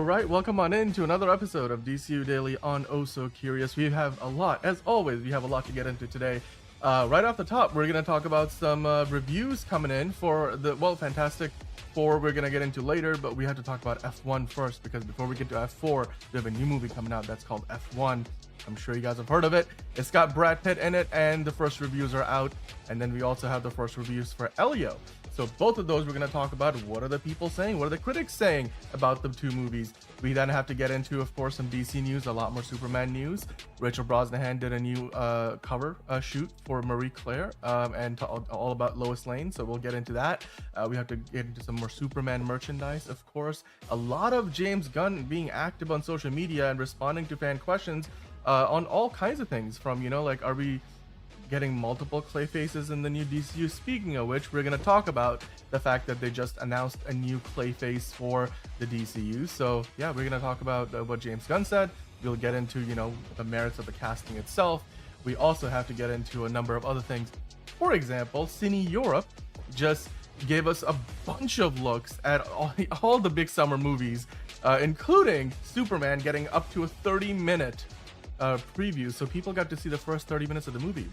right, welcome on in to another episode of DCU Daily on Oh So Curious. We have a lot, as always, we have a lot to get into today. Right off the top, we're going to talk about some reviews coming in for the, Fantastic Four we're going to get into later, but we have to talk about F1 first, because before we get to F4, we have a new movie coming out that's called F1. I'm sure you guys have heard of it. It's got Brad Pitt in it, and the first reviews are out. And then we also have the first reviews for Elio. So both of those we're going to talk about. What are the people saying? What are the critics saying about the two movies? We then have to get into, of course, some DC news, a lot more Superman news. Rachel Brosnahan did a new cover shoot for Marie Claire and all about Lois Lane. So we'll get into that. We have to get into some more Superman merchandise, of course. A lot of James Gunn being active on social media and responding to fan questions on all kinds of things, from, you know, like, are we getting multiple Clayfaces in the new DCU? Speaking of which, we're going to talk about the fact that they just announced a new Clayface for the DCU. So yeah, we're going to talk about what James Gunn said. We'll get into, you know, the merits of the casting itself. We also have to get into a number of other things. For example, CineEurope just gave us a bunch of looks at all the big summer movies, including Superman getting up to a 30-minute preview, so people got to see the first 30 minutes of the movie.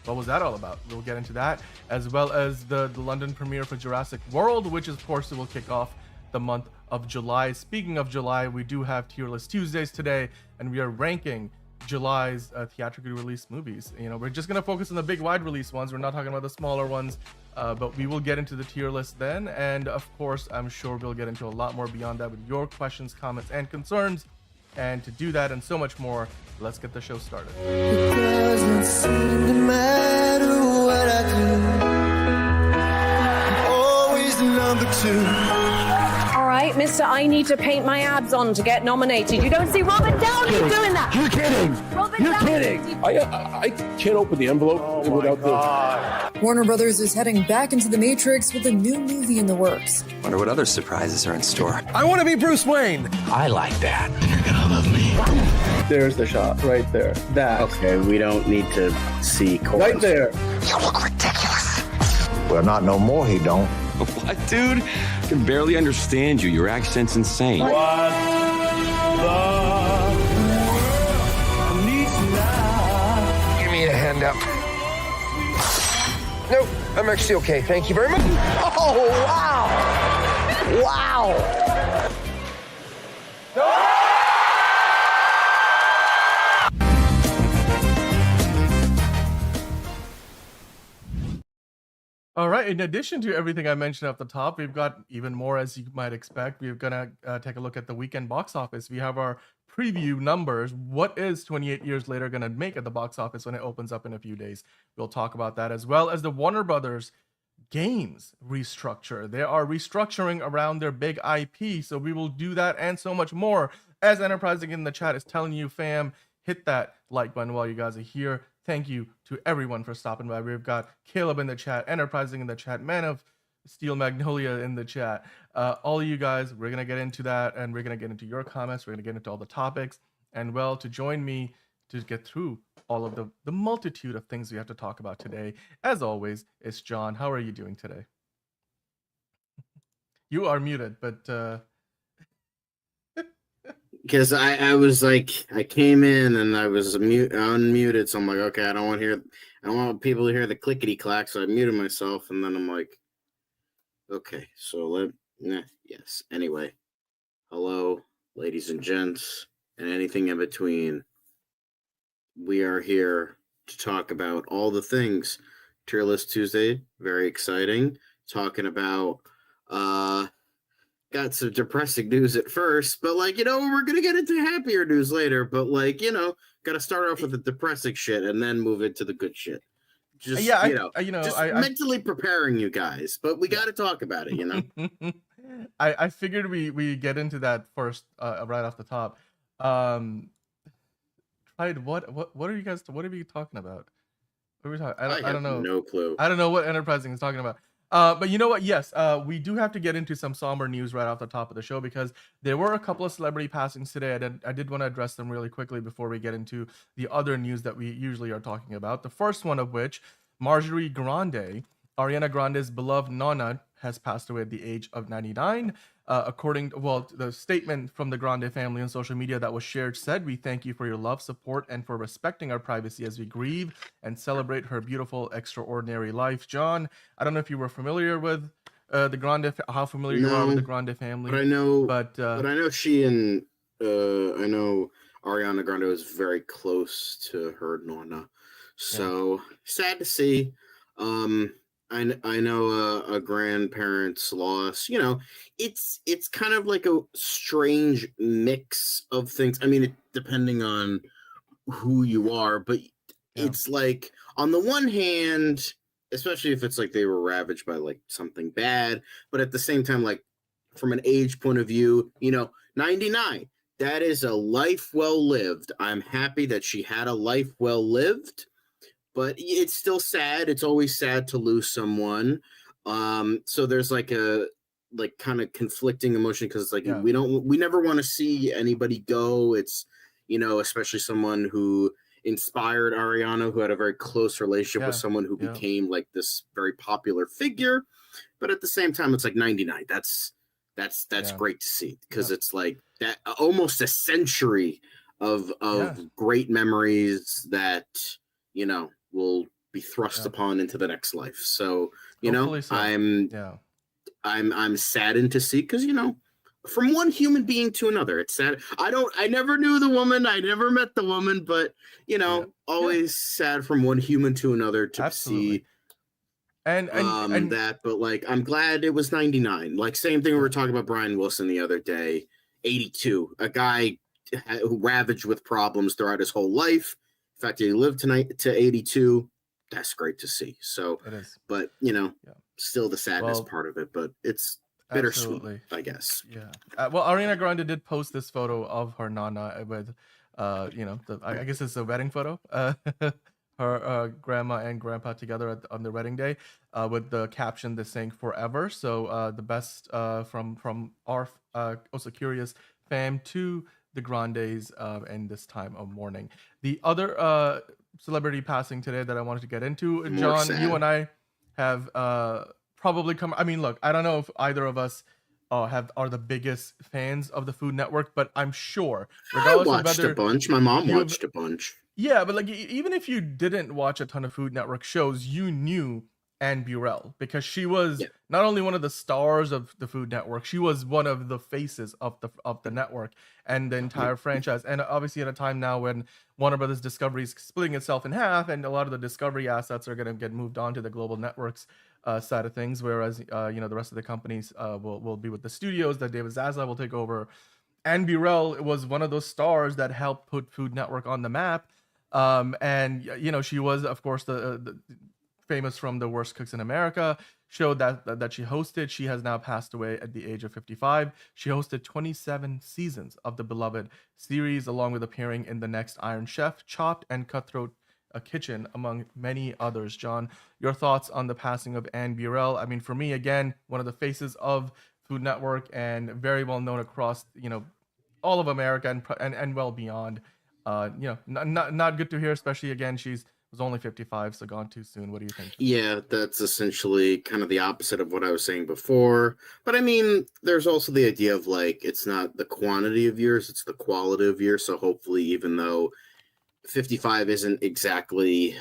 What was that all about? We'll get into that, as well as the London premiere for Jurassic World, which of course will kick off the month of July. Speaking of July, we do have Tier List Tuesdays today, and we are ranking July's theatrically released movies. You know, we're just gonna focus on the big wide release ones. We're not talking about the smaller ones, but we will get into the tier list then, and of course I'm sure we'll get into a lot more beyond that with your questions, comments, and concerns. And to do that and so much more, let's get the show started. It doesn't seem to matter what I do. I'm always number two. All right, mister, I need to paint my abs on to get nominated. You don't see Robert Downey doing that. You're kidding. You're kidding. I can't open the envelope without the... Warner Brothers is heading back into the Matrix with a new movie in the works. Wonder what other surprises are in store. I want to be Bruce Wayne. I like that. You're gonna love me. There's the shot right there. That. Okay, we don't need to see chorus. Right there. You look ridiculous. Well, not no more, he don't. What, dude? I can barely understand you. Your accent's insane. What the world needs now. Give me a hand up. Nope, I'm actually okay. Thank you very much. Oh, wow. Wow. All right, in addition to everything I mentioned at the top, we've got even more, as you might expect. We're gonna take a look at the weekend box office. We have our preview numbers. What is 28 Years Later gonna make at the box office when it opens up in a few days? We'll talk about that, as well as the Warner Brothers games restructure. They are restructuring around their big IP, so we will do that and so much more. As Enterprising in the chat is telling you, fam, hit that like button while you guys are here. Thank you to everyone for stopping by. We've got Caleb in the chat, Enterprising in the chat, Man of Steel Magnolia in the chat. All of you guys, we're going to get into that, and we're going to get into your comments. We're going to get into all the topics. And, well, to join me to get through all of the multitude of things we have to talk about today, as always, it's John. How are you doing today? You are muted, but... Because I was like, I came in and I was unmuted, so I'm like, okay, I don't want people to hear the clickety clack, so I muted myself, and then I'm like, okay, so yes. Anyway, hello, ladies and gents, and anything in between. We are here to talk about all the things. Tier List Tuesday, very exciting. Talking about got some depressing news at first, but like, you know, we're gonna get into happier news later, but like, you know, gotta start off with the depressing shit and then move into the good shit. Just, yeah, just mentally preparing you guys, but we gotta talk about it, you know. I figured we get into that first, right off the top. What are you guys, what are we talking about? What are we talking? I don't know. No clue. I don't know what Enterprising is talking about. But you know what? Yes, we do have to get into some somber news right off the top of the show, because there were a couple of celebrity passings today. I did want to address them really quickly before we get into the other news that we usually are talking about. The first one of which, Marjorie Grande, Ariana Grande's beloved Nonna, has passed away at the age of 99. The statement from the Grande family on social media that was shared said, "We thank you for your love, support, and for respecting our privacy as we grieve and celebrate her beautiful, extraordinary life." John, I don't know if you were familiar with the Grande, how familiar you are with the Grande family, but I know, but I know she and I know Ariana Grande was very close to her nonna, so sad to see. I know a grandparent's loss. You know, it's kind of like a strange mix of things. I mean, depending on who you are, but it's like on the one hand, especially if it's like they were ravaged by like something bad, but at the same time, like from an age point of view, you know, 99, that is a life well lived. I'm happy that she had a life well lived, but it's still sad. It's always sad to lose someone. So there's like a kind of conflicting emotion, because like we never want to see anybody go. It's, you know, especially someone who inspired Ariana, who had a very close relationship with someone who became like this very popular figure. But at the same time, it's like 99. That's great to see, because it's like that almost a century of great memories that, you know, will be thrust upon into the next life. So, you know, I'm saddened to see, because, you know, from one human being to another, it's sad. I never knew the woman, I never met the woman, but, you know, always sad from one human to another to see and that. But like, I'm glad it was 99. Like, same thing we were talking about Brian Wilson the other day, 82, a guy who ravaged with problems throughout his whole life. In fact, he lived tonight to 82. That's great to see. So, it is. But, you know, still the sadness part of it, but it's bittersweet, I guess. Yeah. Well, Ariana Grande did post this photo of her nana with, you know, I guess it's a wedding photo. Her grandma and grandpa together on the wedding day, with the caption that's saying "forever." So the best from our also curious fam to the Grandes in this time of mourning. The other celebrity passing today that I wanted to get into, John, you and I have probably come. I mean, look, I don't know if either of us are the biggest fans of the Food Network, but I'm sure, regardless I watched of whether a bunch. My mom watched a bunch. Yeah, but like even if you didn't watch a ton of Food Network shows, you knew Anne Burrell, because she was not only one of the stars of the Food Network, she was one of the faces of the network and the entire franchise. And obviously at a time now when Warner Brothers Discovery is splitting itself in half, and a lot of the Discovery assets are going to get moved on to the Global Networks side of things, whereas you know, the rest of the companies will be with the studios that David Zaslav will take over. Anne Burrell was one of those stars that helped put Food Network on the map. And you know, she was, of course, the famous from The Worst Cooks in America show that she hosted. She has now passed away at the age of 55. She hosted 27 seasons of the beloved series, along with appearing in The Next Iron Chef, Chopped, and Cutthroat Kitchen, among many others. John, your thoughts on the passing of Anne Burrell? I mean, for me, again, one of the faces of Food Network and very well known across, you know, all of America and well beyond. You know, not good to hear, especially again, was only 55, so gone too soon. What do you think? Yeah, that's essentially kind of the opposite of what I was saying before. But I mean, there's also the idea of like, it's not the quantity of years, it's the quality of years. So hopefully, even though 55 isn't exactly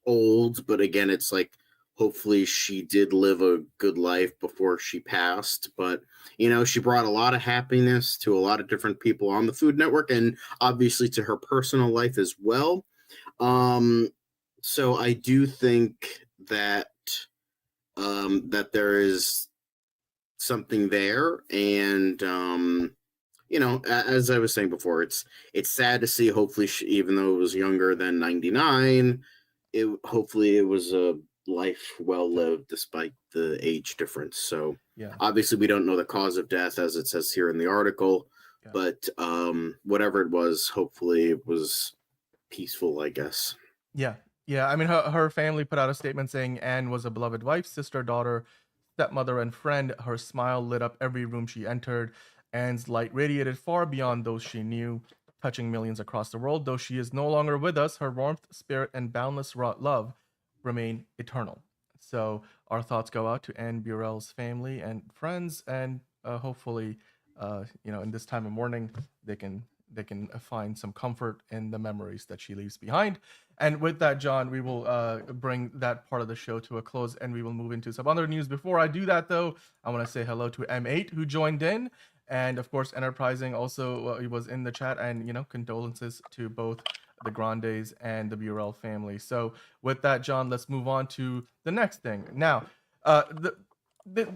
old, but again, it's like, hopefully she did live a good life before she passed. But, you know, she brought a lot of happiness to a lot of different people on the Food Network, and obviously to her personal life as well. So I do think that that there is something there, and you know, as I was saying before, it's sad to see. Hopefully, even though it was younger than 99, hopefully it was a life well lived despite the age difference. So obviously we don't know the cause of death, as it says here in the article, but whatever it was, hopefully it was peaceful, I guess. Yeah, I mean, her family put out a statement saying Anne was a beloved wife, sister, daughter, stepmother, and friend. Her smile lit up every room she entered. Anne's light radiated far beyond those she knew, touching millions across the world. Though she is no longer with us, her warmth, spirit, and boundless love remain eternal. So our thoughts go out to Anne Burrell's family and friends, and hopefully, in this time of mourning, they can find some comfort in the memories that she leaves behind. And with that, John, we will bring that part of the show to a close, and we will move into some other news. Before I do that, though, I want to say hello to M8 who joined in, and of course, Enterprising also was in the chat, and condolences to both the Grandes and the Burrell family. So with that, John, let's move on to the next thing. Now,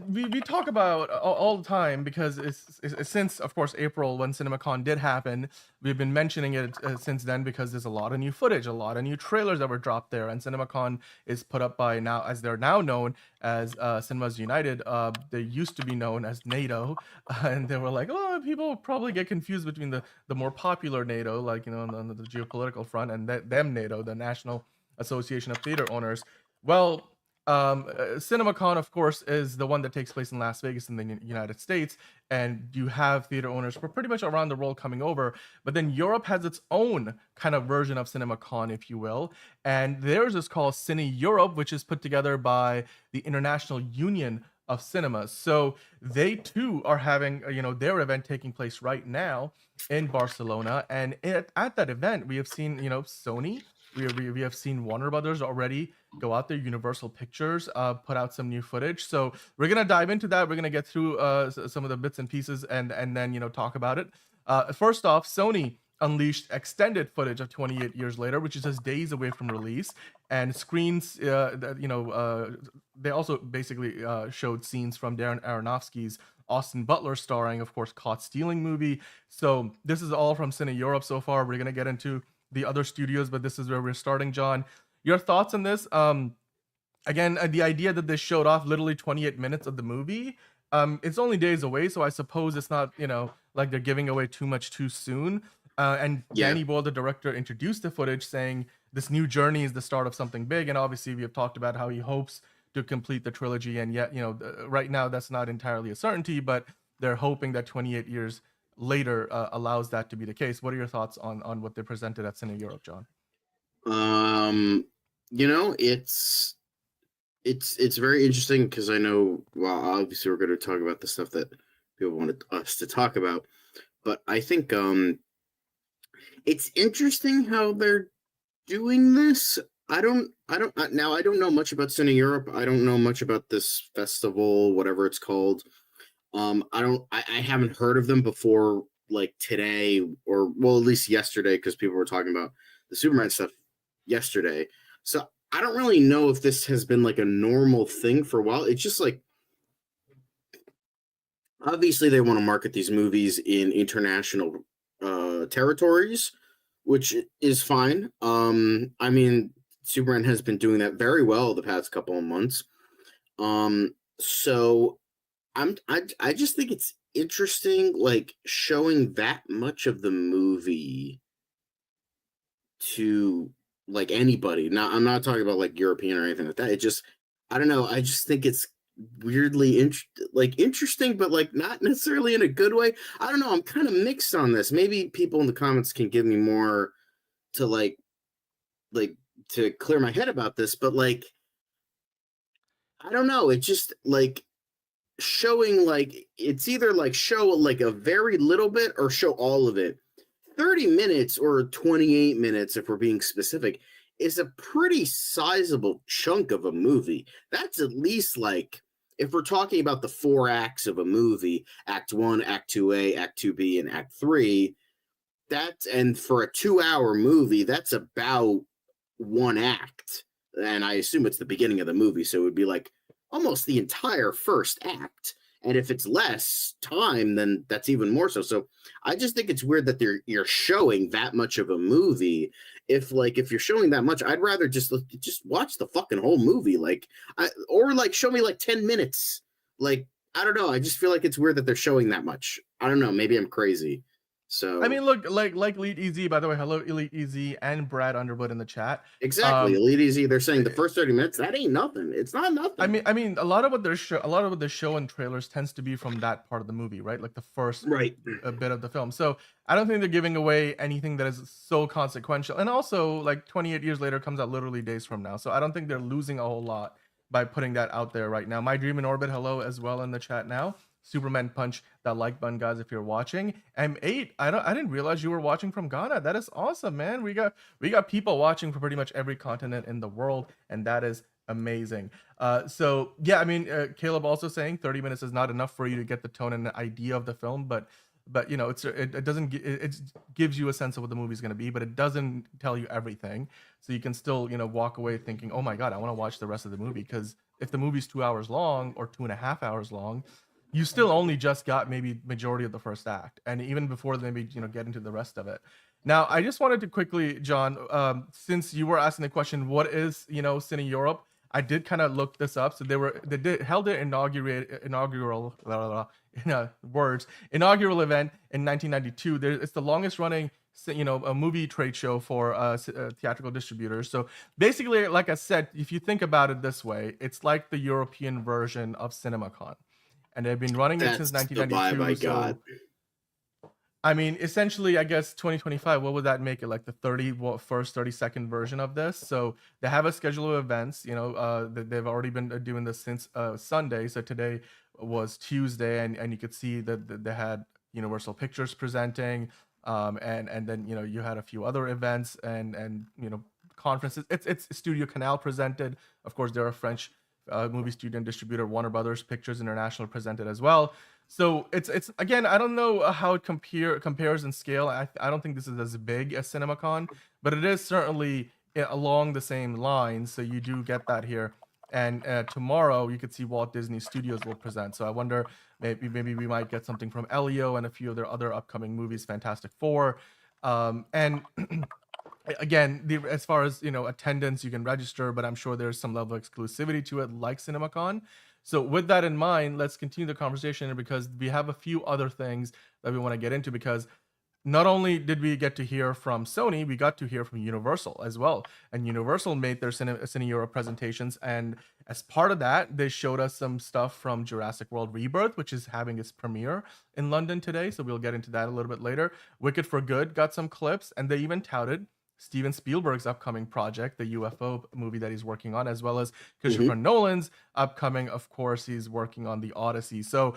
we talk about all the time because it's since, of course, April when CinemaCon did happen. We've been mentioning it since then because there's a lot of new footage, a lot of new trailers that were dropped there, and CinemaCon is put up by now, as they're now known as Cinemas United. They used to be known as NATO, and they were like, oh, people probably get confused between the more popular NATO, like on the geopolitical front, and them NATO, the National Association of Theater Owners. Well, CinemaCon, of course, is the one that takes place in Las Vegas in the United States, and you have theater owners for pretty much around the world coming over. But then Europe has its own kind of version of CinemaCon, if you will, and theirs is called CineEurope, which is put together by the International Union of Cinemas. So they too are having their event taking place right now in Barcelona, and at that event we have seen Sony. We have seen Warner Brothers already go out there. Universal Pictures put out some new footage. So we're gonna dive into that. We're gonna get through some of the bits and pieces, and then talk about it. First off, Sony unleashed extended footage of 28 years later, which is just days away from release, and screens. They also basically showed scenes from Darren Aronofsky's Austin Butler starring, of course, Caught Stealing movie. So this is all from CineEurope so far. We're gonna get into the other studios, but this is where we're starting. John, your thoughts on this? Again, the idea that this showed off literally 28 minutes of the movie, it's only days away, so I suppose it's not like they're giving away too much too soon. And Danny Boyle, the director, introduced the footage saying this new journey is the start of something big, and obviously we have talked about how he hopes to complete the trilogy, and yet right now that's not entirely a certainty, but they're hoping that 28 years later allows that to be the case. What are your thoughts on what they presented at CineEurope, John? It's very interesting because I know, well, obviously we're going to talk about the stuff that people wanted us to talk about, but I think it's interesting how they're doing this. I don't know much about CineEurope. I don't know much about this festival, whatever it's called. I haven't heard of them before, like today, or well, at least yesterday, because people were talking about the Superman stuff yesterday. So I don't really know if this has been like a normal thing for a while. It's just like, obviously they want to market these movies in international territories, which is fine. I mean, Superman has been doing that very well the past couple of months. So I just think it's interesting, like showing that much of the movie to like anybody. Now, I'm not talking about like European or anything like that. It just, I don't know. I just think it's weirdly interesting, but like not necessarily in a good way. I don't know. I'm kind of mixed on this. Maybe people in the comments can give me more to like to clear my head about this, but like, I don't know. It just like showing like it's either like show like a very little bit or show all of it. 30 minutes or 28 minutes, if we're being specific, is a pretty sizable chunk of a movie. That's at least like, if we're talking about the 4 acts of a movie, Act 1, Act 2A, Act 2B, and Act 3, and for a 2-hour movie, that's about 1 act. And I assume it's the beginning of the movie, so it would be like almost the entire first act. And if it's less time, then that's even more so. So I just think it's weird that you're showing that much of a movie. If you're showing that much, I'd rather just watch the fucking whole movie. Or show me like 10 minutes. Like, I don't know. I just feel like it's weird that they're showing that much. I don't know. Maybe I'm crazy. So I mean, look, like Elite Easy, by the way, hello Elite Easy and Brad Underwood in the chat. Exactly, Elite Easy. They're saying the first 30 minutes, that ain't nothing. It's not nothing. I mean, a lot of what the show and trailers tends to be from that part of the movie, right? Like the first bit of the film. So I don't think they're giving away anything that is so consequential. And also, like 28 years later comes out literally days from now. So I don't think they're losing a whole lot by putting that out there right now. My Dream in Orbit, hello as well in the chat now. Superman Punch, that like button, guys, if you're watching. M8, I didn't realize you were watching from Ghana. That is awesome, man. We got people watching from pretty much every continent in the world, and that is amazing. So yeah, I mean, Caleb also saying 30 minutes is not enough for you to get the tone and the idea of the film, but you know, it doesn't it gives you a sense of what the movie's going to be, but it doesn't tell you everything. So you can still, you know, walk away thinking, oh my god, I want to watch the rest of the movie, because if the movie's 2 hours long or 2.5 hours long, you still only just got maybe majority of the first act, and even before they maybe, you know, get into the rest of it. Now, I just wanted to quickly, John, since you were asking the question, what is, you know, CineEurope? I did kind of look this up. So they held their inaugural inaugural event in 1992. It's the longest running, you know, a movie trade show for theatrical distributors. So basically, like I said, if you think about it this way, it's like the European version of CinemaCon, and they've been running it since 1992. The vibe I got. I mean, essentially, I guess 2025, what would that make it? Like the 30-second version of this? So they have a schedule of events, you know, they've already been doing this since Sunday. So today was Tuesday, and you could see that they had Universal Pictures presenting, and then, you know, you had a few other events and you know, conferences. It's Studio Canal presented. Of course, they're a French movie studio and distributor. Warner Brothers Pictures International presented as well. So it's again, I don't know how it compares in scale. I don't think this is as big as CinemaCon, but it is certainly along the same lines. So you do get that here. And tomorrow you could see Walt Disney Studios will present. So I wonder, maybe we might get something from Elio and a few of their other upcoming movies, Fantastic Four, and again, as far as, you know, attendance, you can register, but I'm sure there's some level of exclusivity to it, like CinemaCon. So with that in mind, let's continue the conversation, because we have a few other things that we want to get into, because not only did we get to hear from Sony, we got to hear from Universal as well. And Universal made their CineEurope presentations, and as part of that, they showed us some stuff from Jurassic World Rebirth, which is having its premiere in London today. So we'll get into that a little bit later. Wicked for Good got some clips, and they even touted Steven Spielberg's upcoming project, the UFO movie that he's working on, as well as Christopher Nolan's upcoming, of course, he's working on the Odyssey. So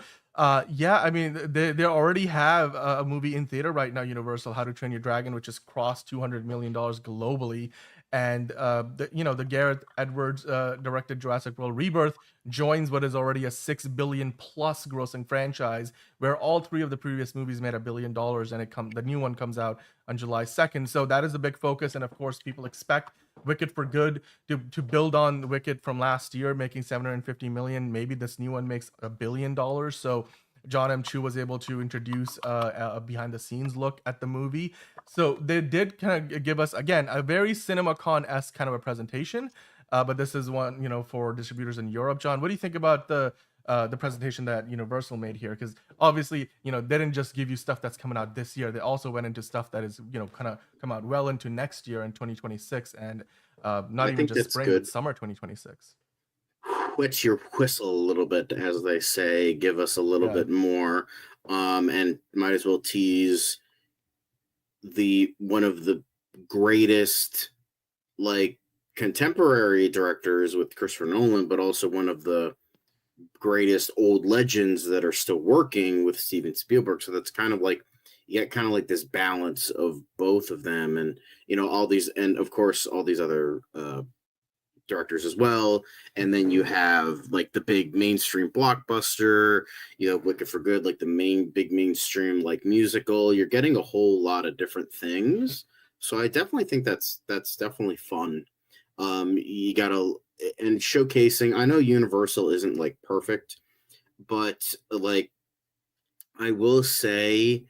yeah, I mean, they already have a movie in theater right now, Universal, How to Train Your Dragon, which has crossed $200 million globally. And the Gareth Edwards directed Jurassic World Rebirth joins what is already a $6 billion plus grossing franchise, where all three of the previous movies made $1 billion, and the new one comes out on July 2nd. So that is a big focus, and of course people expect Wicked for Good to build on Wicked from last year, making $750 million. Maybe this new one makes $1 billion. So John M. Chu was able to introduce a behind the scenes look at the movie. So they did kind of give us, again, a very CinemaCon-esque kind of a presentation. But this is one, you know, for distributors in Europe. John, what do you think about the presentation that Universal made here? Because obviously, you know, they didn't just give you stuff that's coming out this year. They also went into stuff that is, you know, kind of come out well into next year in 2026, and not even just spring, but summer 2026. Wet your whistle a little bit, as they say. Give us a little bit more, and might as well tease one of the greatest, like, contemporary directors with Christopher Nolan, but also one of the greatest old legends that are still working with Steven Spielberg. So that's kind of like, you get kind of like this balance of both of them, and, you know, all these, and of course all these other directors as well. And then you have like the big mainstream blockbuster, you know, Wicked for Good, like the big mainstream like musical. You're getting a whole lot of different things. So I definitely think that's definitely fun. You gotta, and showcasing, I know Universal isn't like perfect, but like I will say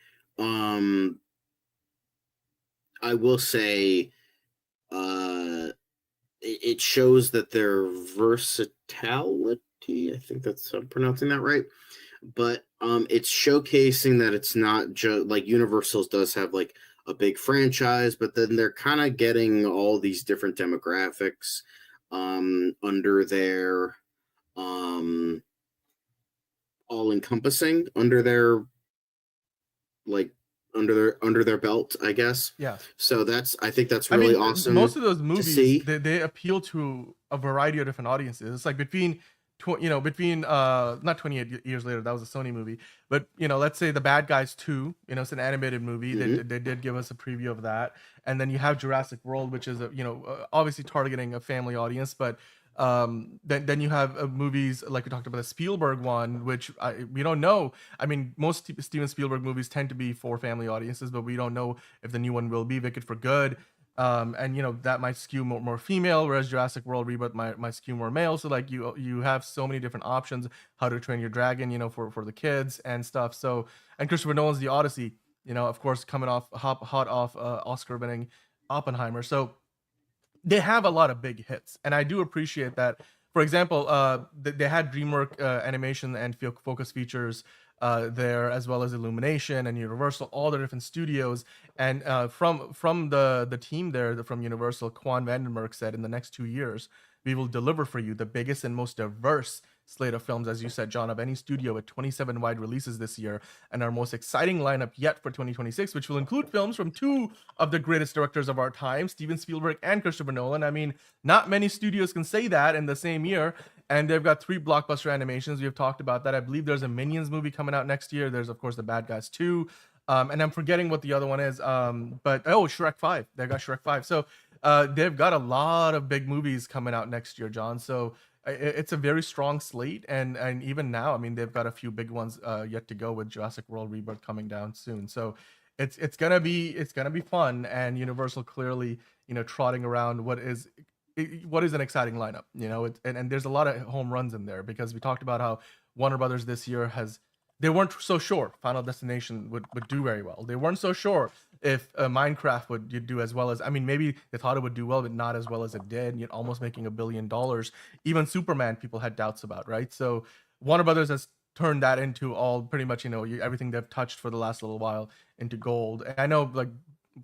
it shows that their versatility, I think that's, I'm pronouncing that right, but it's showcasing that it's not just like Universal's does have like a big franchise, but then they're kind of getting all these different demographics under their all encompassing under their like under their belt, I guess. Yeah. So I think that's really awesome. Most of those to movies see. they appeal to a variety of different audiences. It's like between not 28 years later, that was a Sony movie, but let's say The Bad Guys 2, it's an animated movie. They did give us a preview of that. And then you have Jurassic World, which is obviously targeting a family audience, but then you have movies like we talked about, the Spielberg one, which we don't know. I mean, most Steven Spielberg movies tend to be for family audiences, but we don't know if the new one will be Wicked for Good. And that might skew more female, whereas Jurassic World Rebirth might skew more male. So like you have so many different options. How to Train Your Dragon, for the kids and stuff. So, and Christopher Nolan's The Odyssey, of course, coming off hot off Oscar-winning Oppenheimer. So they have a lot of big hits, and I do appreciate that. For example, they had DreamWorks animation and focus features there, as well as Illumination and Universal, all the different studios. And from the team there from Universal, Quan Vandenberg said, in the next 2 years, we will deliver for you the biggest and most diverse slate of films, as you said, John, of any studio, with 27 wide releases this year, and our most exciting lineup yet for 2026, which will include films from two of the greatest directors of our time, Steven Spielberg and Christopher Nolan. I mean, not many studios can say that in the same year, and they've got 3 blockbuster animations. We've talked about that. I believe there's a Minions movie coming out next year. There's, of course, The Bad Guys 2, and I'm forgetting what the other one is, but Shrek 5. They got Shrek 5. So they've got a lot of big movies coming out next year, John. So it's a very strong slate, and even now, I mean, they've got a few big ones yet to go, with Jurassic World Rebirth coming down soon. So it's gonna be fun, and Universal clearly trotting around what is an exciting lineup. And there's a lot of home runs in there, because we talked about how Warner Brothers this year they weren't so sure Final Destination would do very well. They weren't so sure if Minecraft would do as well as, I mean, maybe they thought it would do well, but not as well as it did, yet almost making $1 billion. Even Superman, people had doubts about, right? So Warner Brothers has turned that into all pretty much, everything they've touched for the last little while into gold. And I know like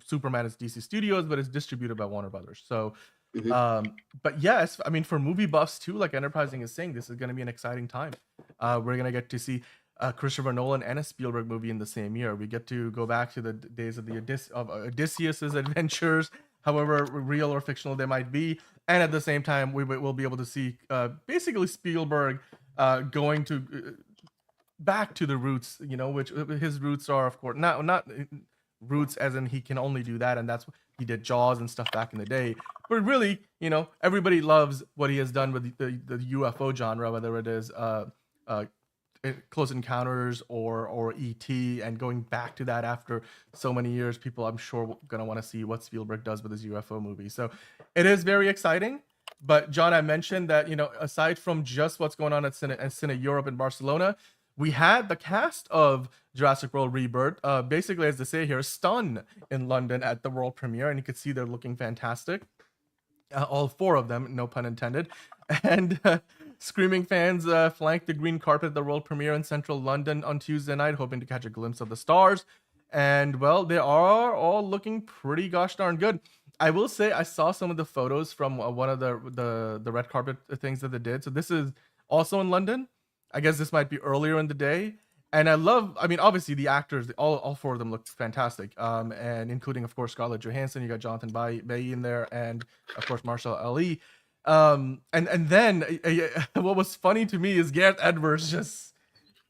Superman is DC Studios, but it's distributed by Warner Brothers. So, but yes, I mean, for movie buffs too, like Enterprising is saying, this is going to be an exciting time. We're going to get to see Christopher Nolan and a Spielberg movie in the same year. We get to go back to the days of Odysseus's adventures, however real or fictional they might be, and at the same time, we will be able to see basically Spielberg going to back to the roots, which his roots are, of course, not roots as in he can only do that, and that's what he did, Jaws and stuff back in the day. But really, everybody loves what he has done with the UFO genre, whether it is Close Encounters or E.T., and going back to that after so many years, people I'm sure gonna want to see what Spielberg does with his UFO movie. So it is very exciting. But John, I mentioned that aside from just what's going on at CineEurope in Barcelona, we had the cast of Jurassic World Rebirth, basically, as they say here, stun in London at the world premiere, and you could see they're looking fantastic. All 4 of them, no pun intended, and screaming fans flanked the green carpet at the world premiere in central London on Tuesday night, hoping to catch a glimpse of the stars. And well, they are all looking pretty gosh darn good. I will say I saw some of the photos from one of the red carpet things that they did. So this is also in London. I guess this might be earlier in the day. And I mean, obviously the actors, all 4 of them looked fantastic. And including, of course, Scarlett Johansson, you got Jonathan Bailey in there, and of course, Marshall Ali. And then what was funny to me is Gareth Edwards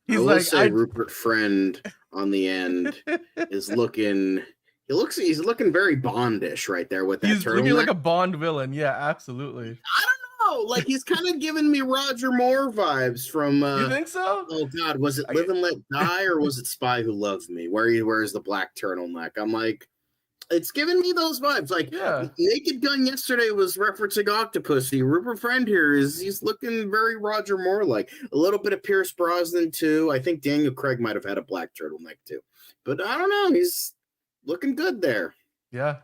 he's like, Rupert Friend on the end is looking. He's looking very Bondish right there with that. He's looking like a Bond villain. Yeah, absolutely. I don't know. Like, he's kind of giving me Roger Moore vibes from. You think so? Oh God, was it Live and Let Die, or was it Spy Who Loved Me, where he wears the black turtleneck? I'm like, it's giving me those vibes. Like, Naked Gun yesterday was referencing Octopussy. Rupert Friend here he's looking very Roger Moore like. A little bit of Pierce Brosnan too. I think Daniel Craig might have had a black turtleneck too, but I don't know. He's looking good there. Yeah,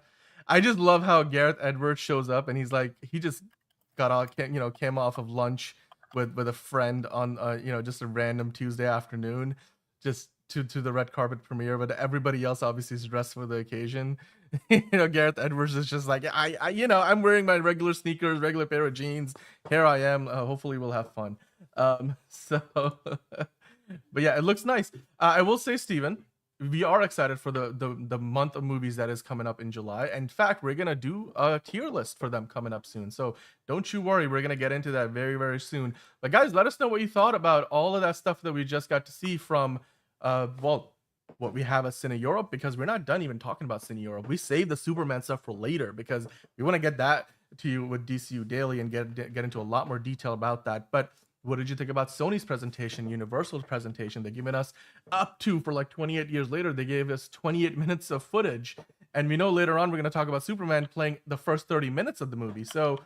I just love how Gareth Edwards shows up, and he's like, he just came off of lunch with a friend on just a random Tuesday afternoon, just to the red carpet premiere, but everybody else obviously is dressed for the occasion. Gareth Edwards is just like, I'm wearing my regular sneakers, regular pair of jeans. Here I am. Hopefully we'll have fun. But yeah, it looks nice. I will say, Steven, we are excited for the month of movies that is coming up in July. In fact, we're gonna do a tier list for them coming up soon. So don't you worry, we're gonna get into that very, very soon. But guys, let us know what you thought about all of that stuff that we just got to see from what we have at CineEurope, because we're not done even talking about CineEurope. We saved the Superman stuff for later because we want to get that to you with DCU Daily and get into a lot more detail about that. But what did you think about Sony's presentation, Universal's presentation? They're giving us up to, for like 28 years later, they gave us 28 minutes of footage. And we know later on we're going to talk about Superman playing the first 30 minutes of the movie. So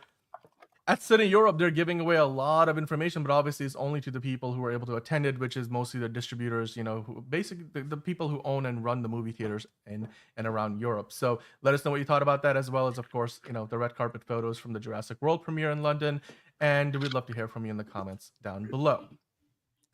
at CineEurope, they're giving away a lot of information, but obviously it's only to the people who are able to attend it, which is mostly the distributors, who basically the people who own and run the movie theaters in and around Europe. So let us know what you thought about that, as well as, of course, the red carpet photos from the Jurassic World premiere in London. And we'd love to hear from you in the comments down below.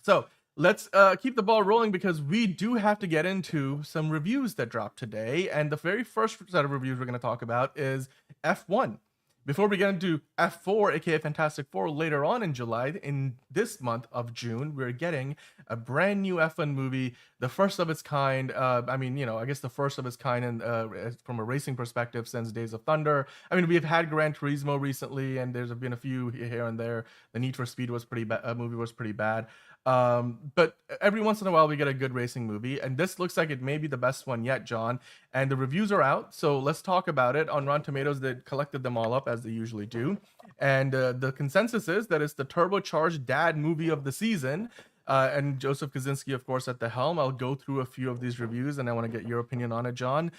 So let's keep the ball rolling, because we do have to get into some reviews that dropped today. And the very first set of reviews we're going to talk about is F1. Before we get into F4, aka Fantastic Four, later on in July, in this month of June, we're getting a brand new F1 movie, the first of its kind. I guess the first of its kind, and from a racing perspective, since Days of Thunder. I mean, we've had Gran Turismo recently, and there's been a few here and there. The Need for Speed was pretty bad. Movie was pretty bad. But every once in a while we get a good racing movie, and this looks like it may be the best one yet, John. And the reviews are out, so let's talk about it. On Rotten Tomatoes, they collected them all up as they usually do, and the consensus is that it's the turbocharged dad movie of the season. And Joseph Kaczynski, of course, at the helm. I'll go through a few of these reviews, and I want to get your opinion on it, John.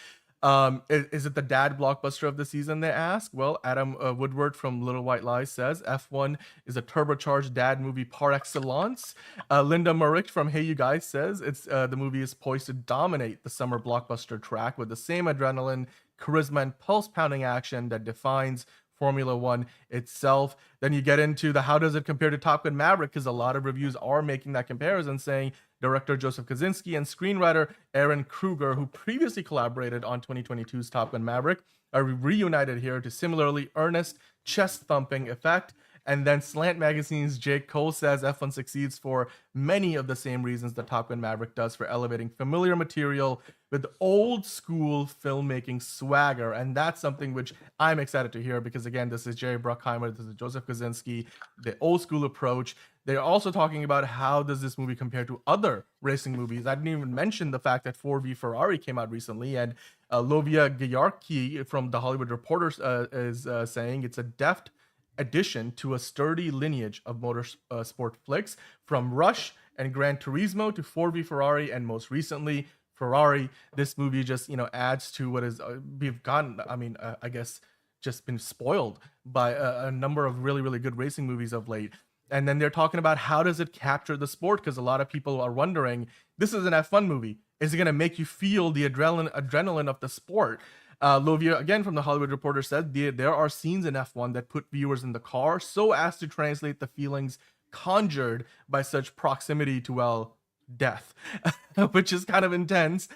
Is it the dad blockbuster of the season, they ask? Well, Adam Woodward from Little White Lies says F1 is a turbocharged dad movie par excellence. Linda Murick from Hey You Guys says it's the movie is poised to dominate the summer blockbuster track with the same adrenaline, charisma, and pulse-pounding action that defines Formula One itself. Then you get into the how does it compare to Top Gun Maverick, because a lot of reviews are making that comparison, saying director Joseph Kaczynski and screenwriter Aaron Kruger, who previously collaborated on 2022's Top Gun Maverick, are reunited here to similarly earnest, chest-thumping effect. And then Slant Magazine's Jake Cole says F1 succeeds for many of the same reasons that Top Gun Maverick does, for elevating familiar material with old school filmmaking swagger. And that's something which I'm excited to hear, because again, this is Jerry Bruckheimer, this is Joseph Kaczynski, the old school approach. They're also talking about how does this movie compare to other racing movies. I didn't even mention the fact that 4v Ferrari came out recently, and Lovia Gayarki from The Hollywood Reporter is saying it's a deft addition to a sturdy lineage of motorsport flicks, from Rush and Gran Turismo to 4v Ferrari, and most recently Ferrari. This movie just adds to what is we've gotten. I guess just been spoiled by a number of really, really good racing movies of late. And then they're talking about how does it capture the sport, because a lot of people are wondering, this is an F1 movie, is it going to make you feel the adrenaline of the sport? Lovia, again from The Hollywood Reporter, said there are scenes in F1 that put viewers in the car so as to translate the feelings conjured by such proximity to, well, death, which is kind of intense.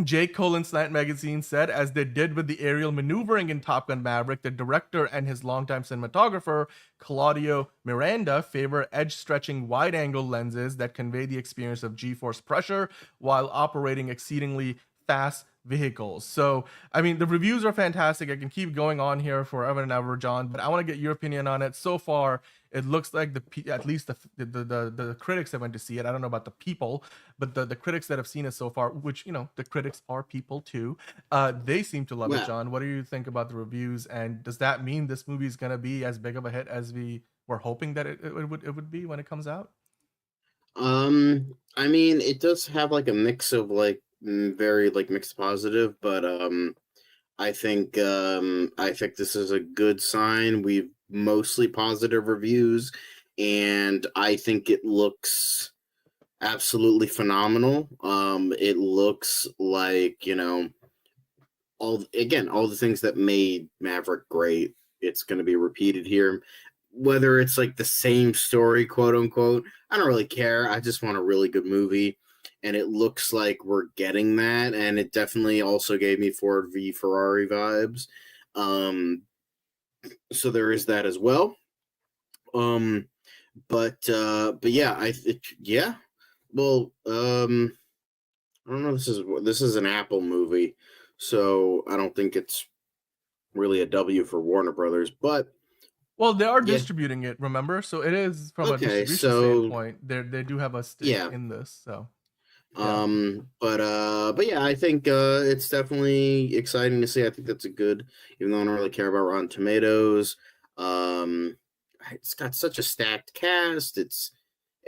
Jake Cole in Slant Magazine said, as they did with the aerial maneuvering in Top Gun Maverick, the director and his longtime cinematographer, Claudio Miranda, favor edge-stretching wide-angle lenses that convey the experience of G-force pressure while operating exceedingly fast vehicles. So, the reviews are fantastic. I can keep going on here forever and ever, John, but I want to get your opinion on it. So far, it looks like at least the critics that went to see it, I don't know about the people, but the critics that have seen it so far, which, the critics are people too, they seem to love it, John. What do you think about the reviews? And does that mean this movie is going to be as big of a hit as we were hoping that it would be when it comes out? It does have like a mix of like very like mixed positive, but I think this is a good sign. We've mostly positive reviews, and I think it looks absolutely phenomenal. It looks like all the things that made Maverick great. It's going to be repeated here. Whether it's like the same story, quote unquote, I don't really care. I just want a really good movie. And it looks like we're getting that, and it definitely also gave me Ford v Ferrari vibes. So there is that as well. But yeah, I don't know. This is an Apple movie, so I don't think it's really a W for Warner Brothers. But Well, they are yeah, distributing it, remember? So it is from a okay, distribution so standpoint. They do have a stake yeah. in this. So yeah, But yeah, I think it's definitely exciting to see. I think that's a good, even though I don't really care about Rotten Tomatoes. Um, it's got such a stacked cast.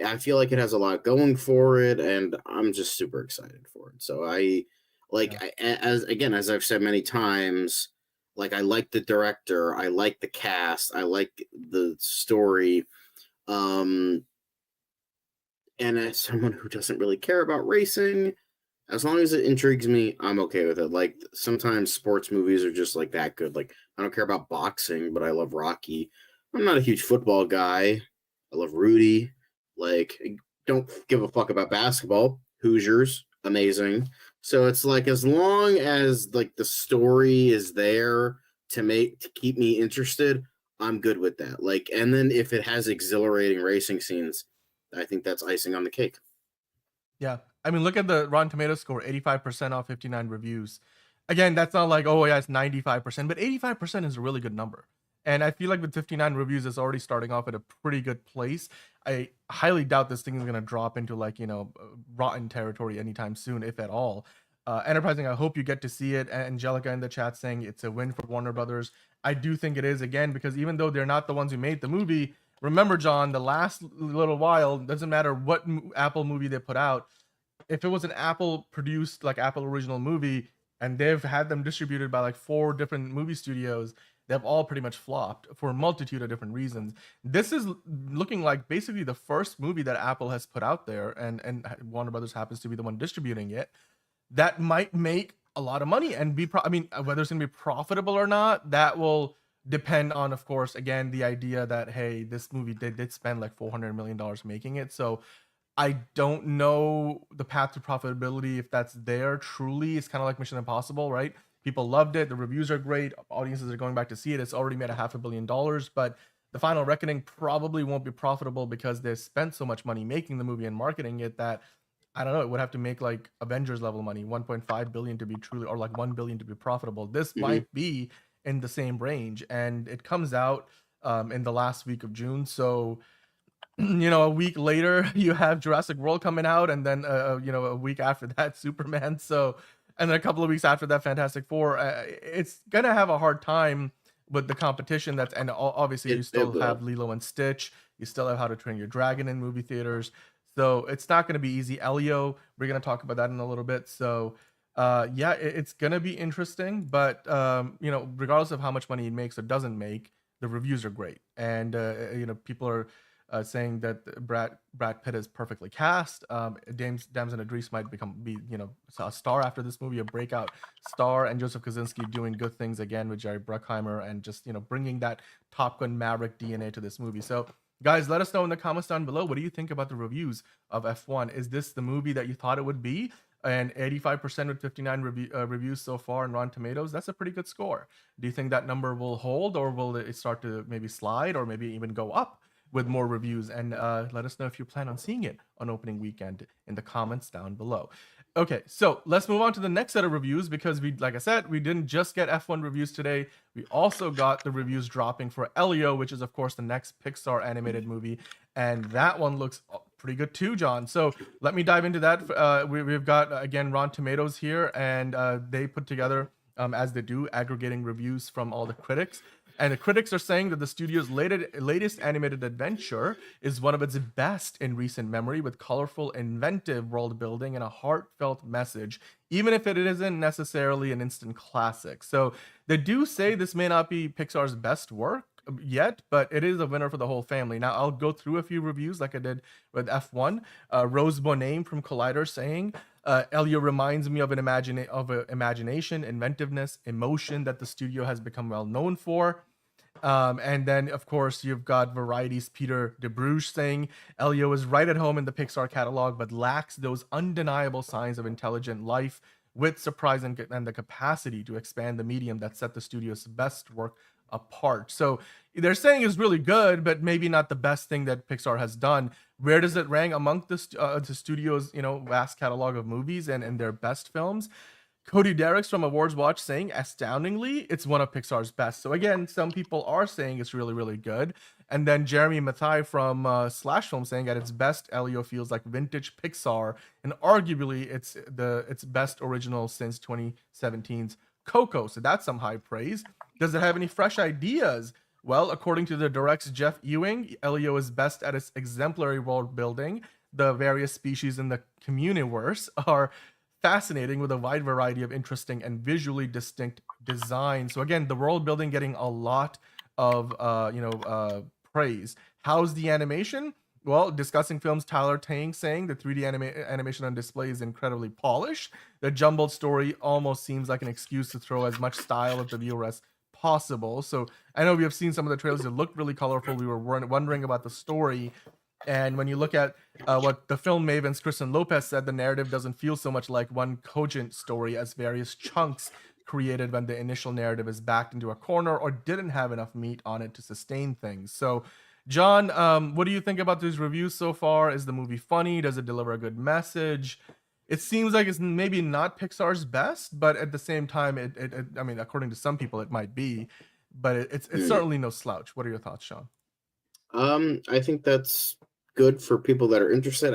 I feel like it has a lot going for it, and I'm just super excited for it. So I like, yeah. as I've said many times, like I like the director, I like the cast, I like the story. Um, and as someone who doesn't really care about racing, as long as it intrigues me, I'm okay with it. Like sometimes sports movies are just like that good. Like I don't care about boxing, but I love Rocky. I'm not a huge football guy. I love Rudy. Like I don't give a fuck about basketball. Hoosiers, amazing. So it's like as long as like the story is there to keep me interested, I'm good with that. Like, and then if it has exhilarating racing scenes, I think that's icing on the cake. Yeah. I mean, look at the Rotten Tomatoes score, 85% off 59 reviews. Again, that's not like, oh yeah, it's 95%, but 85% is a really good number. And I feel like with 59 reviews, it's already starting off at a pretty good place. I highly doubt this thing is going to drop into like, rotten territory anytime soon, if at all. Enterprising, I hope you get to see it. Angelica in the chat saying it's a win for Warner Brothers. I do think it is, again, because even though they're not the ones who made the movie, remember, John, the last little while, doesn't matter what Apple movie they put out, if it was an Apple produced, like Apple original movie, and they've had them distributed by like 4 different movie studios, they've all pretty much flopped for a multitude of different reasons. This is looking like basically the first movie that Apple has put out there, and Warner Brothers happens to be the one distributing it, that might make a lot of money and be I mean, whether it's going to be profitable or not, that will depend on, of course, again, the idea that, hey, this movie did spend like $400 million making it. So I don't know the path to profitability, if that's there truly. It's kind of like Mission Impossible, right? People loved it. The reviews are great. Audiences are going back to see it. It's already made $500 million, but the final reckoning probably won't be profitable because they spent so much money making the movie and marketing it that, I don't know, it would have to make like Avengers level money, 1.5 billion to be truly, or like 1 billion to be profitable. This might be in the same range, and it comes out in the last week of June. So, a week later you have Jurassic World coming out, and then a week after that Superman. So, and then a couple of weeks after that Fantastic Four. It's gonna have a hard time with the competition that's, and obviously you still have Lilo and Stitch, you still have How to Train Your Dragon in movie theaters. So it's not going to be easy. Elio, we're going to talk about that in a little bit. So yeah, it's going to be interesting, but regardless of how much money it makes or doesn't make, the reviews are great. And people are saying that Brad Pitt is perfectly cast. Damson Idris might be a star after this movie, a breakout star, and Joseph Kosinski doing good things again with Jerry Bruckheimer, and just bringing that Top Gun Maverick DNA to this movie. So guys, let us know in the comments down below, what do you think about the reviews of F1? Is this the movie that you thought it would be? And 85% with 59 reviews so far in Rotten Tomatoes, that's a pretty good score. Do you think that number will hold, or will it start to maybe slide, or maybe even go up with more reviews? And let us know if you plan on seeing it on opening weekend in the comments down below. Okay, so let's move on to the next set of reviews, because like I said, we didn't just get F1 reviews today. We also got the reviews dropping for Elio, which is of course the next Pixar animated movie, and that one looks pretty good too, John. So let me dive into that. We've got again Rotten Tomatoes here, and they put together, as they do, aggregating reviews from all the critics. And the critics are saying that the studio's latest animated adventure is one of its best in recent memory, with colorful, inventive world building and a heartfelt message, even if it isn't necessarily an instant classic. So they do say this may not be Pixar's best work yet, but it is a winner for the whole family. Now, I'll go through a few reviews like I did with F1. Rose Bonaime from Collider saying, Elio reminds me of imagination, inventiveness, emotion that the studio has become well known for. And then, of course, you've got Variety's Peter DeBruge saying, Elio is right at home in the Pixar catalog, but lacks those undeniable signs of intelligent life, with surprise and the capacity to expand the medium that set the studio's best work apart. So they're saying it's really good, but maybe not the best thing that Pixar has done. Where does it rank among the studio's vast catalog of movies and their best films? Cody Derricks from Awards Watch saying, astoundingly, it's one of Pixar's best. So again, some people are saying it's really, really good. And then Jeremy Mathai from Slash Film saying at its best, Elio feels like vintage Pixar, and arguably its best original since 2017's Coco. So that's some high praise. Does it have any fresh ideas? Well, according to the direct's Jeff Ewing, Elio is best at its exemplary world building. The various species in the Communiverse are fascinating with a wide variety of interesting and visually distinct designs. So again, the world building getting a lot of praise. How's the animation? Well, discussing films, Tyler Tang saying the 3D animation on display is incredibly polished. The jumbled story almost seems like an excuse to throw as much style at the viewer as possible. So I know we have seen some of the trailers that look really colorful. We were wondering about the story. And when you look at what the film mavens Kristen Lopez said, the narrative doesn't feel so much like one cogent story as various chunks created when the initial narrative is backed into a corner or didn't have enough meat on it to sustain things. So, John, what do you think about these reviews so far? Is the movie funny? Does it deliver a good message? It seems like it's maybe not Pixar's best, but at the same time, I mean, according to some people, it might be, but it's certainly no slouch. What are your thoughts, Sean? I think that's good for people that are interested.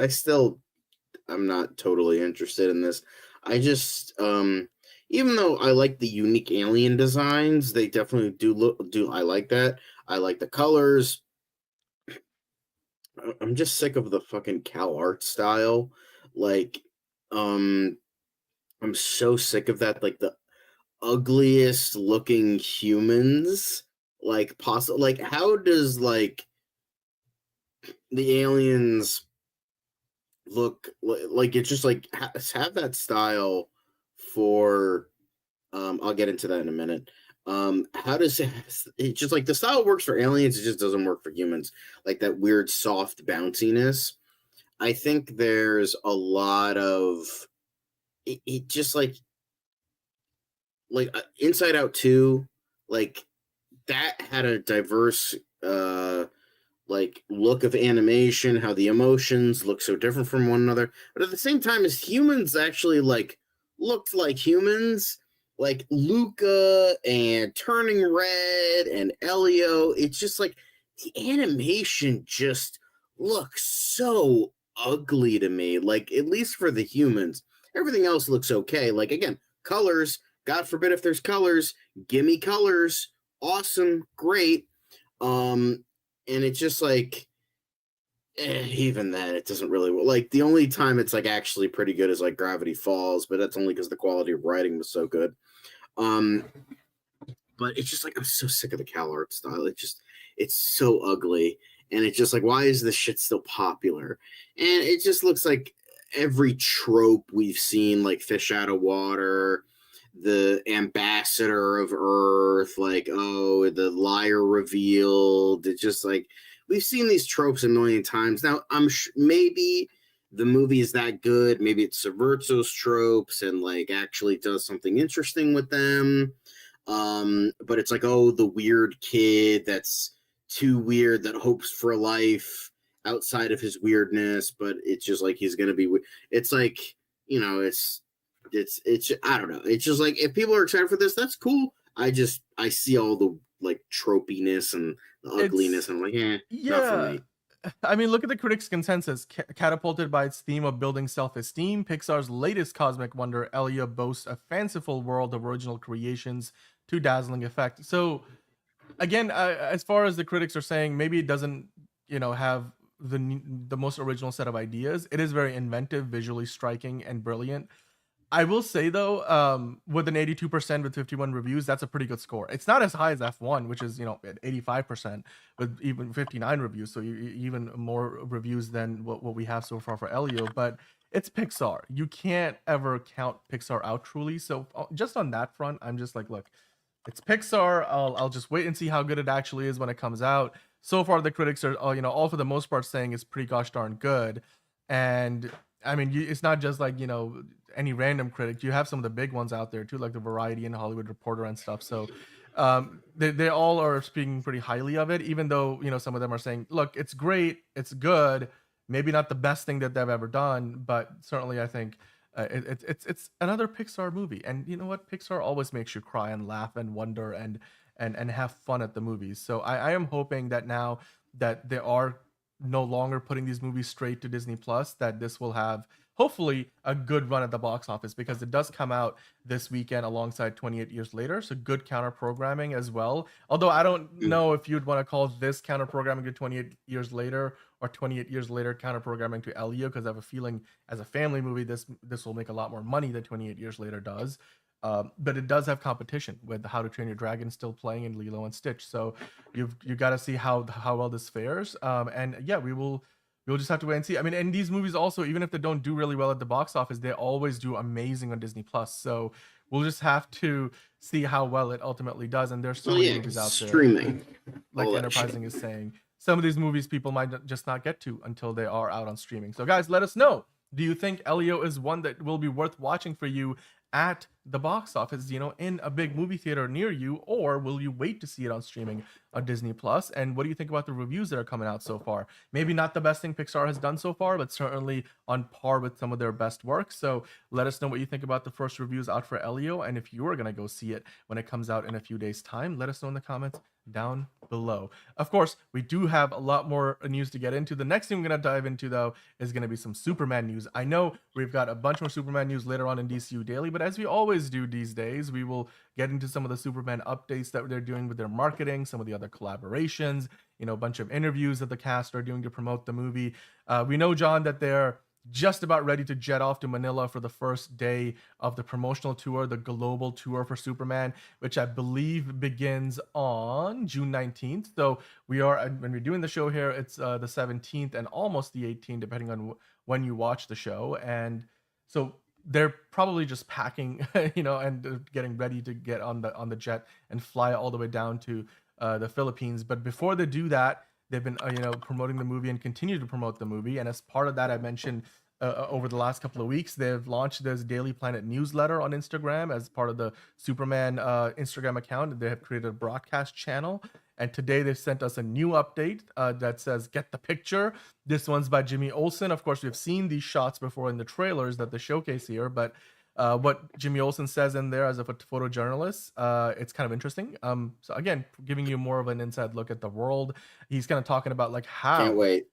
I'm not totally interested in this. I just, even though I like the unique alien designs, they definitely do. I like that. I like the colors. I'm just sick of the fucking Cal art style. Like, I'm so sick of that. Like the ugliest looking humans, like possible. Like, how does like the aliens look like? It's just like have that style for I'll get into that in a minute. How does it just like the style works for aliens, it just doesn't work for humans, like that weird soft bounciness. I think there's a lot of it just like Inside Out 2, like that had a diverse like look of animation, how the emotions look so different from one another, but at the same time as humans actually like looked like humans, like Luca and Turning Red and Elio. It's just like the animation just looks so ugly to me, like at least for the humans. Everything else looks okay. Like again, colors, God forbid if there's colors, gimme colors, awesome, great. And it's just like, even that, it doesn't really, like the only time it's like actually pretty good is like Gravity Falls, but that's only because the quality of writing was so good. But it's just like, I'm so sick of the Cal art style. It's so ugly. And it's just like, why is this shit still popular? And it just looks like every trope we've seen, like Fish Out of Water, the ambassador of Earth, like, oh, the liar revealed. It's just like, we've seen these tropes a million times. Now, maybe the movie is that good. Maybe it subverts those tropes and like actually does something interesting with them. But it's like, oh, the weird kid that's too weird that hopes for a life outside of his weirdness, but it's just like he's gonna be. It's like, it's I don't know. It's just like, if people are excited for this, that's cool. I see all the like tropiness and the ugliness, and I'm like, not for me. I mean, look at the critics' consensus. Catapulted by its theme of building self-esteem, Pixar's latest cosmic wonder, Elio, boasts a fanciful world of original creations to dazzling effect. So, again, as far as the critics are saying, maybe it doesn't, have the most original set of ideas. It is very inventive, visually striking, and brilliant. I will say though, with an 82% with 51 reviews, that's a pretty good score. It's not as high as F1, which is at 85% with even 59 reviews, so even more reviews than what we have so far for Elio. But it's Pixar. You can't ever count Pixar out truly. So just on that front, I'm just like, look, it's Pixar. I'll just wait and see how good it actually is when it comes out. So far, the critics are all for the most part saying it's pretty gosh darn good. And I mean, it's not just like, any random critic. You have some of the big ones out there too, like the Variety and Hollywood Reporter and stuff. So They all are speaking pretty highly of it, even though, you know, some of them are saying, look, it's great, it's good, maybe not the best thing that they've ever done, but certainly I think it's another Pixar movie. And you know what, Pixar always makes you cry and laugh and wonder and have fun at the movies. So I am hoping that now that they are no longer putting these movies straight to Disney Plus, that this will have hopefully a good run at the box office, because it does come out this weekend alongside 28 Years Later. So good counter programming as well. Although I don't know if you'd want to call this counter programming to 28 Years Later or 28 Years Later counter programming to Elio, because I have a feeling as a family movie, this will make a lot more money than 28 Years Later does. But it does have competition with How to Train Your Dragon still playing in Lilo and Stitch. So you got to see how well this fares. And yeah, we'll just have to wait and see. I mean, and these movies also, even if they don't do really well at the box office, they always do amazing on Disney Plus. So we'll just have to see how well it ultimately does. And there's so many movies out there, streaming, like Enterprising is saying. Some of these movies people might just not get to until they are out on streaming. So guys, let us know. Do you think Elio is one that will be worth watching for you at the box office, you know, in a big movie theater near you, or will you wait to see it on streaming on Disney Plus? And what do you think about the reviews that are coming out so far? Maybe not the best thing Pixar has done so far, but certainly on par with some of their best work. So let us know what you think about the first reviews out for Elio, and if you are going to go see it when it comes out in a few days time, let us know in the comments down below. Of course, we do have a lot more news to get into. The next thing we're going to dive into, though, is going to be some Superman news. I know we've got a bunch more Superman news later on in DCU Daily, but as we always do these days, we will get into some of the Superman updates that they're doing with their marketing, some of the other collaborations, you know, a bunch of interviews that the cast are doing to promote the movie. We know, John, that they're just about ready to jet off to Manila for the first day of the promotional tour, the global tour for Superman, which I believe begins on June 19th. So we are, when we're doing the show here, it's the 17th and almost the 18th, depending on when you watch the show. And so they're probably just packing, you know, and getting ready to get on the jet and fly all the way down to the Philippines. But before they do that, they've been, you know, promoting the movie and continue to promote the movie. And as part of that, I mentioned over the last couple of weeks, they've launched this Daily Planet newsletter on Instagram as part of the Superman Instagram account. They have created a broadcast channel. And today they sent us a new update that says, "Get the picture." This one's by Jimmy Olsen. Of course, we've seen these shots before in the trailers that they showcase here, but what Jimmy Olsen says in there as a photojournalist, it's kind of interesting. So again, giving you more of an inside look at the world. He's kind of talking about like how. Can't wait,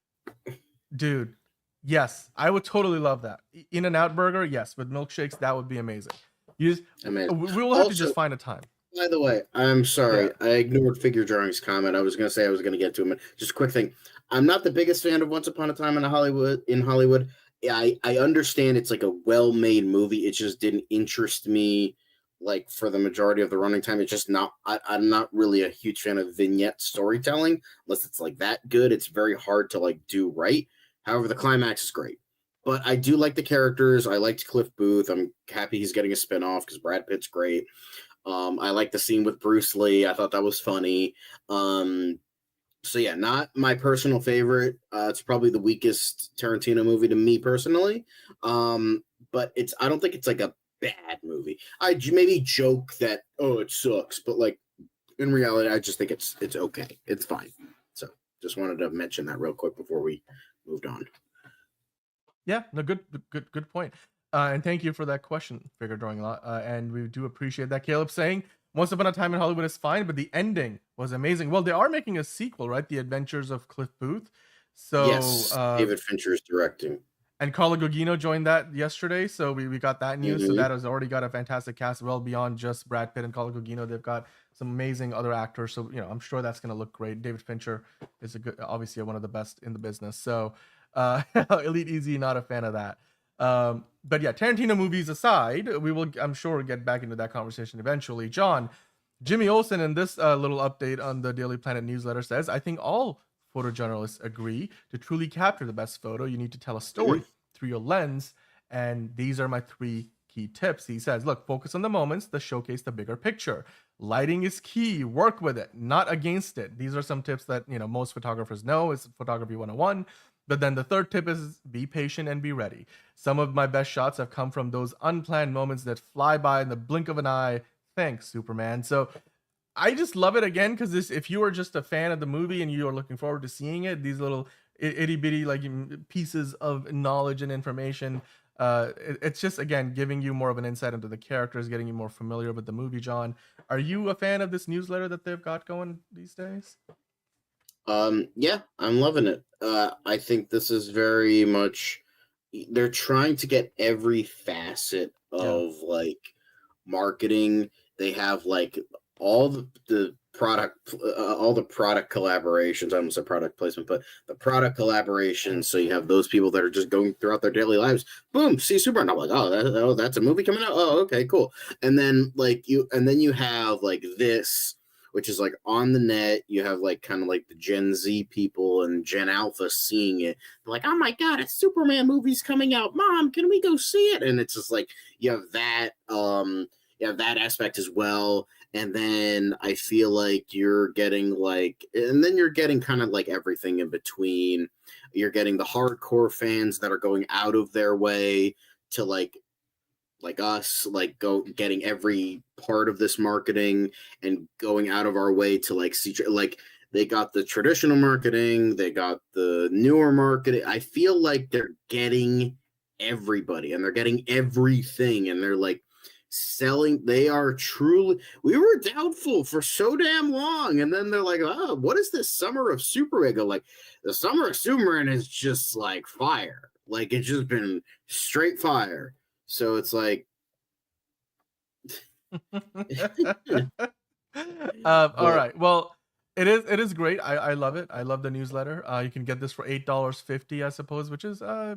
dude. Yes, I would totally love that. In-N-Out Burger, yes, with milkshakes, that would be amazing. We will have to just find a time. By the way, I'm sorry. I ignored Figure Drawing's comment. I was going to say I was going to get to him. Just a quick thing. I'm not the biggest fan of Once Upon a Time in Hollywood. I understand it's like a well-made movie. It just didn't interest me like for the majority of the running time. It's just not, I'm not really a huge fan of vignette storytelling unless it's like that good. It's very hard to like do right. However, the climax is great. But I do like the characters. I liked Cliff Booth. I'm happy he's getting a spinoff because Brad Pitt's great. I like the scene with Bruce Lee. I thought that was funny. So yeah, not my personal favorite. It's probably the weakest Tarantino movie to me personally. But I don't think it's like a bad movie. I maybe joke that, oh, it sucks, but like in reality, I just think it's okay. It's fine. So just wanted to mention that real quick before we moved on. Yeah, no, good point. And thank you for that question, Figure Drawing a lot. And we do appreciate that. Caleb saying, Once Upon a Time in Hollywood is fine, but the ending was amazing. Well, they are making a sequel, right? The Adventures of Cliff Booth. So yes, David Fincher is directing. And Carla Gugino joined that yesterday. So we got that news. Mm-hmm. So that has already got a fantastic cast, well beyond just Brad Pitt and Carla Gugino. They've got some amazing other actors. So, you know, I'm sure that's going to look great. David Fincher is obviously one of the best in the business. So Elite Easy, not a fan of that. But yeah, Tarantino movies aside, we will, I'm sure, get back into that conversation eventually. John, Jimmy Olsen in this little update on the Daily Planet newsletter says, I think all photojournalists agree to truly capture the best photo, you need to tell a story through your lens. And these are my 3 key tips. He says, look, focus on the moments that showcase the bigger picture. Lighting is key. Work with it, not against it. These are some tips that, you know, most photographers know. It's photography 101. But then the third tip is be patient and be ready. Some of my best shots have come from those unplanned moments that fly by in the blink of an eye. Thanks, Superman. So I just love it again because this, if you are just a fan of the movie and you are looking forward to seeing it, these little itty bitty like pieces of knowledge and information, it's just again giving you more of an insight into the characters, getting you more familiar with the movie. John, are you a fan of this newsletter that they've got going these days? Yeah, I'm loving it. I think this is very much, they're trying to get every facet of like marketing. They have like all the product, all the product collaborations. I almost said product placement, but the product collaborations. So you have those people that are just going throughout their daily lives. Boom, see Superman. I'm like, oh, that's a movie coming out. Oh, okay, cool. And then you have like this, which is like on the net. You have like kind of like the Gen Z people and Gen Alpha seeing it. They're like, oh my God, it's Superman movies coming out. Mom, can we go see it? And it's just like, you have that aspect as well. And then I feel like you're getting kind of like everything in between. You're getting the hardcore fans that are going out of their way to like us, like getting every part of this marketing and going out of our way to like see, like they got the traditional marketing, they got the newer marketing. I feel like they're getting everybody and they're getting everything, and they're like selling. They are truly, we were doubtful for so damn long, and then they're like, oh, what is this summer of Superman? Go like, the summer of Superman is just like fire. Like it's just been straight fire. So it's like, all right. Well, it is great. I love it. I love the newsletter. You can get this for $8.50, I suppose, which is I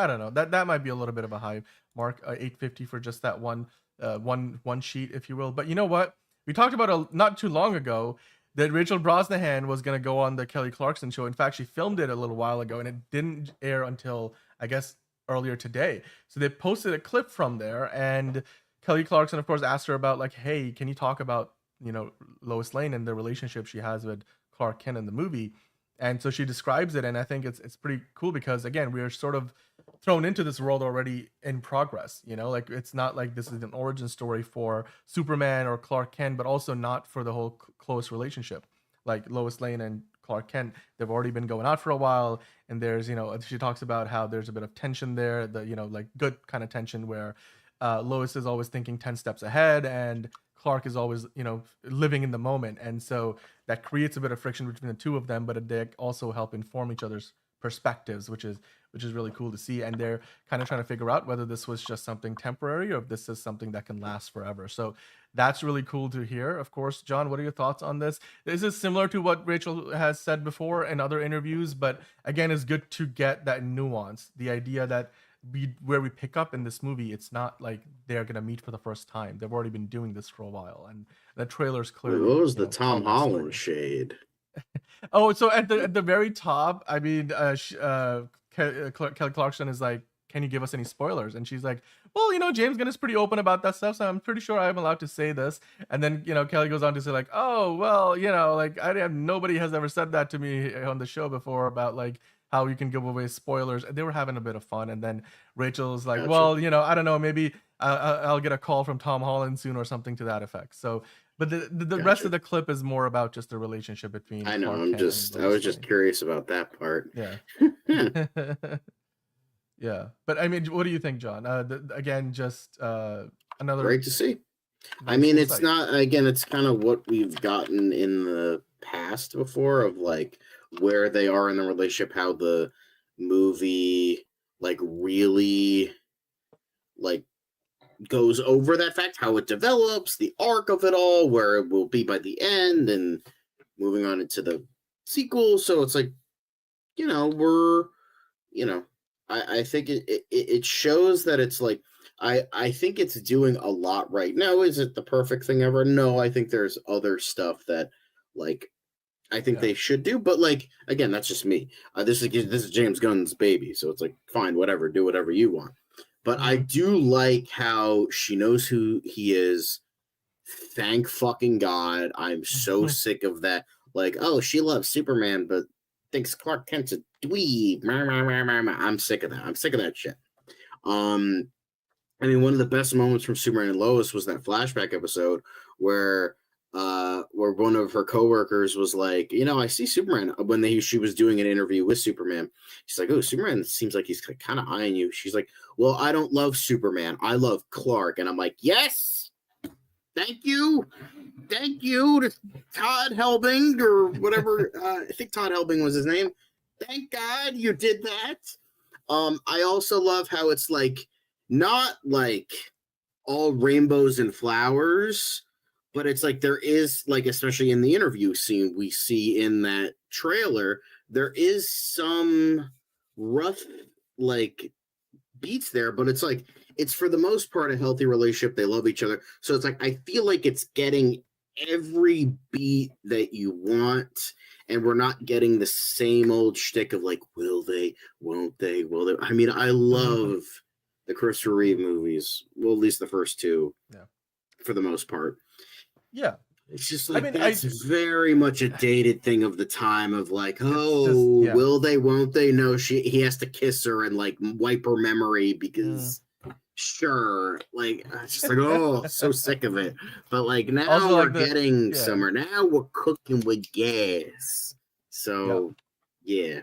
don't know. That might be a little bit of a high mark. $8.50 for just that one sheet, if you will. But you know what? We talked about not too long ago that Rachel Brosnahan was going to go on the Kelly Clarkson show. In fact, she filmed it a little while ago, and it didn't air until I guess earlier today. So they posted a clip from there, and Kelly Clarkson, of course, asked her about like, hey, can you talk about, Lois Lane and the relationship she has with Clark Kent in the movie? And so she describes it, and I think it's pretty cool because again, we are sort of thrown into this world already in progress. Like it's not like this is an origin story for Superman or Clark Kent, but also not for the whole close relationship. Like Lois Lane and Clark Kent, they've already been going out for a while, and there's, she talks about how there's a bit of tension there, like good kind of tension where Lois is always thinking 10 steps ahead, and Clark is always, living in the moment. And so that creates a bit of friction between the two of them, but they also help inform each other's perspectives, which is really cool to see. And they're kind of trying to figure out whether this was just something temporary or if this is something that can last forever. So that's really cool to hear. Of course, John, what are your thoughts on this? This is similar to what Rachel has said before in other interviews, but again, it's good to get that nuance. The idea that where we pick up in this movie, it's not like they're gonna meet for the first time. They've already been doing this for a while, and the trailer's clearly. What was the Tom Holland shade? Oh, so at the very top, I mean, Kelly Clarkson is like, can you give us any spoilers? And she's like, well, James Gunn is pretty open about that stuff, so I'm pretty sure I'm allowed to say this. And then, Kelly goes on to say like, oh, well, like nobody has ever said that to me on the show before about like how you can give away spoilers. They were having a bit of fun. And then Rachel's like, gotcha. Well, I don't know, maybe I'll get a call from Tom Holland soon or something to that effect. So, but the gotcha. Rest of the clip is more about just the relationship between. I know. I was just curious about that part. Yeah. Yeah. But I mean, what do you think, John? Again, just another. Great to see. I mean, it's not, again, it's kind of what we've gotten in the past before of like where they are in the relationship, how the movie like really like goes over that fact, how it develops, the arc of it all, where it will be by the end, and moving on into the sequel. So it's like, I think it shows that it's like, I think it's doing a lot right now. Is it the perfect thing ever? No, I think there's other stuff that like I think they should do, but like again, that's just me. This is James Gunn's baby, so it's like fine, whatever, do whatever you want. But I do like how she knows who he is. Thank fucking God. I'm so sick of that. Like, oh, she loves Superman, but thinks Clark Kent's a dweeb. I'm sick of that. I'm sick of that shit. I mean, one of the best moments from Superman and Lois was that flashback episode where where one of her coworkers was like, I see Superman when she was doing an interview with Superman. She's like, oh, Superman seems like he's kind of eyeing you. She's like, well, I don't love Superman. I love Clark. And I'm like, yes, thank you to Todd Helbing or whatever. I think Todd Helbing was his name. Thank God you did that. I also love how it's like not like all rainbows and flowers, but it's like there is, like, especially in the interview scene we see in that trailer, there is some rough like beats there, but it's like it's for the most part a healthy relationship. They love each other, so it's like I feel like it's getting every beat that you want, and we're not getting the same old shtick of like, will they, won't they, will they? I mean, I love the Christopher Reeve movies, well, at least the first two, for the most part. Yeah. It's just like, that's very much a dated thing of the time of like, will they, won't they? No, he has to kiss her and like wipe her memory because sure, like, it's just like, oh, so sick of it. But like now also, we're getting summer. Now we're cooking with gas. So yeah.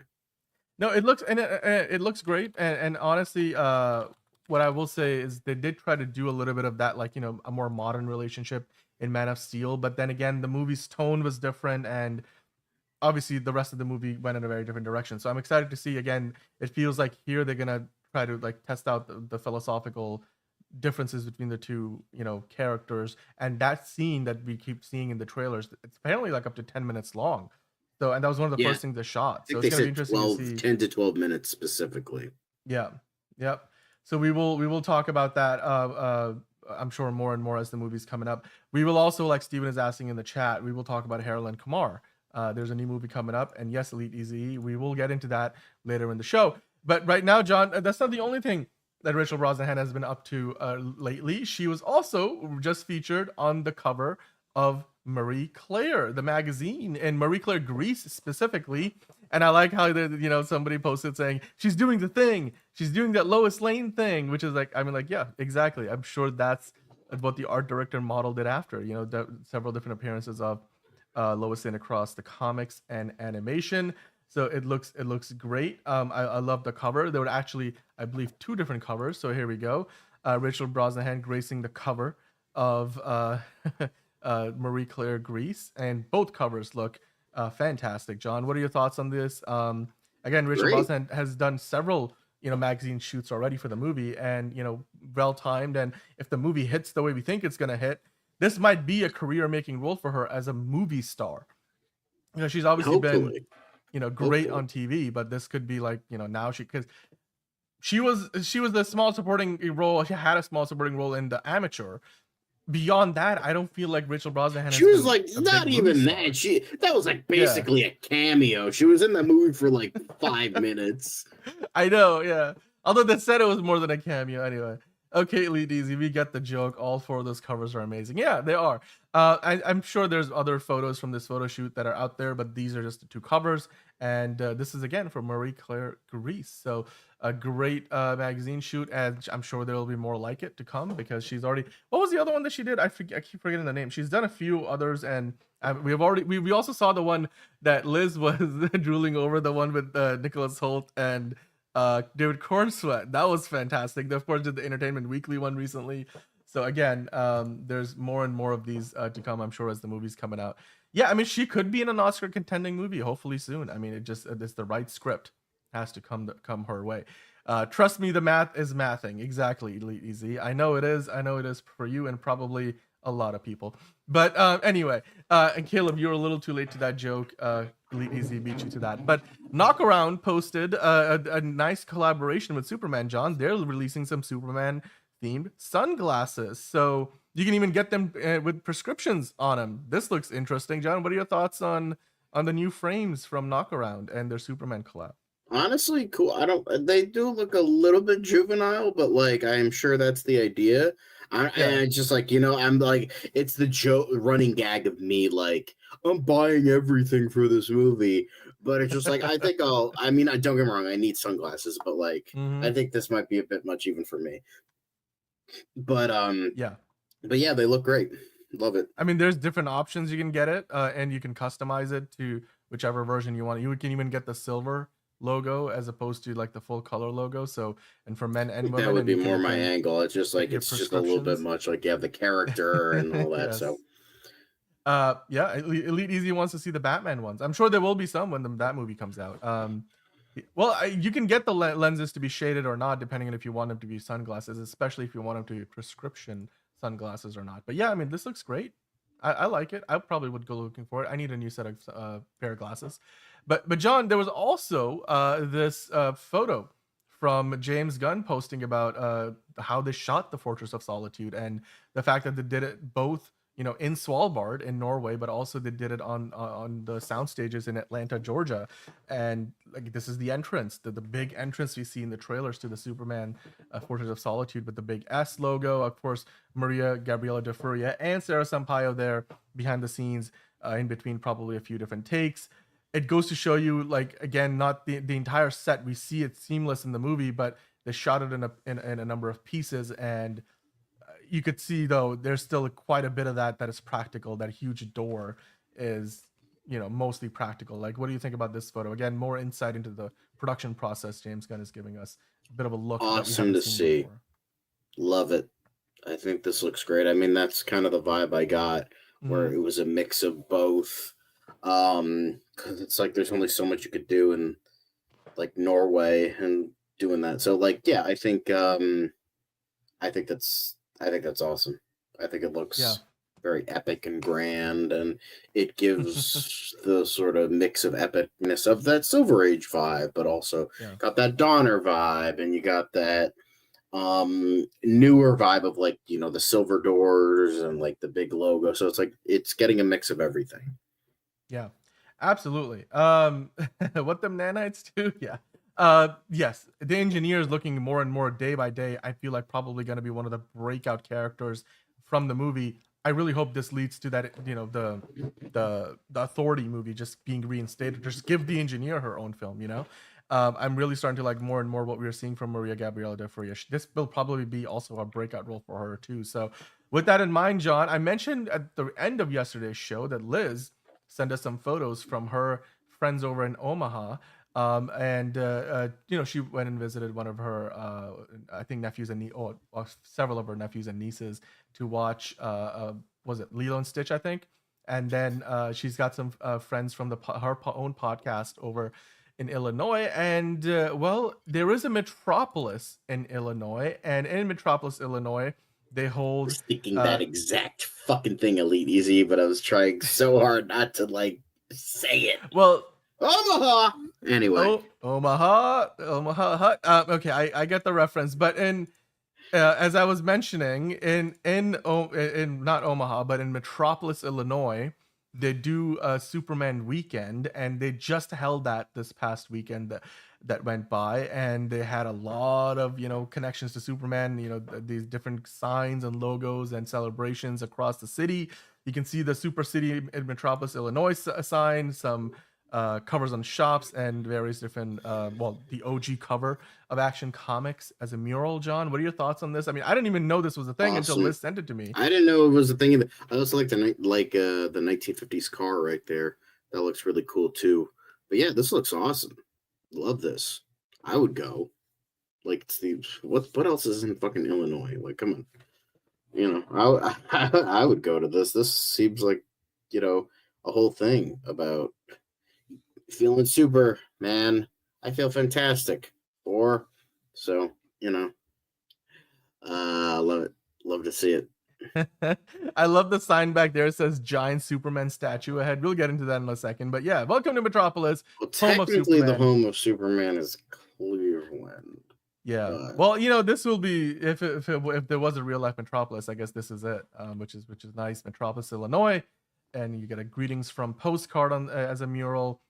No, it looks great, and honestly, what I will say is they did try to do a little bit of that, like, a more modern relationship in Man of Steel, but then again, the movie's tone was different, and obviously the rest of the movie went in a very different direction. So I'm excited to see. Again, it feels like here they're gonna try to like test out the philosophical differences between the two, characters. And that scene that we keep seeing in the trailers, it's apparently like up to 10 minutes long. So, and that was one of the first things they shot. So it's gonna be interesting to see. 10 to 12 minutes specifically. Yeah. Yep. So we will talk about that. I'm sure more and more as the movie's coming up. We will also, like Steven is asking in the chat, we will talk about Harold Kumar. There's a new movie coming up, and yes, Elite Easy. We will get into that later in the show. But right now, John, that's not the only thing that Rachel Brosnahan has been up to lately. She was also just featured on the cover of Marie Claire, the magazine, and Marie Claire Greece specifically. And I like how somebody posted saying she's doing the thing, she's doing that Lois Lane thing, which is like, I mean, like, yeah, exactly. I'm sure that's what the art director modeled it after. Several different appearances of Lois Lane across the comics and animation. So it looks great. I love the cover. There were actually, I believe, 2 different covers. So here we go. Rachel Brosnahan gracing the cover of Marie Claire Greece, and both covers look fantastic. John, what are your thoughts on this? Again, Rachel Brosnahan has done several magazine shoots already for the movie, and well timed. And if the movie hits the way we think it's gonna hit, this might be a career making role for her as a movie star. She's obviously been great on TV, but this could be like, now because she was the small supporting role. She had a small supporting role in The Amateur. Beyond that, I don't feel like Rachel Brosnahan. She was like not even that. That was like basically a cameo. She was in the movie for like 5 minutes. I know, yeah. Although they said it was more than a cameo anyway. Okay, Elite Easy, we get the joke. All 4 of those covers are amazing. Yeah, they are. I'm sure there's other photos from this photo shoot that are out there, but these are just the 2 covers. And this is again from Marie Claire Greece. So a great magazine shoot, and I'm sure there will be more like it to come because she's already. What was the other one that she did? I keep forgetting the name. She's done a few others, and we also saw the one that Liz was drooling over, the one with Nicholas Hoult and David Cornsweet. That was fantastic. They of course did the Entertainment Weekly one recently. So again, there's more and more of these to come, I'm sure, as the movie's coming out. Yeah, I mean, she could be in an Oscar contending movie hopefully soon. I mean, it's the right script has to come her way. Trust me, the math is mathing. Exactly, Elite Easy. I know it is for you and probably a lot of people. But anyway, and Caleb, you were a little too late to that joke. Elite Easy beat you to that. But Knockaround posted a nice collaboration with Superman, John. They're releasing some Superman themed sunglasses, so you can even get them with prescriptions on them. This looks interesting. John, what are your thoughts on the new frames from Knockaround and their Superman collab? Honestly, cool. They do look a little bit juvenile, but like I'm sure that's the idea. And it's just like, I'm like, it's the running gag of me, like, I'm buying everything for this movie. But it's just like, I think don't get me wrong, I need sunglasses, but like, I think this might be a bit much even for me. But yeah, they look great. Love it. I mean, there's different options you can get it, and you can customize it to whichever version you want. You can even get the silver logo as opposed to like the full color logo. So, and for men I and think women, that would and be you can more my even angle. It's just like get it's just a little bit prescriptions. much. Like you have the character and all that. Yes. So Yeah, Elite Easy wants to see the Batman ones. I'm sure there will be some when that movie comes out. Well, you can get the lenses to be shaded or not, depending on if you want them to be sunglasses, especially if you want them to be prescription sunglasses or not. But yeah, I mean, this looks great. I like it. I probably would go looking for it. I need a new set of pair of glasses. But John, there was also this photo from James Gunn posting about how they shot the Fortress of Solitude and the fact that they did it both, you know, in Svalbard in Norway, but also they did it on the sound stages in Atlanta, Georgia. And like this is the entrance, the big entrance we see in the trailers to the Superman Fortress of Solitude with the big S logo. Of course, Maria Gabriela de Furia and Sarah Sampaio there behind the scenes, in between probably a few different takes. It goes to show you, like, again, not the entire set. We see it seamless in the movie, but they shot it in a number of pieces, and you could see though there's still quite a bit of that is practical. That huge door is, you know, mostly practical. Like, what do you think about this photo? Again, more insight into the production process. James Gunn is giving us a bit of a look. awesome to see. Before. Love it. I think this looks great. I mean, that's kind of the vibe I got, where it was a mix of both. Because it's like there's only so much you could do in like Norway and doing that. So like, yeah, I think that's awesome. I think it looks very epic and grand, and it gives the sort of mix of epicness of that Silver Age vibe, but also got that Donner vibe, and you got that newer vibe of like, you know, the silver doors and like the big logo. So it's like it's getting a mix of everything. Yeah, absolutely. What them nanites do? Yeah. Yes, the engineer is looking more and more day by day. I feel like probably going to be one of the breakout characters from the movie. I really hope this leads to that, you know, the Authority movie just being reinstated. Just give the engineer her own film, you know. I'm really starting to like more and more what we are seeing from Maria Gabriela de Furia. This will probably be also a breakout role for her too. So with that in mind, John, I mentioned at the end of yesterday's show that Liz sent us some photos from her friends over in Omaha. You know, she went and visited one of her, I think nephews and several of her nephews and nieces to watch, was it Lilo and Stitch, I think? And then she's got some friends from her own podcast over in Illinois. And well, there is a Metropolis in Illinois, and in Metropolis, Illinois, they hold. I was thinking that exact fucking thing, Elite Easy, but I was trying so hard not to like say it. Well, Omaha. Anyway, Omaha. Okay, I get the reference, but in as I was mentioning, in not Omaha, but in Metropolis, Illinois, they do a Superman weekend, and they just held that this past weekend that went by, and they had a lot of, you know, connections to Superman, you know, these different signs and logos and celebrations across the city. You can see the Super City in Metropolis, Illinois sign, some covers on shops, and various different well, the OG cover of Action Comics as a mural. John, what are your thoughts on this? I mean, I didn't even know this was a thing until Liz sent it to me. I didn't know it was a thing. I also like the 1950s car right there. That looks really cool too. But yeah, this looks awesome. Love this. I would go. Like, what else is in fucking Illinois? Like, come on. You know, I would go to this. This seems like, you know, a whole thing about feeling super, man. I feel fantastic. So, you know, love it. Love to see it. I love the sign back there. It says giant Superman statue ahead. We'll get into that in a second. But yeah, welcome to Metropolis. Well, technically, the home of Superman is Cleveland. Yeah. Well, you know, this will be if there was a real life Metropolis, I guess this is it. Which is nice. Metropolis, Illinois, and you get a greetings from postcard on as a mural.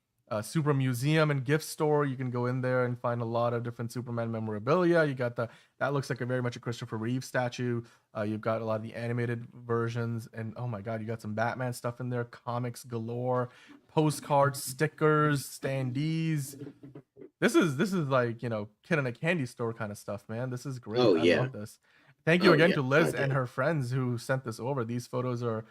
Super museum and gift store. You can go in there and find a lot of different Superman memorabilia. You got that looks like very much a Christopher Reeve statue. You've got a lot of the animated versions, and oh my god, you got some Batman stuff in there, comics galore, postcards, stickers, standees. This is like, you know, kid in a candy store kind of stuff, man. This is great. Oh, I yeah. love this. Thank you Oh, again yeah, to Liz I and did. her friends who sent this over. These photos are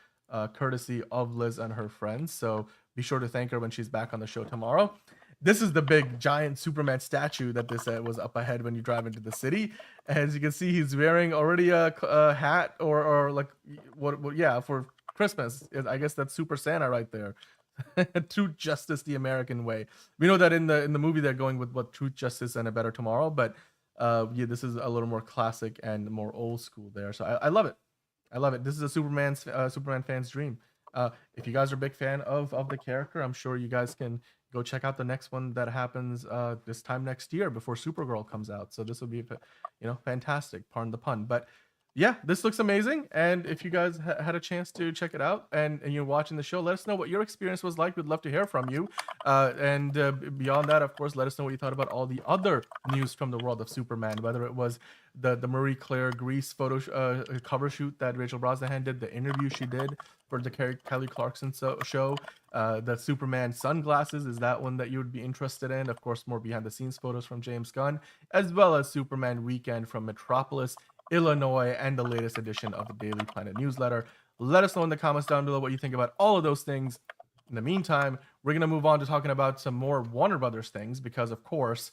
courtesy of Liz and her friends. So be sure to thank her when she's back on the show tomorrow. This is the big giant Superman statue that they said was up ahead when you drive into the city. As you can see, he's wearing already a hat or like what yeah, for Christmas. I guess that's Super Santa right there. Truth, justice, the American way. We know that in the movie they're going with what truth, justice, and a better tomorrow, but yeah, this is a little more classic and more old school there. So I love it. I love it. This is a Superman fan's dream. If you guys are a big fan of the character, I'm sure you guys can go check out the next one that happens this time next year before Supergirl comes out. So this will be, fantastic. Pardon the pun, but yeah, this looks amazing. And if you guys had a chance to check it out and you're watching the show, let us know what your experience was like. We'd love to hear from you. And beyond that, of course, let us know what you thought about all the other news from the world of Superman, whether it was the Marie Claire Grease photo cover shoot that Rachel Brosnahan did, the interview she did for the Kelly Clarkson show, the Superman sunglasses. Is that one that you would be interested in? Of course, more behind the scenes photos from James Gunn, as well as Superman Weekend from Metropolis, Illinois, and the latest edition of the Daily Planet newsletter. Let us know in the comments down below what you think about all of those things. In the meantime, we're going to move on to talking about some more Warner Brothers things because, of course,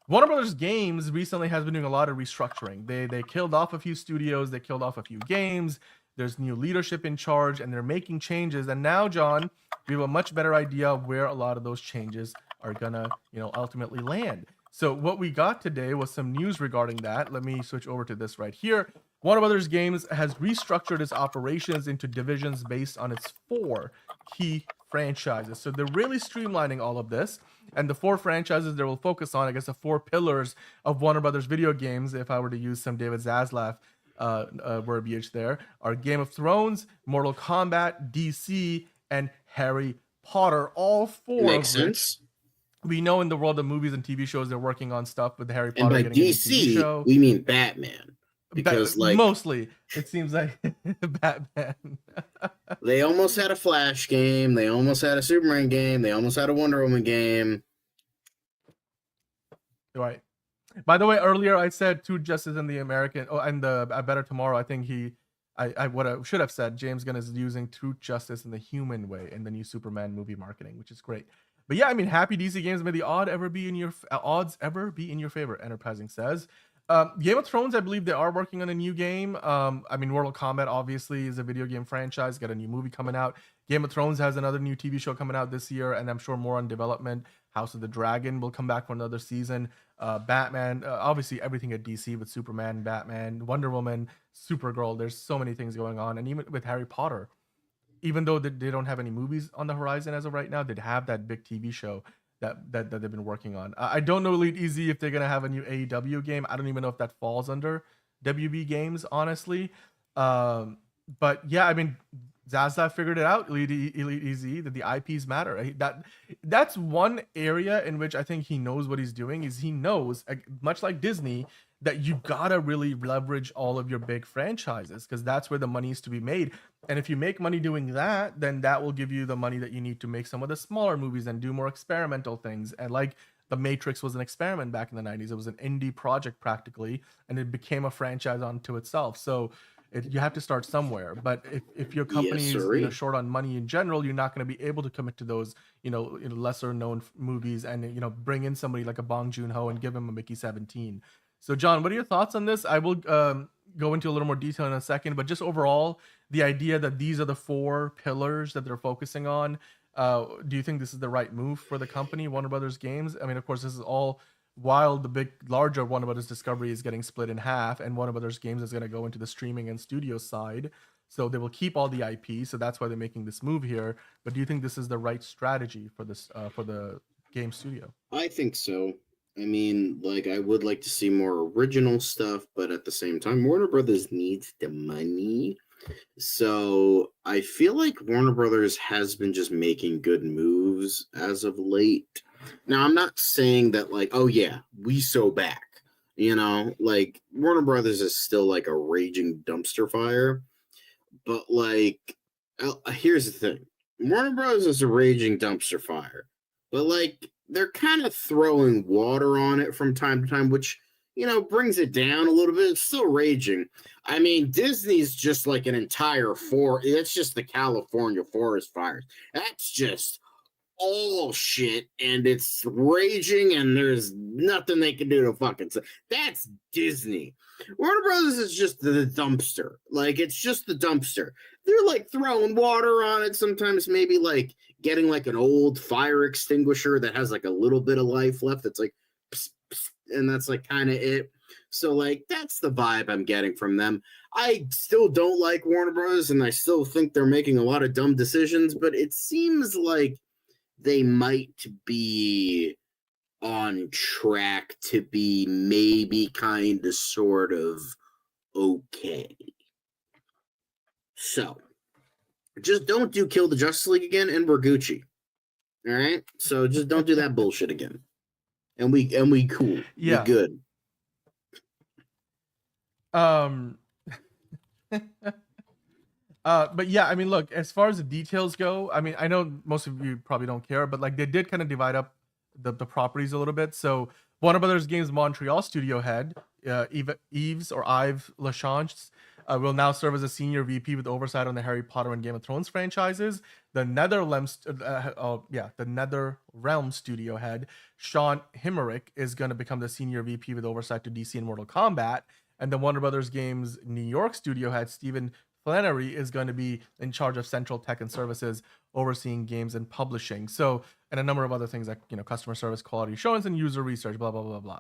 Warner Brothers Games recently has been doing a lot of restructuring. They killed off a few studios, they killed off a few games. There's new leadership in charge, and they're making changes. And now, John, we have a much better idea of where a lot of those changes are gonna, ultimately land. So what we got today was some news regarding that. Let me switch over to this right here. Warner Brothers Games has restructured its operations into divisions based on its 4 key franchises. So they're really streamlining all of this. And the 4 franchises they will focus on, I guess the 4 pillars of Warner Brothers video games, if I were to use some David Zaslav verbiage there, are Game of Thrones, Mortal Kombat, DC, and Harry Potter. All 4 Makes of which sense. we know in the world of movies and TV shows they're working on stuff with Harry And Potter by getting a new TV DC, show. we mean Batman. Because mostly it seems like Batman. They almost had a Flash game, they almost had a Superman game, they almost had a Wonder Woman game. Right. By the way, earlier I said Truth, Justice, and the American, and the A Better Tomorrow. I think what I should have said, James Gunn is using Truth, Justice, and the Human Way in the new Superman movie marketing, which is great. But yeah, I mean, happy DC games. May the odds ever be in your favor. Enterprising says. Game of Thrones, I believe they are working on a new game. I mean, Mortal Kombat obviously is a video game franchise, got a new movie coming out. Game of Thrones has another new TV show coming out this year, and I'm sure more on development. House of the Dragon will come back for another season. Batman, obviously everything at DC with Superman, Batman, Wonder Woman, Supergirl. There's so many things going on, and even with Harry Potter, even though they don't have any movies on the horizon as of right now, they'd have that big TV show that they've been working on. I don't know, Elite Easy, if they're gonna have a new AEW game. I don't even know if that falls under WB Games, honestly. But yeah, I mean, Zaza figured it out. Elite Easy, that the IPs matter. Right? That's one area in which I think he knows what he's doing. Is he knows, much like Disney, that you gotta really leverage all of your big franchises because that's where the money is to be made. And if you make money doing that, then that will give you the money that you need to make some of the smaller movies and do more experimental things. And like The Matrix was an experiment back in the 90s. It was an indie project practically, and it became a franchise unto itself. So you have to start somewhere. But if your company is short on money in general, you're not going to be able to commit to those lesser known movies and bring in somebody like a Bong Joon-ho and give him a Mickey 17. So John, what are your thoughts on this? I will go into a little more detail in a second, but just overall, the idea that these are the 4 pillars that they're focusing on, do you think this is the right move for the company, Warner Brothers Games? I mean, of course, this is all while the larger Warner Brothers Discovery is getting split in half, and Warner Brothers Games is going to go into the streaming and studio side. So they will keep all the IP. So that's why they're making this move here. But do you think this is the right strategy for this for the game studio? I think so. I mean, I would like to see more original stuff, but at the same time, Warner Brothers needs the money. So I feel like Warner Brothers has been just making good moves as of late. Now, I'm not saying that, oh yeah, we so back. Warner Brothers is still a raging dumpster fire. But here's the thing. Warner Brothers is a raging dumpster fire. But they're kind of throwing water on it from time to time, which, brings it down a little bit. It's still raging. I mean, Disney's just like an entire it's just the California forest fires. That's just all shit, and it's raging, and there's nothing they can do to fucking say. That's Disney. Warner Brothers is just the dumpster. Like, it's just the dumpster. They're like throwing water on it sometimes, maybe like getting like an old fire extinguisher that has like a little bit of life left. It's like, pss, pss, and that's like kind of it. So like, that's the vibe I'm getting from them. I still don't like Warner Brothers, and I still think they're making a lot of dumb decisions, but it seems like they might be on track to be maybe kind of sort of okay. So just don't do Kill the Justice League again, and we're Gucci. All right? So just don't do that bullshit again. And we cool. Yeah. We good. But yeah, I mean, look, as far as the details go, I mean, I know most of you probably don't care, but like they did kind of divide up the properties a little bit. So Warner Brothers Games Montreal studio head, Yves Lachange, will now serve as a senior VP with oversight on the Harry Potter and Game of Thrones franchises. The NetherRealm studio head, Sean Himmerich, is going to become the senior VP with oversight to DC and Mortal Kombat. And the Warner Brothers Games New York studio head, Stephen Flannery, is going to be in charge of central tech and services, overseeing games and publishing. So, and a number of other things like, customer service, quality assurance, and user research, blah, blah, blah, blah.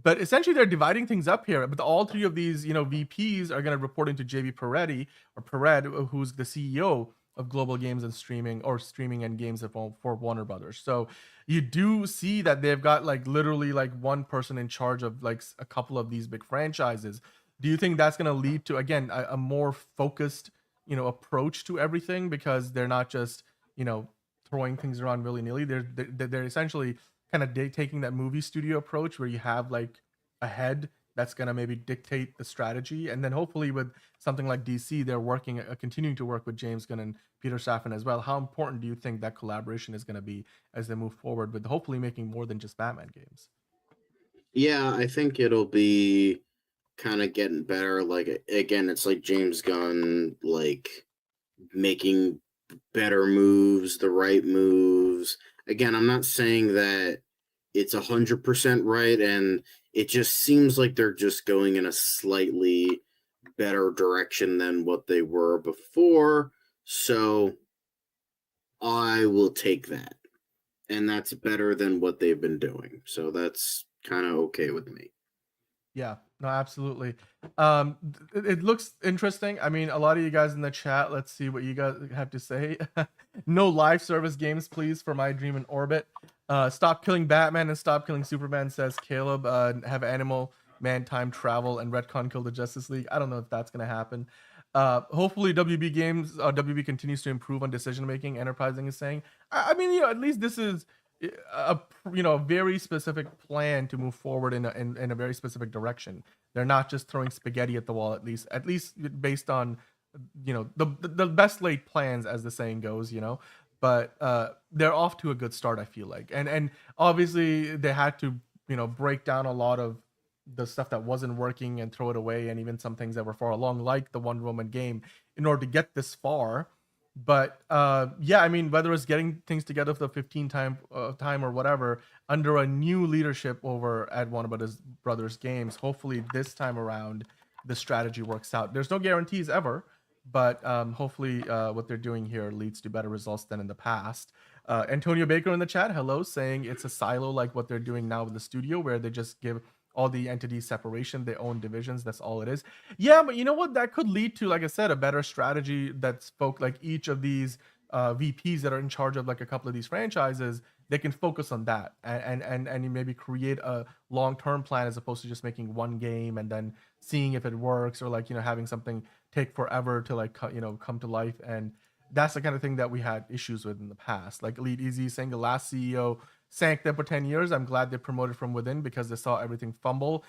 But essentially, they're dividing things up here. But all three of these, VPs are going to report into JB Pered, who's the CEO of Global Games and Streaming and Games for Warner Brothers. So you do see that they've got like literally like one person in charge of like a couple of these big franchises. Do you think that's going to lead to, again, a more focused, approach to everything, because they're not just, throwing things around willy-nilly? They're essentially kind of taking that movie studio approach where you have like a head that's going to maybe dictate the strategy. And then hopefully with something like DC, they're continuing to work with James Gunn and Peter Safran as well. How important do you think that collaboration is going to be as they move forward with hopefully making more than just Batman games? Yeah, I think it'll be kind of getting better. Like, again, it's like James Gunn, like making better moves, the right moves. Again, I'm not saying that it's 100% right, and it just seems like they're just going in a slightly better direction than what they were before. So I will take that. And that's better than what they've been doing. So that's kind of okay with me. Yeah, no, absolutely. It looks interesting. I mean, a lot of you guys in the chat, let's see what you guys have to say. No live service games, please, for my dream in orbit. Stop killing Batman and stop killing Superman, says Caleb. Have Animal Man time travel and retcon kill the Justice League. I don't know if that's going to happen. Hopefully WB continues to improve on decision making, Enterprising is saying. I mean, at least this is a very specific plan to move forward in a very specific direction. They're not just throwing spaghetti at the wall, at least based on the best laid plans, as the saying goes, but they're off to a good start, I feel like. And obviously they had to break down a lot of the stuff that wasn't working and throw it away, and even some things that were far along, like the Wonder Woman game, in order to get this far. But yeah, I mean, whether it's getting things together for the 15th time or whatever, under a new leadership over at Warner Brothers Games, hopefully this time around the strategy works out. There's no guarantees ever, but hopefully what they're doing here leads to better results than in the past. Antonio Baker in the chat, hello, saying it's a silo like what they're doing now with the studio, where they just give all the entities separation, their own divisions. That's all it is. Yeah, but you know what? That could lead to, like I said, a better strategy that spoke like each of these VPs that are in charge of like a couple of these franchises, they can focus on that and maybe create a long-term plan, as opposed to just making one game and then seeing if it works, or like, having something take forever to like, come to life. And that's the kind of thing that we had issues with in the past. Like Elite Easy saying the last CEO sank them for 10 years. I'm glad they promoted from within, because they saw everything fumble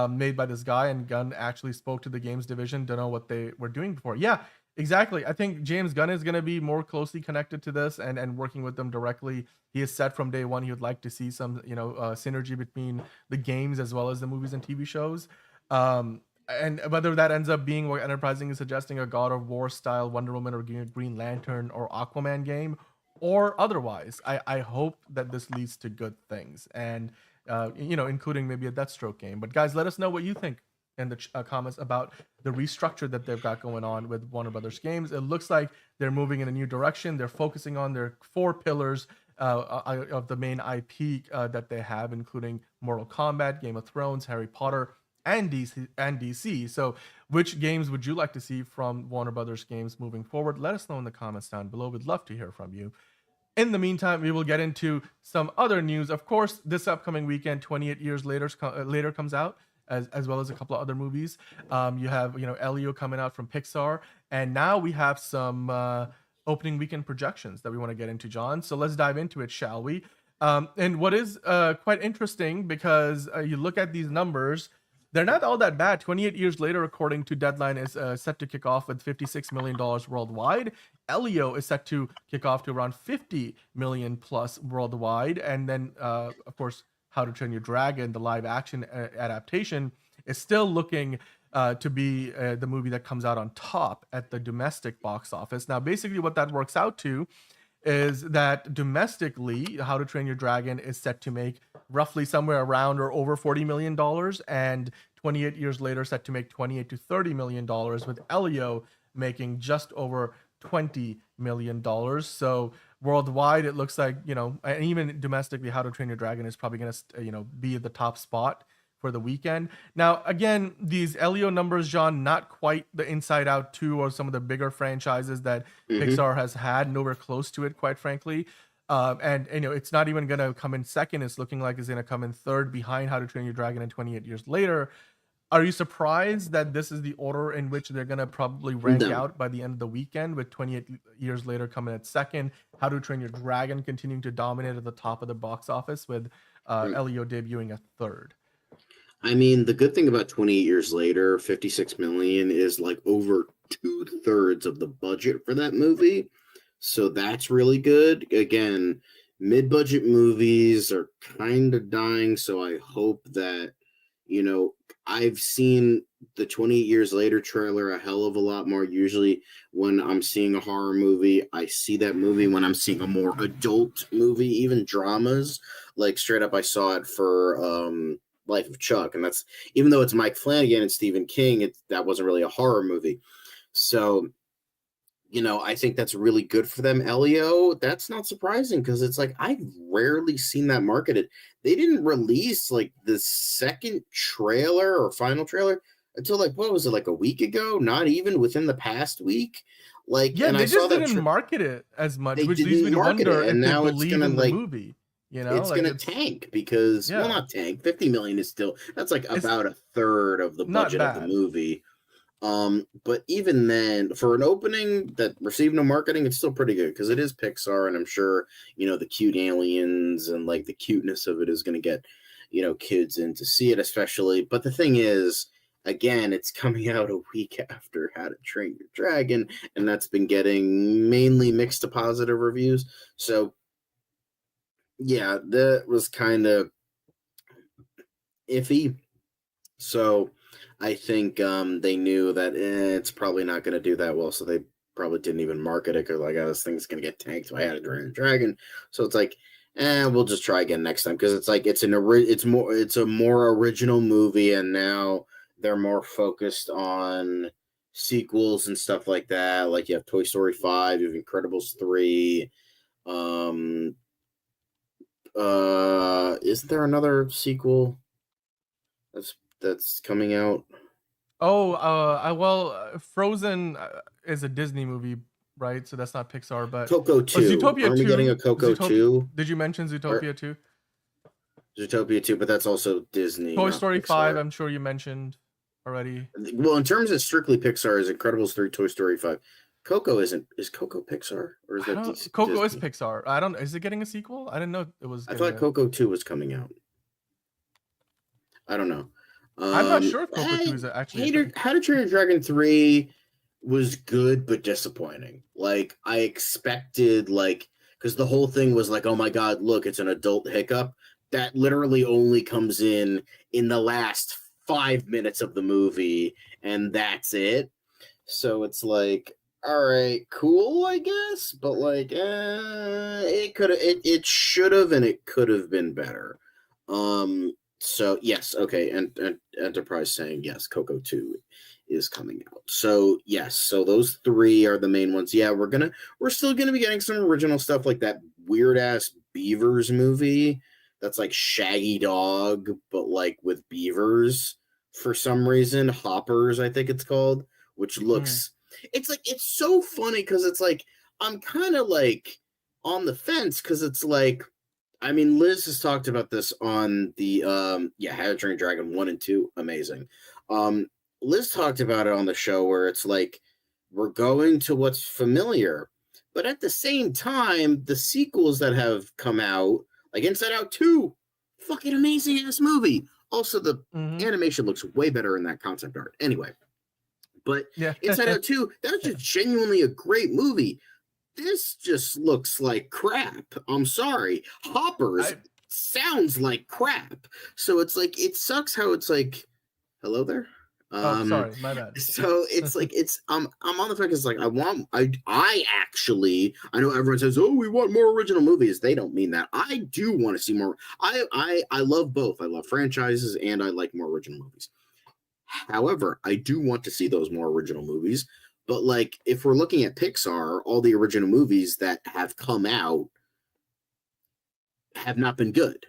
made by this guy, and Gunn actually spoke to the games division to know what they were doing before. Yeah, Exactly. I think James Gunn is going to be more closely connected to this and working with them directly. He has said from day one he would like to see some, synergy between the games as well as the movies and TV shows. And whether that ends up being what Enterprising is suggesting, a God of War style Wonder Woman or Green Lantern or Aquaman game, or otherwise, I hope that this leads to good things, and including maybe a Deathstroke game. But guys, let us know what you think in the comments about the restructure that they've got going on with Warner Brothers Games. It looks like they're moving in a new direction. They're focusing on their 4 pillars of the main IP that they have, including Mortal Kombat, Game of Thrones, Harry Potter, and DC. So which games would you like to see from Warner Brothers Games moving forward? Let us know in the comments down below. We'd love to hear from you. In the meantime, we will get into some other news. Of course, this upcoming weekend, 28 Years Later comes out, as well as a couple of other movies. You have, Elio coming out from Pixar, and now we have some opening weekend projections that we want to get into, John. So let's dive into it, shall we? And what is quite interesting, because you look at these numbers, they're not all that bad. 28 Years Later, according to Deadline, is set to kick off with $56 million worldwide. Elio is set to kick off to around 50 million plus worldwide. And then, of course, How to Train Your Dragon, the live action adaptation, is still looking to be the movie that comes out on top at the domestic box office. Now, basically what that works out to is that domestically, How to Train Your Dragon is set to make roughly somewhere around or over $40 million, and 28 Years Later set to make $28 to $30 million, with Elio making just over $20 million. So worldwide, it looks like, and even domestically, How to Train Your Dragon is probably going to, be at the top spot for the weekend. Now, again, these Elio numbers, John, not quite the Inside Out 2 or some of the bigger franchises that Pixar has had, nowhere close to it, quite frankly. And it's not even going to come in second. It's looking like it's going to come in third behind How to Train Your Dragon and 28 Years Later. Are you surprised that this is the order in which they're going to probably rank out by the end of the weekend, with 28 Years Later coming at second, How to Train Your Dragon continuing to dominate at the top of the box office, with Elio debuting at third? I mean, the good thing about 28 Years Later, 56 million is like over 2/3 of the budget for that movie. So that's really good. Again, mid-budget movies are kind of dying. So I hope that, I've seen the 28 Years Later trailer a hell of a lot more. Usually when I'm seeing a horror movie, I see that movie when I'm seeing a more adult movie, even dramas. Like straight up, I saw it for Life of Chuck, and that's, even though it's Mike Flanagan and Stephen King, that wasn't really a horror movie. So, I think that's really good for them. Elio, that's not surprising, because it's like I've rarely seen that marketed. They didn't release like the second trailer or final trailer until like, what was it, like a week ago? Not even within the past week. Like, Yeah, and they I saw just that didn't market it as much, They which didn't leads me to market wonder it, if and they now it's believe gonna, in the like, movie. it's like gonna tank, because well, Yeah. not tank. 50 million is still, that's like It's about a third of the not budget of the bad. movie. But even then, for an opening that received no marketing, it's still pretty good, because it is Pixar, and I'm sure the cute aliens and like the cuteness of it is going to get kids in to see it, especially. But the thing is, again, it's coming out a week after How to Train Your Dragon, and that's been getting mainly mixed to positive reviews. So yeah, that was kind of iffy. So I think they knew that it's probably not going to do that well, so they probably didn't even market it, because like, this thing's going to get tanked by How to Train Your Dragon. So it's like, we'll just try again next time, because it's like it's a more original movie, and now they're more focused on sequels and stuff like that. Like you have Toy Story 5, you have Incredibles 3. Isn't there another sequel that's coming out? Frozen is a Disney movie, right? So that's not Pixar, but Coco 2. Zootopia Aren't we 2. getting a Coco 2? Did you mention Zootopia 2? Zootopia 2, but that's also Disney. Toy not Story Pixar. 5, I'm sure you mentioned already. Well, in terms of strictly Pixar, is Incredibles 3, Toy Story 5. Coco is Coco Pixar? Or is that Coco Disney? is Pixar. Is it getting a sequel? I didn't know it was. I thought Coco 2 was coming out. I don't know. I'm not sure if Coco 2 is actually. How to Train Your Dragon 3. was good but disappointing. Like I expected, like, because the whole thing was like, oh my god, look, it's an adult hiccup. That literally only comes in the last 5 minutes of the movie, and that's it. So it's like, all right, cool, I guess, but like, it should have, and it could have been better. So yes, okay, and Enterprise saying yes, Coco 2 is coming out. So yes, so those three are the main ones. Yeah, we're still gonna be getting some original stuff like that weird ass Beavers movie that's like Shaggy Dog, but like with beavers for some reason. Hoppers, I think it's called, which looks it's like it's so funny because it's like I'm kind of like on the fence because it's like I mean Liz has talked about this on the How to Train Your Dragon 1 and 2, amazing. Liz talked about it on the show where it's like we're going to what's familiar, but at the same time the sequels that have come out like Inside Out 2, fucking amazing ass movie. Also the animation looks way better in that concept art. Anyway, but Yeah. Inside Out 2, that was just genuinely a great movie. This just looks like crap. I'm sorry. Hoppers sounds like crap. So it's like, it sucks how it's like, hello there? Oh, sorry, my bad. So it's like I'm on the fence. It's like I actually I know everyone says, oh, we want more original movies. They don't mean that. I do want to see more. I love both. I love franchises and I like more original movies. However, I do want to see those more original movies. But like if we're looking at Pixar, all the original movies that have come out have not been good.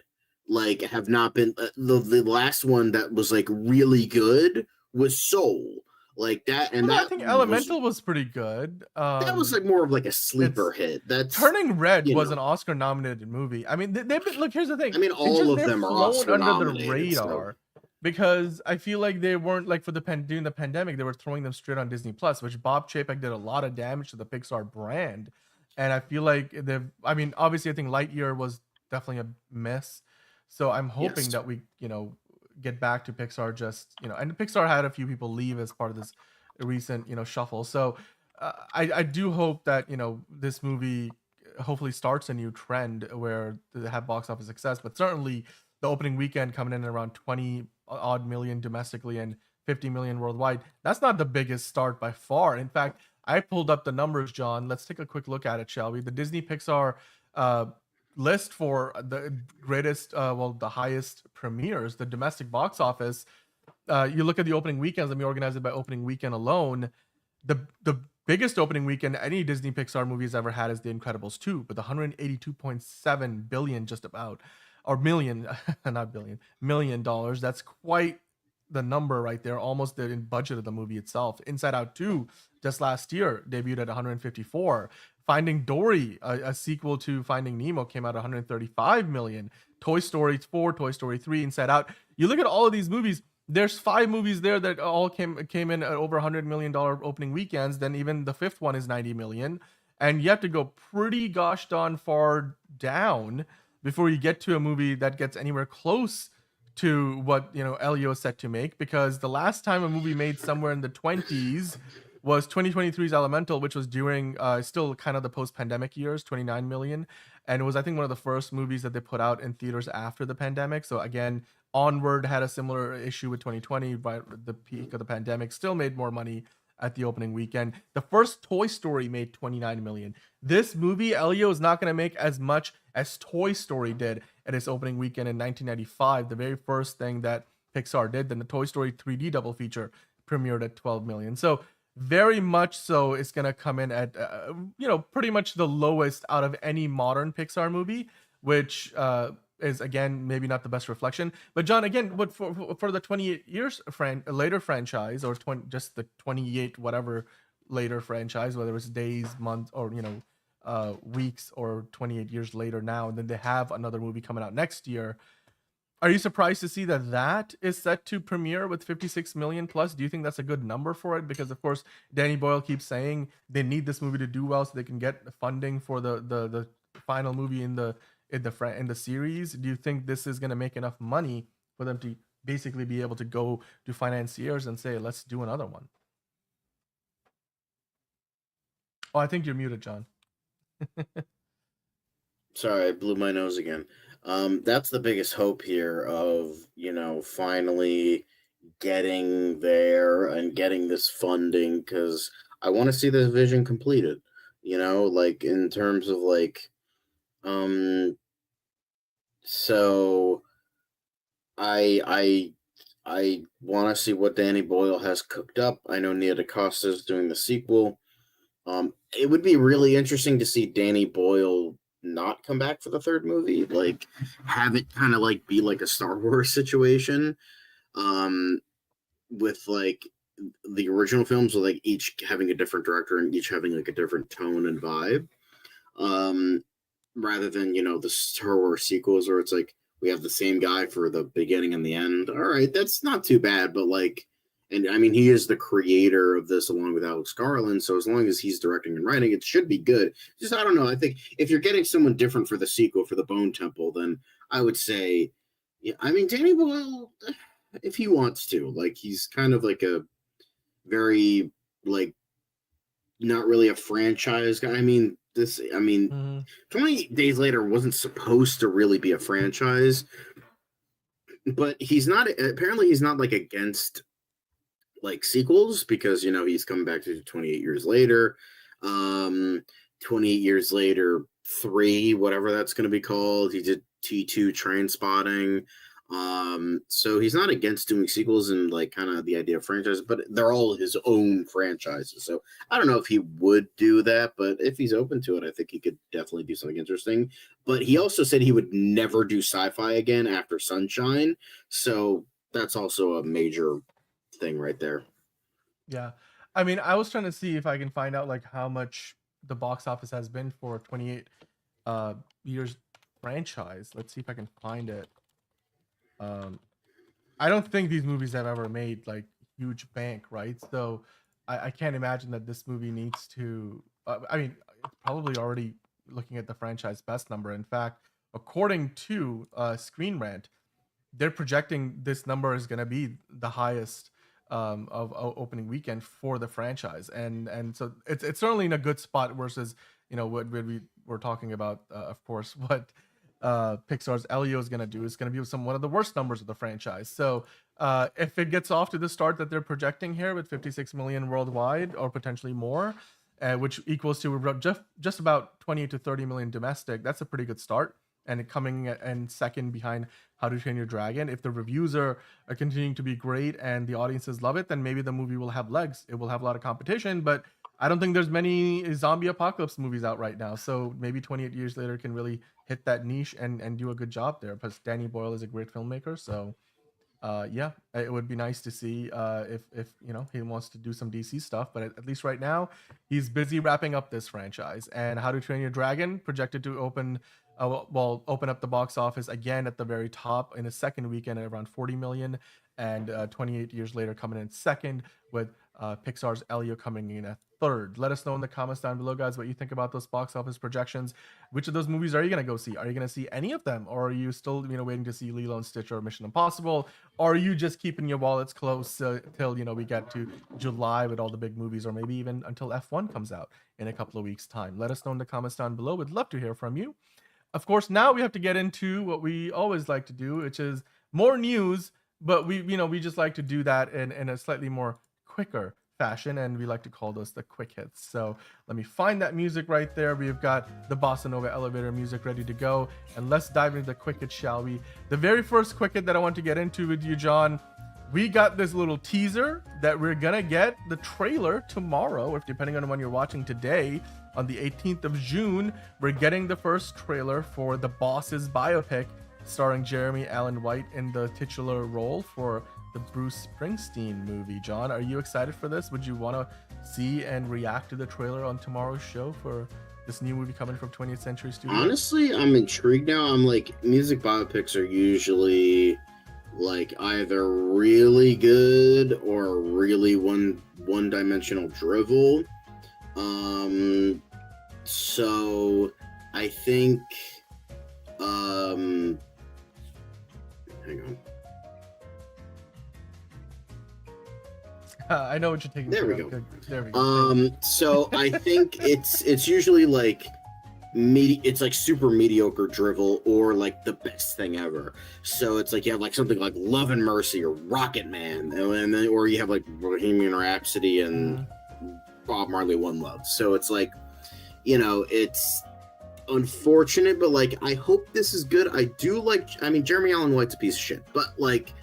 Like have not been the last one that was like really good was Soul, like that, and that I think Elemental was pretty good. That was like more of like a sleeper hit. That's Turning Red was an Oscar-nominated movie. I mean, they've been, look. Here's the thing. I mean, all of them are Oscar under the nominated, radar because I feel like they weren't like for during the pandemic. They were throwing them straight on Disney Plus, which Bob Chapek did a lot of damage to the Pixar brand. And I feel like they've. I mean, obviously, I think Lightyear was definitely a miss. So I'm hoping that we, get back to Pixar just, and Pixar had a few people leave as part of this recent, shuffle. So I do hope that, this movie hopefully starts a new trend where they have box office success, but certainly the opening weekend coming in around 20 odd million domestically and 50 million worldwide. That's not the biggest start by far. In fact, I pulled up the numbers, John. Let's take a quick look at it, shall we? The Disney Pixar list for the greatest the highest premieres, the domestic box office. You look at the opening weekends. Let me organize it by opening weekend alone. The biggest opening weekend any Disney Pixar movie has ever had is The Incredibles 2, with 182.7 billion, just about, or million, not billion, $1 million. That's quite the number right there, almost the budget of the movie itself. Inside Out 2 just last year debuted at 154. Finding Dory, a sequel to Finding Nemo, came out 135 million. Toy Story 4, Toy Story 3, Inside Out. You look at all of these movies, there's 5 movies there that all came in at over $100 million opening weekends. Then even the fifth one is 90 million. And you have to go pretty gosh darn far down before you get to a movie that gets anywhere close to what, Elio is set to make. Because the last time a movie made somewhere in the 20s was 2023's Elemental, which was during still kind of the post-pandemic years, 29 million. And it was, I think, one of the first movies that they put out in theaters after the pandemic. So again, Onward had a similar issue with 2020, right? The peak of the pandemic, still made more money at the opening weekend. The first Toy Story made 29 million. This movie, Elio, is not going to make as much as Toy Story did at its opening weekend in 1995, the very first thing that Pixar did. Then the Toy Story 3D double feature premiered at 12 million. So very much so it's going to come in at, pretty much the lowest out of any modern Pixar movie, which is, again, maybe not the best reflection. But John, again, what for the 28 years later franchise, or just the 28 whatever later franchise, whether it's days, months, or, weeks, or 28 years later now, and then they have another movie coming out next year. Are you surprised to see that is set to premiere with 56 million plus? Do you think that's a good number for it? Because of course, Danny Boyle keeps saying they need this movie to do well so they can get funding for the final movie in the series. Do you think this is going to make enough money for them to basically be able to go to financiers and say, let's do another one? Oh, I think you're muted, John. Sorry, I blew my nose again. That's the biggest hope here of, finally getting there and getting this funding, because I want to see this vision completed, like in terms of so I want to see what Danny Boyle has cooked up. I know Nia DaCosta is doing the sequel. It would be really interesting to see Danny Boyle not come back for the third movie, like have it kind of like be like a Star Wars situation, with like the original films, with like each having a different director and each having like a different tone and vibe, rather than the Star Wars sequels where it's like we have the same guy for the beginning and the end. All right, that's not too bad, but like. And I mean, he is the creator of this along with Alex Garland. So as long as he's directing and writing, it should be good. Just, I don't know. I think if you're getting someone different for the sequel, for the Bone Temple, then I would say, yeah, I mean, Danny Boyle, if he wants to, like, he's kind of like a very, like, not really a franchise guy. I mean, 28 Days Later wasn't supposed to really be a franchise, but he's not like against like sequels, because he's coming back to 28 Years Later, 28 Years Later 3, whatever that's going to be called. He did T2 Train Spotting, so he's not against doing sequels and like kind of the idea of franchises, but they're all his own franchises. So I don't know if he would do that, but if he's open to it, I think he could definitely do something interesting. But he also said he would never do sci-fi again after Sunshine, so that's also a major thing right there. Yeah, I mean, I was trying to see if I can find out like how much the box office has been for 28 years franchise. Let's see if I can find it. I don't think these movies have ever made like huge bank, right? So I can't imagine that this movie needs to. I mean, it's probably already looking at the franchise best number. In fact, according to Screen Rant, they're projecting this number is going to be the highest of opening weekend for the franchise, and so it's certainly in a good spot versus what we were talking about, of course, what Pixar's Elio is going to do is going to be one of the worst numbers of the franchise. So if it gets off to the start that they're projecting here with 56 million worldwide or potentially more, which equals to just about 28 to 30 million domestic, that's a pretty good start. And coming in second behind How to Train Your Dragon. If the reviews are continuing to be great and the audiences love it, then maybe the movie will have legs. It will have a lot of competition, but I don't think there's many zombie apocalypse movies out right now. So maybe 28 Years Later can really hit that niche and do a good job there, because Danny Boyle is a great filmmaker. So yeah, it would be nice to see if he wants to do some DC stuff, but at least right now he's busy wrapping up this franchise. And How to Train Your Dragon projected to open up the box office again at the very top in a second weekend at around 40 million, and 28 Years Later coming in second, with Pixar's Elio coming in at third. Let us know in the comments down below, guys, what you think about those box office projections. Which of those movies are you going to go see? Are you going to see any of them? Or are you still, waiting to see Lilo and Stitch or Mission Impossible? Or are you just keeping your wallets close till, we get to July with all the big movies, or maybe even until F1 comes out in a couple of weeks' time? Let us know in the comments down below. We'd love to hear from you. Of course, now we have to get into what we always like to do, which is more news, but we just like to do that in a slightly more quicker fashion, and we like to call those the quick hits. So let me find that music right there. We've got the Bossa Nova elevator music ready to go, and let's dive into the quick hit, shall we? The very first quick hit that I want to get into with you, John, we got this little teaser that we're gonna get the trailer tomorrow, if depending on when you're watching today, on the 18th of June, we're getting the first trailer for The Boss's biopic, starring Jeremy Allen White in the titular role for the Bruce Springsteen movie. John, are you excited for this? Would you want to see and react to the trailer on tomorrow's show for this new movie coming from 20th Century Studios? Honestly, I'm intrigued now. I'm like, music biopics are usually like either really good or really one-dimensional drivel. So I think hang on. I know what you're taking. There we care of. go. Good. There we go. So I think it's usually like it's like super mediocre drivel or like the best thing ever. So it's like you have like something like Love and Mercy or Rocket Man, and then or you have like Bohemian Rhapsody and Bob Marley One Love. So it's like, it's unfortunate, but like I hope this is good. I do like, I mean, Jeremy Allen White's a piece of shit, but like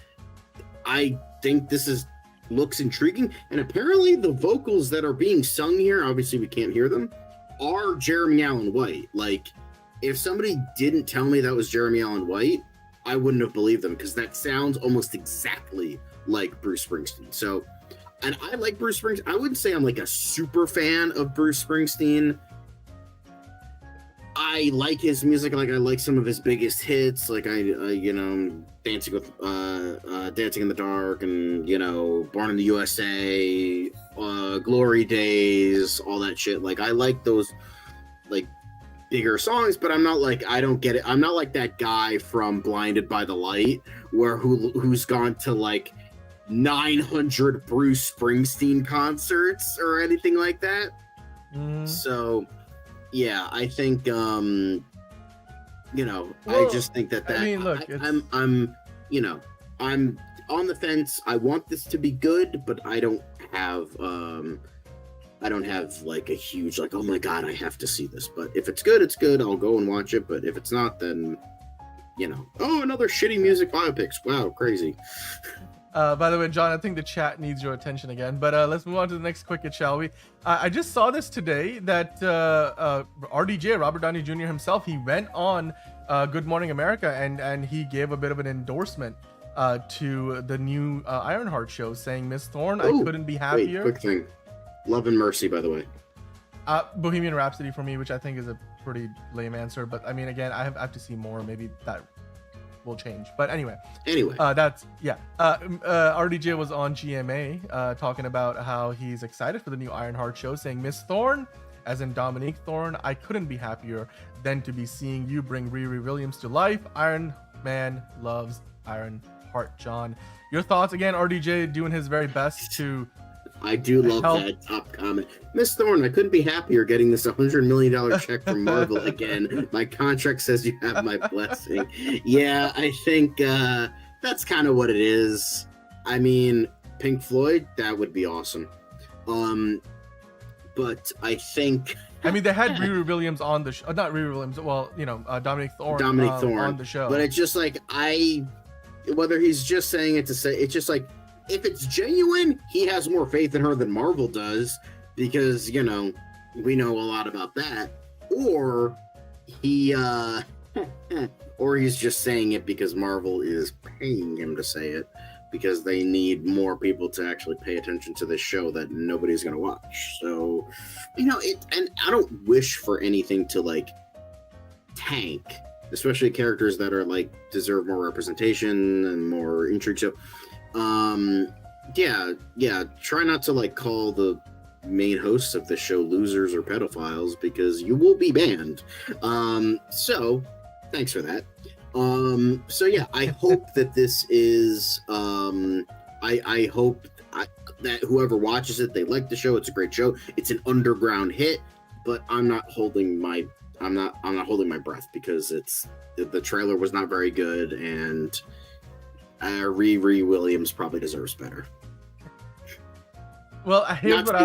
I think this looks intriguing, and apparently the vocals that are being sung here, obviously we can't hear them, are Jeremy Allen White. Like, if somebody didn't tell me that was Jeremy Allen White, I wouldn't have believed them, because that sounds almost exactly like Bruce Springsteen. So, and I like Bruce Springsteen. I wouldn't say I'm like a super fan of Bruce Springsteen. I like his music, like I like some of his biggest hits, like Dancing in the Dark, and Born in the USA, Glory Days, all that shit. Like I like those like bigger songs, but I'm not like, I don't get it. I'm not like that guy from Blinded by the Light who's gone to like 900 Bruce Springsteen concerts or anything like that. So yeah, I think I just think that I mean, look, I'm on the fence. I want this to be good, but I don't have like a huge like, oh my god, I have to see this. But if it's good, it's good. I'll go and watch it. But if it's not, then another shitty music biopics. Wow, crazy. By the way, John, I think the chat needs your attention again, but let's move on to the next quick hit, shall we? I just saw this today that RDJ, Robert Downey Jr. himself, he went on Good Morning America and he gave a bit of an endorsement to the new Ironheart show, saying, Miss Thorne, I couldn't be happier. Wait, quick thing. Love and Mercy, by the way. Bohemian Rhapsody for me, which I think is a pretty lame answer, but I mean, again, I have to see more. Maybe that will change, but anyway, that's RDJ was on GMA talking about how he's excited for the new Ironheart show, saying, Miss Thorne, as in Dominique Thorne, I couldn't be happier than to be seeing you bring Riri Williams to life. Iron Man loves Ironheart. John, your thoughts? Again, RDJ doing his very best to I do love that top comment. Miss Thorne, I couldn't be happier getting this $100 million check from Marvel again. My contract says you have my blessing. Yeah, I think that's kind of what it is. I mean, Pink Floyd, that would be awesome. But I think... I mean, they had Riri Williams on the show. Not Riri Williams, well, Dominic Thorne on the show. But it's just like, whether he's just saying it to say... It's just like, if it's genuine, he has more faith in her than Marvel does, because, we know a lot about that. Or he, or he's just saying it because Marvel is paying him to say it, because they need more people to actually pay attention to this show that nobody's going to watch. So, and I don't wish for anything to, like, tank, especially characters that are, like, deserve more representation and more intrigue. So, try not to like call the main hosts of the show losers or pedophiles, because you will be banned. So thanks for that. I hope that this is I hope that whoever watches it, they like the show. It's a great show. It's an underground hit, but I'm not holding my breath, because the trailer was not very good, and Riri Williams probably deserves better. Well,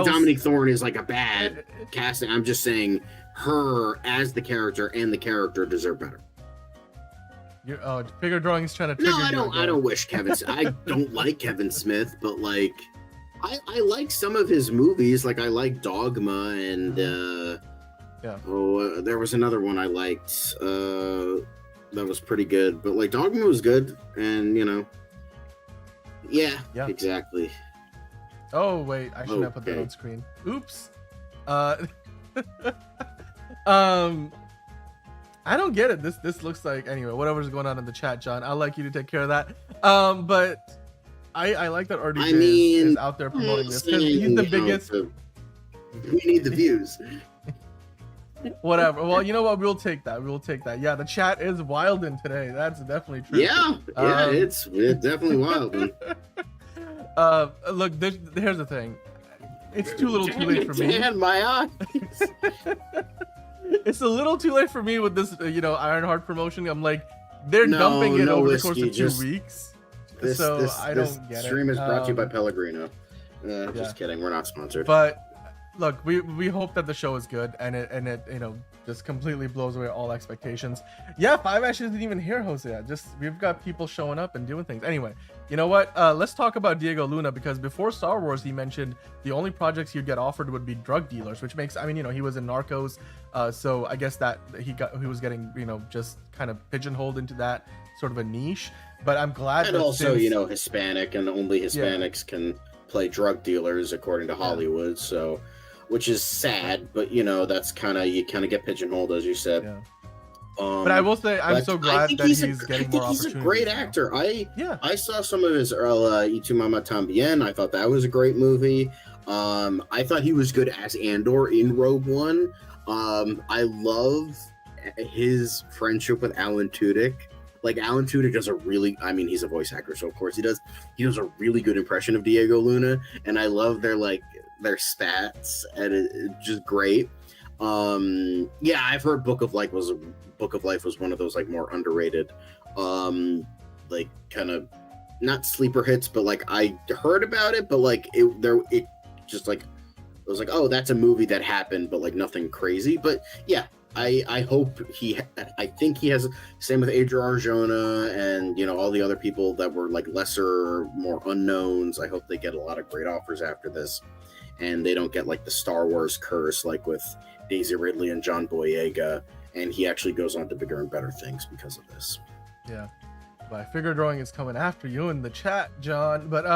Dominique Thorne is like a bad casting. I'm just saying her as the character and the character deserve better. Figure drawing's trying to trigger I don't wish Kevin. I don't like Kevin Smith, but like I like some of his movies. Like I like Dogma, and there was another one I liked. That was pretty good, but like Dogma was good, and yeah, exactly. Oh wait, I shouldn't have put that on screen. Oops. I don't get it. This looks like, anyway, whatever's going on in the chat, John, I'd like you to take care of that. But I like that RDJ is out there promoting this, because he's the biggest. We need the views. Whatever. Well, you know what? We'll take that. Yeah, the chat is wilding today. That's definitely true. Yeah, it's definitely wild. Look, here's the thing. It's too little, too late for me. Dan, my eyes. It's a little too late for me with this, Ironheart promotion. I'm like, they're dumping it over the course of 2 weeks. So I don't get it. This stream is brought to you by Pellegrino. Just kidding. We're not sponsored. But look, we hope that the show is good and it just completely blows away all expectations. Yeah, Five actually didn't even hear Jose. We've got people showing up and doing things. Anyway, you know what? Let's talk about Diego Luna, because before Star Wars, he mentioned the only projects he'd get offered would be drug dealers, which makes, he was in Narcos, so I guess that he was getting, just kind of pigeonholed into that sort of a niche. But I'm glad. And also, Hispanic, and only Hispanics can play drug dealers according to Hollywood. So, which is sad, but that's you kind of get pigeonholed, as you said. Yeah. But I will say, I'm so glad that he's getting more opportunities. He's a great actor. I saw some of his Y Tu Mama Tambien. I thought that was a great movie. I thought he was good as Andor in Rogue One. I love his friendship with Alan Tudyk. Like, Alan Tudyk does he's a voice actor, so of course he does a really good impression of Diego Luna, and I love their stats, and it's just great. I've heard Book of Life was one of those more underrated, kind of not sleeper hits, but I heard about it, but it just I was like, oh, that's a movie that happened, but nothing crazy. But yeah, I hope I think he has, same with Adria Arjona and all the other people that were lesser, more unknowns. I hope they get a lot of great offers after this, and they don't get the Star Wars curse with Daisy Ridley and John Boyega, and he actually goes on to bigger and better things because of this. Yeah, my figure drawing is coming after you in the chat, John. But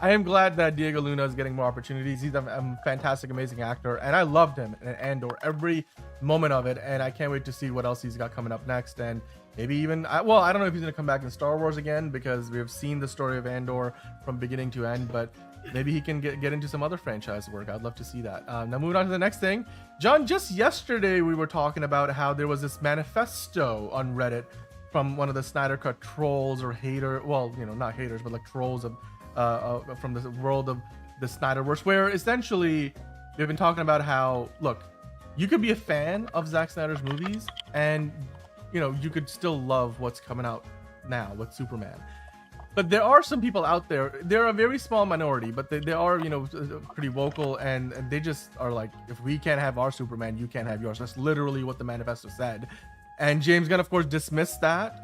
I am glad that Diego Luna is getting more opportunities. He's a fantastic, amazing actor, and I loved him in Andor, every moment of it, and I can't wait to see what else he's got coming up next, and maybe even, I don't know if he's going to come back in Star Wars again, because we have seen the story of Andor from beginning to end, but maybe he can get into some other franchise work. I'd love to see that. Now moving on to the next thing. John, just yesterday we were talking about how there was this manifesto on Reddit from one of the Snyder Cut trolls or not haters, but trolls from the world of the Snyderverse, where essentially they've been talking about how, look, you could be a fan of Zack Snyder's movies and you could still love what's coming out now with Superman. But there are some people out there, they're a very small minority, but they are, pretty vocal, and they just are like, if we can't have our Superman, you can't have yours. That's literally what the manifesto said. And James Gunn, of course, dismissed that,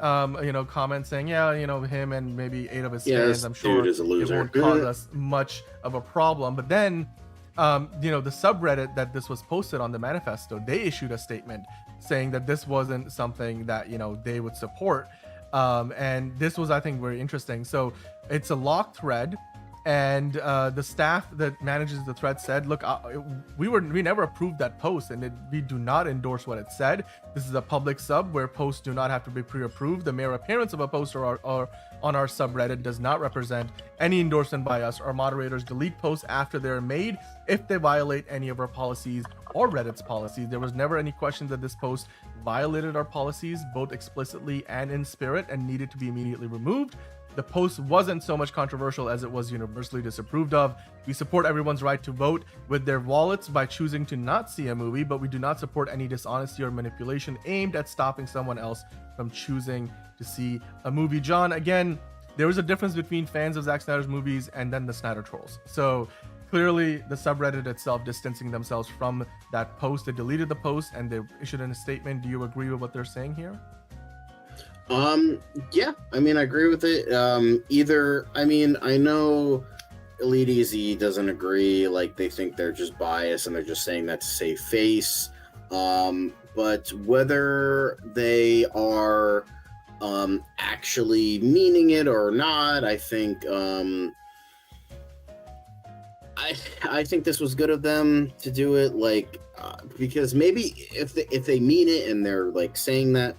comment saying, him and maybe 8 of his fans, I'm sure it won't cause us much of a problem. But then, the subreddit that this was posted on the manifesto, they issued a statement saying that this wasn't something that, they would support. And this was, I think, very interesting. So it's a locked thread, and the staff that manages the thread said, look, we never approved that post, and we do not endorse what it said. This is a public sub where posts do not have to be pre-approved. The mere appearance of a post or on our subreddit does not represent any endorsement by us. Our moderators delete posts after they're made if they violate any of our policies or Reddit's policies. There was never any question that this post violated our policies, both explicitly and in spirit, and needed to be immediately removed. The post wasn't so much controversial as it was universally disapproved of. We support everyone's right to vote with their wallets by choosing to not see a movie, but we do not support any dishonesty or manipulation aimed at stopping someone else from choosing to see a movie. John, again, there was a difference between fans of Zack Snyder's movies and then the Snyder trolls. So clearly the subreddit itself distancing themselves from that post. They deleted the post and they issued a statement. Do you agree with what they're saying here? Yeah, I agree with it. I know Elite Easy doesn't agree. They think they're just biased and they're just saying that to save face. But whether they are actually meaning it or not, I think I think this was good of them to do it, because maybe if they mean it and they're saying that,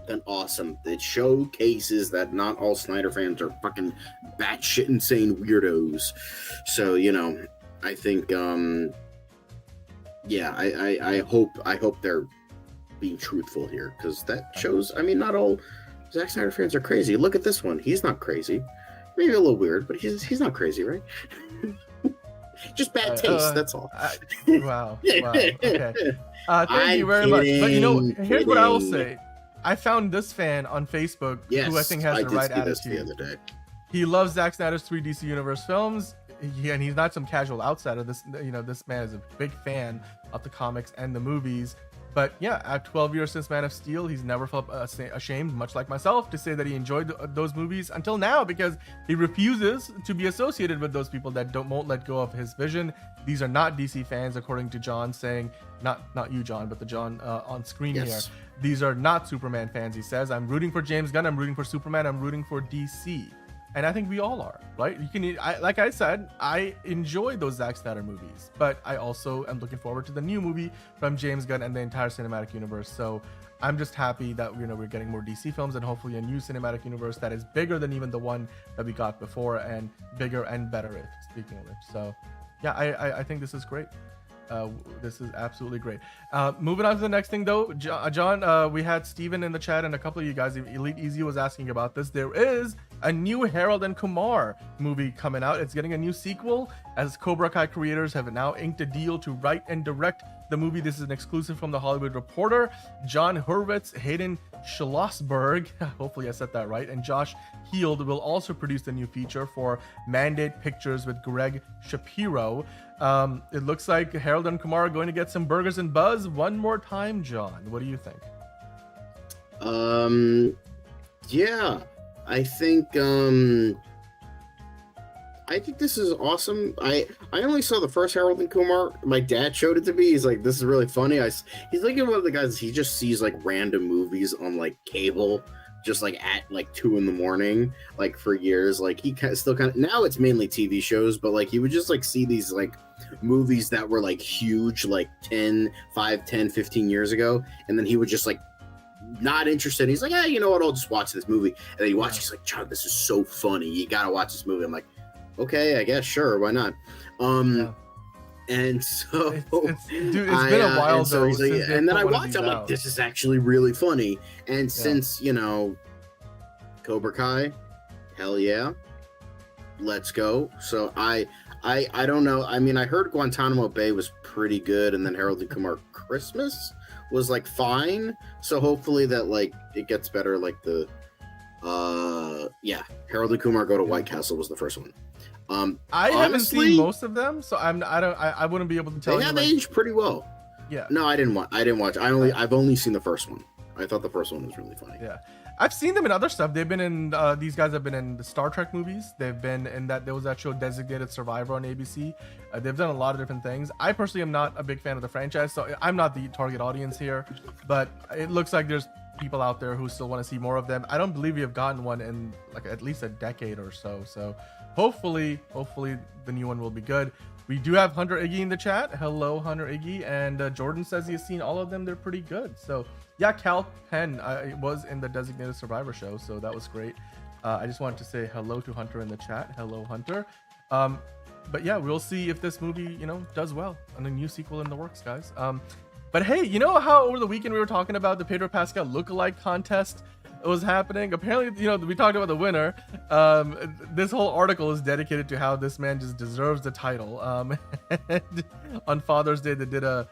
then awesome. It showcases that not all Snyder fans are fucking batshit insane weirdos. So, I think, I hope they're being truthful here, because that shows, not all Zack Snyder fans are crazy. Look at this one. He's not crazy. maybe a little weird, but he's not crazy, right? Just bad taste. That's all. Wow. Okay. Thank you very much. But you know, here's what I will say. I found this fan on Facebook who I think has the right attitude. The other day. He loves Zack Snyder's 3 DC Universe films. And he's not some casual outsider. This man is a big fan of the comics and the movies. But yeah, at 12 years since Man of Steel, he's never felt ashamed, much like myself, to say that he enjoyed those movies until now, because he refuses to be associated with those people that won't let go of his vision. These are not DC fans, according to John, saying, not you, John, but the John on screen here. These are not Superman fans, he says. I'm rooting for James Gunn. I'm rooting for Superman. I'm rooting for DC. And I think we all are, right? Like I said, I enjoy those Zack Snyder movies, but I also am looking forward to the new movie from James Gunn and the entire cinematic universe. So I'm just happy that we're getting more DC films and hopefully a new cinematic universe that is bigger than even the one that we got before, and bigger and better, speaking of which. So yeah, I think this is great. This is absolutely great. Moving on to the next thing though, John, we had Steven in the chat and a couple of you guys, Elite Easy, was asking about this. There is a new Harold and Kumar movie coming out. It's getting a new sequel, as Cobra Kai creators have now inked a deal to write and direct the movie. This is an exclusive from The Hollywood Reporter. John Hurwitz, Hayden Schlossberg, hopefully I said that right, and Josh Heald will also produce the new feature for Mandate Pictures with Greg Shapiro. It looks like Harold and Kumar are going to get some burgers and buzz one more time. John, what do you think? Yeah, I think this is awesome. I only saw the first Harold and Kumar. My dad showed it to me. He's like, this is really funny. He's like one of the guys, he just sees like random movies on like cable, just like at like 2 a.m, like for years. Like he still kind of, now it's mainly TV shows, but like he would just like see these like movies that were like huge, like 5, 10, 15 years ago. And then he would just like not interested. He's like, hey, you know what? I'll just watch this movie. And then he watches, he's like, John, this is so funny. You got to watch this movie. I'm like, okay, I guess, sure. Why not? And so, it's been a while and so though. Like, and then I watch, I'm like, this is actually really funny. And since, Cobra Kai, hell yeah, let's go. So I don't know. I mean, I heard Guantanamo Bay was pretty good, and then Harold and Kumar Christmas was like fine. So hopefully that like it gets better. Like the Harold and Kumar Go to White Castle was the first one. I haven't seen most of them, so I wouldn't be able to tell. They have aged pretty well. Yeah. No, I didn't watch. I've only seen the first one. I thought the first one was really funny. Yeah. I've seen them in other stuff. They've been in these guys have been in the Star Trek movies. They've been in there was that show Designated Survivor on ABC. They've done a lot of different things. I personally am not a big fan of the franchise, so I'm not the target audience here, but it looks like there's people out there who still want to see more of them. I don't believe we have gotten one in like at least a decade or so. So hopefully the new one will be good. We do have Hunter Iggy in the chat. Hello, Hunter Iggy. And Jordan says he has seen all of them. They're pretty good. So yeah, Cal Penn was in the Designated Survivor show, so that was great. I just wanted to say hello to Hunter in the chat. Hello, Hunter. But yeah, we'll see if this movie, does well, and a new sequel in the works, guys. But hey, you know how over the weekend we were talking about the Pedro Pascal lookalike contest was happening? Apparently, we talked about the winner. This whole article is dedicated to how this man just deserves the title. And on Father's Day, they did a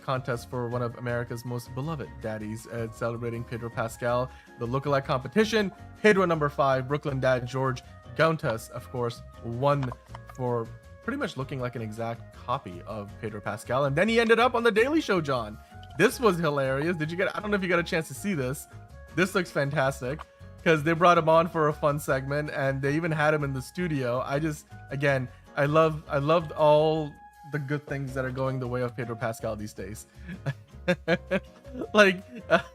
contest for one of America's most beloved daddies, celebrating Pedro Pascal. The lookalike competition, Pedro number 5, Brooklyn dad George Gauntas, of course, won for pretty much looking like an exact copy of Pedro Pascal. And then he ended up on The Daily Show, John. This was hilarious. I don't know if you got a chance to see this. This looks fantastic because they brought him on for a fun segment, and they even had him in the studio. I loved all the good things that are going the way of Pedro Pascal these days.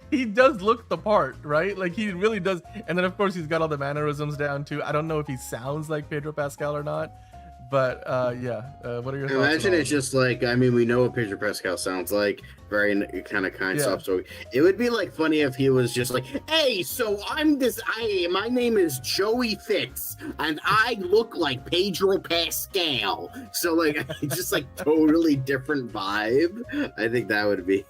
He does look the part, right? Like he really does. And then of course he's got all the mannerisms down too. I don't know if he sounds like Pedro Pascal or not, but what are your thoughts? Imagine it's just like, we know what Pedro Pascal sounds like, very kind of soft. So it would be like funny if he was just like, hey, so my name is Joey Fitz and I look like Pedro Pascal. So like just like totally different vibe. I think that would be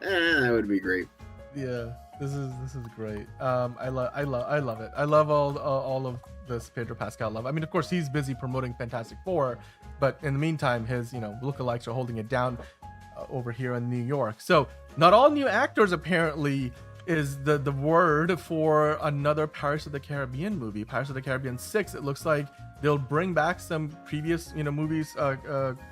that would be great. Yeah, this is great. I love it. I love all of this Pedro Pascal love. I mean, of course, he's busy promoting Fantastic Four, but in the meantime, his lookalikes are holding it down over here in New York. So not all new actors apparently is the word for another Pirates of the Caribbean movie. Pirates of the Caribbean 6. It looks like they'll bring back some previous movies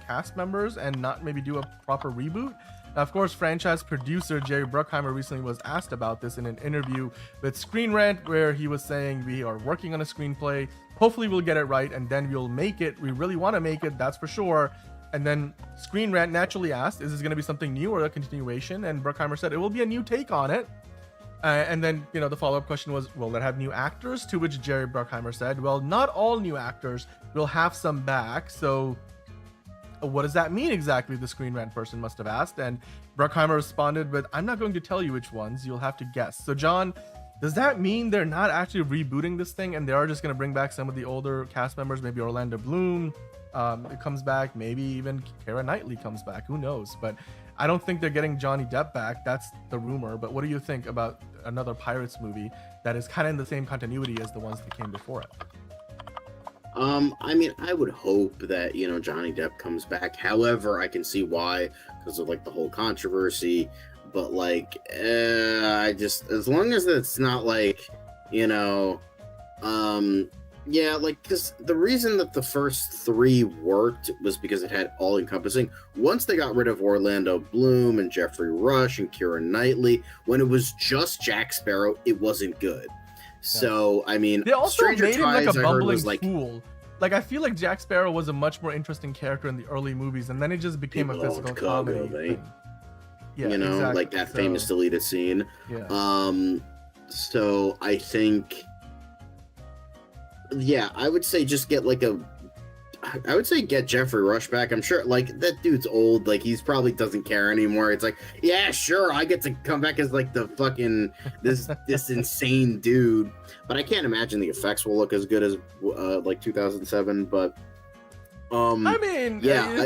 cast members and not maybe do a proper reboot. Now, of course, franchise producer Jerry Bruckheimer recently was asked about this in an interview with Screen Rant, where he was saying, we are working on a screenplay. Hopefully we'll get it right, and then we'll make it. We really want to make it, that's for sure. And then Screen Rant naturally asked, is this going to be something new or a continuation? And Bruckheimer said it will be a new take on it. And then, the follow-up question was, will it have new actors? To which Jerry Bruckheimer said, well, not all new actors. We'll have some back. So what does that mean exactly? The Screen Rant person must have asked. And Bruckheimer responded with, I'm not going to tell you which ones. You'll have to guess. So, John, does that mean they're not actually rebooting this thing and they are just going to bring back some of the older cast members? Maybe Orlando Bloom it comes back. Maybe even Keira Knightley comes back. Who knows? But I don't think they're getting Johnny Depp back. That's the rumor. But what do you think about another Pirates movie that is kind of in the same continuity as the ones that came before it? I mean, I would hope that, Johnny Depp comes back. However, I can see why, because of, the whole controversy. But, I just, as long as it's not, because the reason that the first three worked was because it had all-encompassing. Once they got rid of Orlando Bloom and Jeffrey Rush and Keira Knightley, when it was just Jack Sparrow, it wasn't good. So, I mean, they also Stranger made him Tides, like a bumbling was, fool. I feel like Jack Sparrow was a much more interesting character in the early movies, and then it just became a physical comedy thing. Yeah, exactly. That famous deleted scene. Yeah. So I think, I would say just get get Jeffrey Rush back. I'm sure that dude's old. He's probably doesn't care anymore. It's yeah, sure, I get to come back as the fucking this insane dude. But I can't imagine the effects will look as good as 2007. But I mean,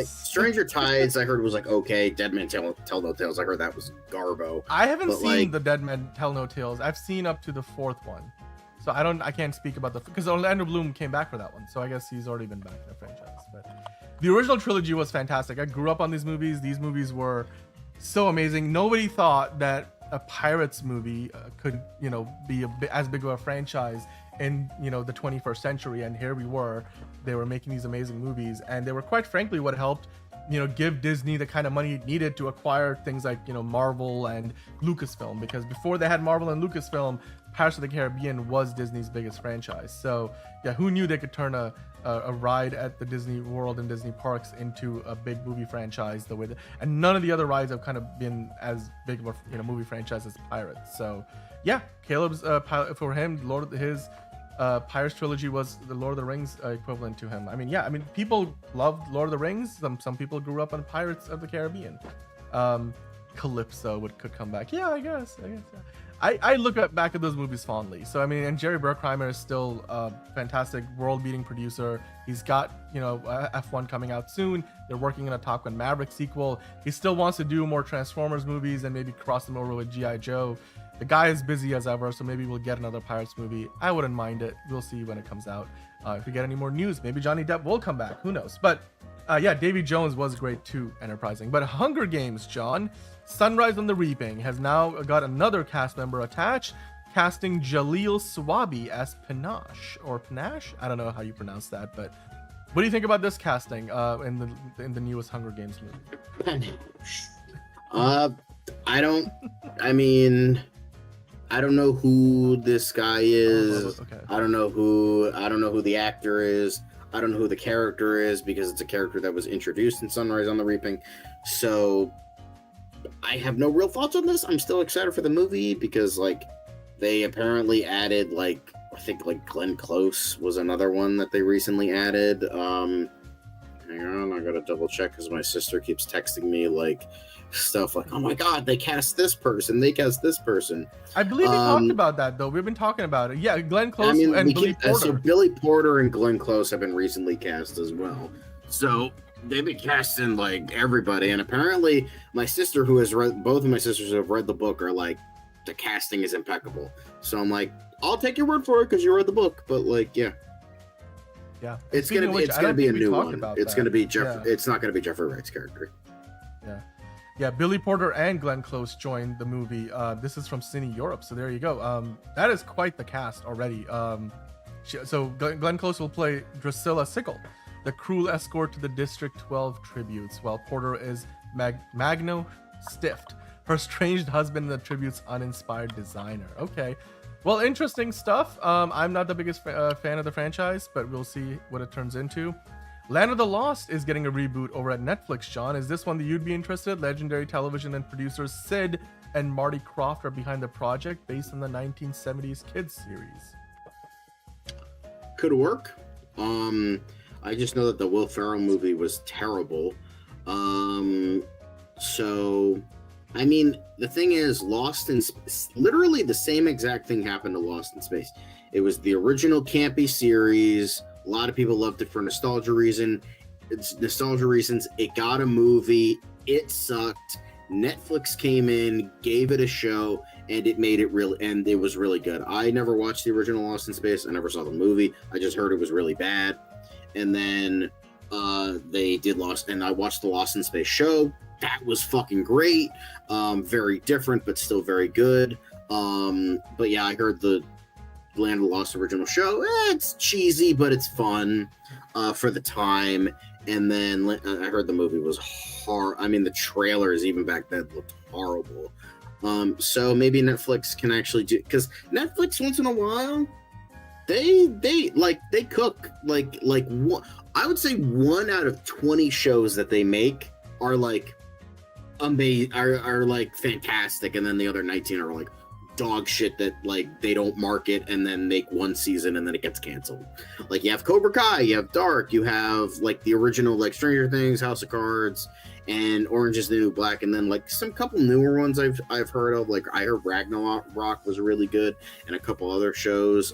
Stranger Tides I heard was okay. Dead Man Tell No Tales, I heard that was garbo. I haven't seen the Dead Man Tell No Tales. I've seen up to the fourth one. So I can't speak about because Orlando Bloom came back for that one. So I guess he's already been back in the franchise. But the original trilogy was fantastic. I grew up on these movies. These movies were so amazing. Nobody thought that a Pirates movie could, be as big of a franchise in, the 21st century. And here we were. They were making these amazing movies, and they were quite frankly what helped, give Disney the kind of money it needed to acquire things like, Marvel and Lucasfilm, because before they had Marvel and Lucasfilm, Pirates of the Caribbean was Disney's biggest franchise. So yeah, who knew they could turn a ride at the Disney World and Disney parks into a big movie franchise the way that, and none of the other rides have kind of been as big of a movie franchise as Pirates. So yeah, Caleb's for him, his Pirates trilogy was the Lord of the Rings equivalent to him. I mean, people loved Lord of the Rings. Some people grew up on Pirates of the Caribbean. Calypso could come back. Yeah, I guess. Yeah. I look back at those movies fondly. So I mean, and Jerry Bruckheimer is still a fantastic world-beating producer. He's got F1 coming out soon. They're working on a Top Gun Maverick sequel. He still wants to do more Transformers movies and maybe cross them over with G.I. Joe. The guy is busy as ever, so maybe we'll get another Pirates movie. I wouldn't mind it. We'll see when it comes out. If we get any more news, maybe Johnny Depp will come back. Who knows? But Davy Jones was great too, enterprising. But Hunger Games, John, Sunrise on the Reaping has now got another cast member attached, casting Jaleel Swabi as Panache or Panache. I don't know how you pronounce that, but what do you think about this casting in the newest Hunger Games movie? I don't know who this guy is. Okay. I don't know who the actor is. I don't know who the character is because it's a character that was introduced in Sunrise on the Reaping. So I have no real thoughts on this. I'm still excited for the movie because they apparently added I think Glenn Close was another one that they recently added. Hang on, I gotta double check because my sister keeps texting me stuff oh my god, they cast this person. I believe we talked about that though. We've been talking about it. Yeah, Glenn Close and Billy Porter. So Billy Porter and Glenn Close have been recently cast as well. So they've been casting everybody, and apparently my sister, who has read, both of my sisters who have read the book, are the casting is impeccable. So I'm I'll take your word for it because you read the book. But yeah. Yeah, It's speaking gonna of be which, it's I gonna don't be a think we new talked one. about It's that. gonna be Jeff. Yeah. It's not gonna be Jeffrey Wright's character. Yeah, Billy Porter and Glenn Close joined the movie. This is from CineEurope, so there you go. That is quite the cast already. So Glenn Close will play Drusilla Sickle, the cruel escort to the District 12 tributes, while Porter is Magno Stift, her estranged husband and the tribute's uninspired designer. Okay, well, interesting stuff. I'm not the biggest fan of the franchise, but we'll see what it turns into. Land of the Lost is getting a reboot over at Netflix, John. Is this one that you'd be interested? Legendary television and producers Sid and Marty Krofft are behind the project, based on the 1970s kids series. Could work. I just know that the Will Ferrell movie was terrible. So, I mean, the thing is, Lost in literally the same exact thing happened to Lost in Space. It was the original campy series. A lot of people loved it for nostalgia reasons. It got a movie. It sucked. Netflix came in, gave it a show, and it made it real. And it was really good. I never watched the original Lost in Space. I never saw the movie. I just heard it was really bad. And then they did Lost, and I watched the Lost in Space show. That was fucking great. Very different, but still very good. But yeah, I heard the Land of the Lost original show. It's cheesy, but it's fun for the time. And then I heard the movie was hard. I mean, the trailers even back then looked horrible. So maybe Netflix can actually do, because Netflix once in a while they cook like one, I would say 1 out of 20 shows that they make are like amazing, are like fantastic, and then the other 19 are like dog shit that like they don't market and then make one season and then it gets canceled. Like you have Cobra Kai, you have Dark, you have like the original like Stranger Things, House of Cards, and Orange is the New Black, and then like some couple newer ones I've heard of. Like I heard Ragnarok was really good, and a couple other shows.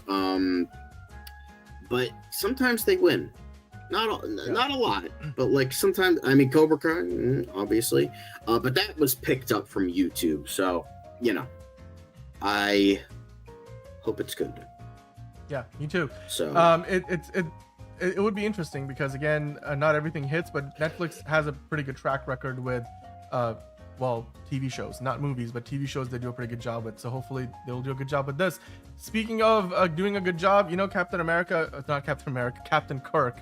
But sometimes they win. Not a lot, but like sometimes. I mean, Cobra Kai, obviously, but that was picked up from YouTube, so you know. I hope it's good. Yeah, me too. So it would be interesting because again, not everything hits, but Netflix has a pretty good track record with, TV shows, not movies, but TV shows they do a pretty good job with. So hopefully they'll do a good job with this. Speaking of doing a good job, Captain Kirk.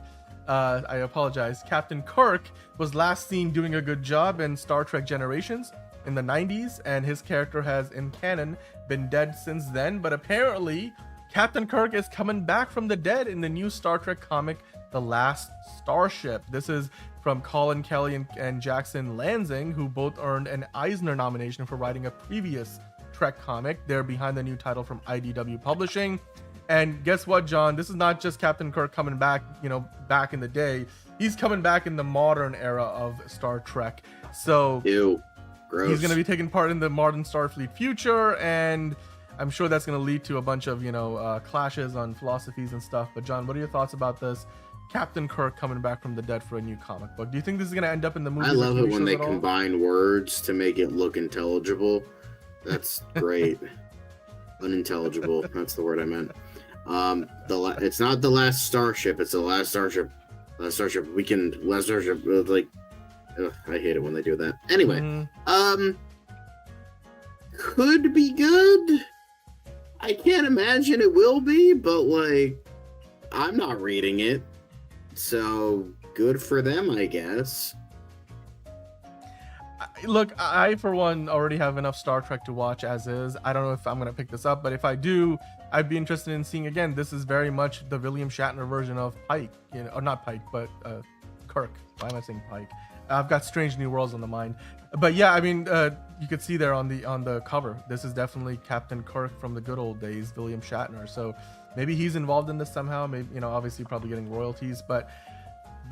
I apologize. Captain Kirk was last seen doing a good job in Star Trek Generations in the 90s, and his character has in canon been dead since then, but apparently Captain Kirk is coming back from the dead in the new Star Trek comic, The Last Starship. This is from Colin Kelly and Jackson Lansing, who both earned an Eisner nomination for writing a previous Trek comic. They're behind the new title from IDW Publishing. And guess what, John? This is not just Captain Kirk coming back, back in the day. He's coming back in the modern era of Star Trek. So ew. Gross. He's going to be taking part in the modern Starfleet future, and I'm sure that's going to lead to a bunch of, clashes on philosophies and stuff. But John, what are your thoughts about this? Captain Kirk coming back from the dead for a new comic book. Do you think this is going to end up in the movie? I love it when they combine words to make it look intelligible. That's great. Unintelligible. That's the word I meant. It's not the last starship. It's the last starship. Last starship. Last starship. Like. Ugh, I hate it when they do that. Anyway, could be good. I can't imagine it will be, but like, I'm not reading it, so good for them, I guess. Look, I for one already have enough Star Trek to watch as is. I don't know if I'm gonna pick this up, but if I do, I'd be interested in seeing again. This is very much the William Shatner version of Pike, or not Pike, but Kirk. Why am I saying Pike? I've got Strange New Worlds on the mind, but yeah, I mean, you could see there on the cover, this is definitely Captain Kirk from the good old days, William Shatner. So maybe he's involved in this somehow. Maybe obviously probably getting royalties, but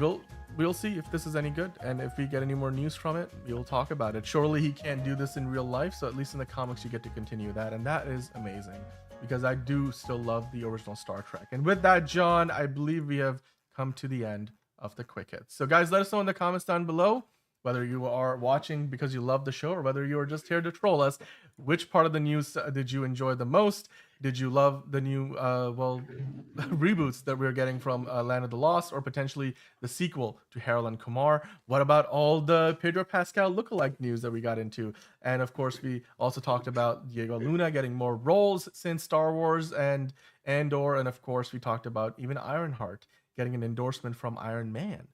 we'll see if this is any good, and if we get any more news from it, we'll talk about it. Surely he can't do this in real life, so at least in the comics you get to continue that, and that is amazing because I do still love the original Star Trek. And with that, John, I believe we have come to the end of the quick hits. So guys, let us know in the comments down below whether you are watching because you love the show or whether you are just here to troll us. Which part of the news did you enjoy the most? Did you love the new reboots that we're getting from Land of the Lost, or potentially the sequel to Harold and Kumar? What about all the Pedro Pascal lookalike news that we got into? And of course, we also talked about Diego Luna getting more roles since Star Wars and Andor, and of course, we talked about even Ironheart getting an endorsement from Iron Man.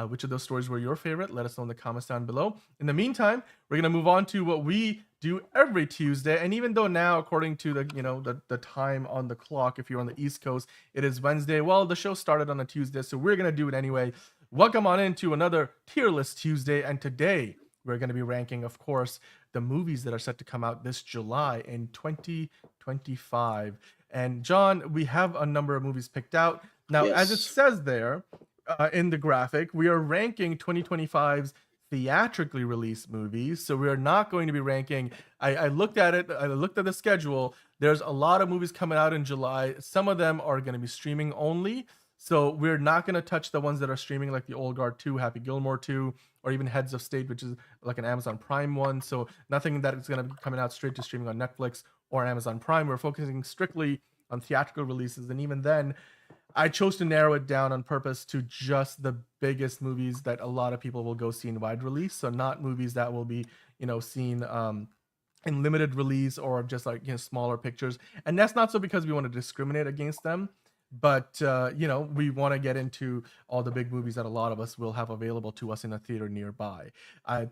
Which of those stories were your favorite? Let us know in the comments down below. In the meantime, we're gonna move on to what we do every Tuesday. And even though now, according to the time on the clock, if you're on the East Coast, it is Wednesday. Well, the show started on a Tuesday, so we're gonna do it anyway. Welcome on into another Tier List Tuesday, and today we're gonna be ranking, of course, the movies that are set to come out this July in 2025. And John, we have a number of movies picked out. Now, as it says there, in the graphic, we are ranking 2025's theatrically released movies. So we are not going to be ranking. I looked at it. I looked at the schedule. There's a lot of movies coming out in July. Some of them are going to be streaming only. So we're not going to touch the ones that are streaming, like the Old Guard 2, Happy Gilmore 2, or even Heads of State, which is like an Amazon Prime one. So nothing that is going to be coming out straight to streaming on Netflix or Amazon Prime. We're focusing strictly on theatrical releases. And even then, I chose to narrow it down on purpose to just the biggest movies that a lot of people will go see in wide release. So not movies that will be, seen in limited release or just like, smaller pictures. And that's not so because we want to discriminate against them, but we want to get into all the big movies that a lot of us will have available to us in a theater nearby.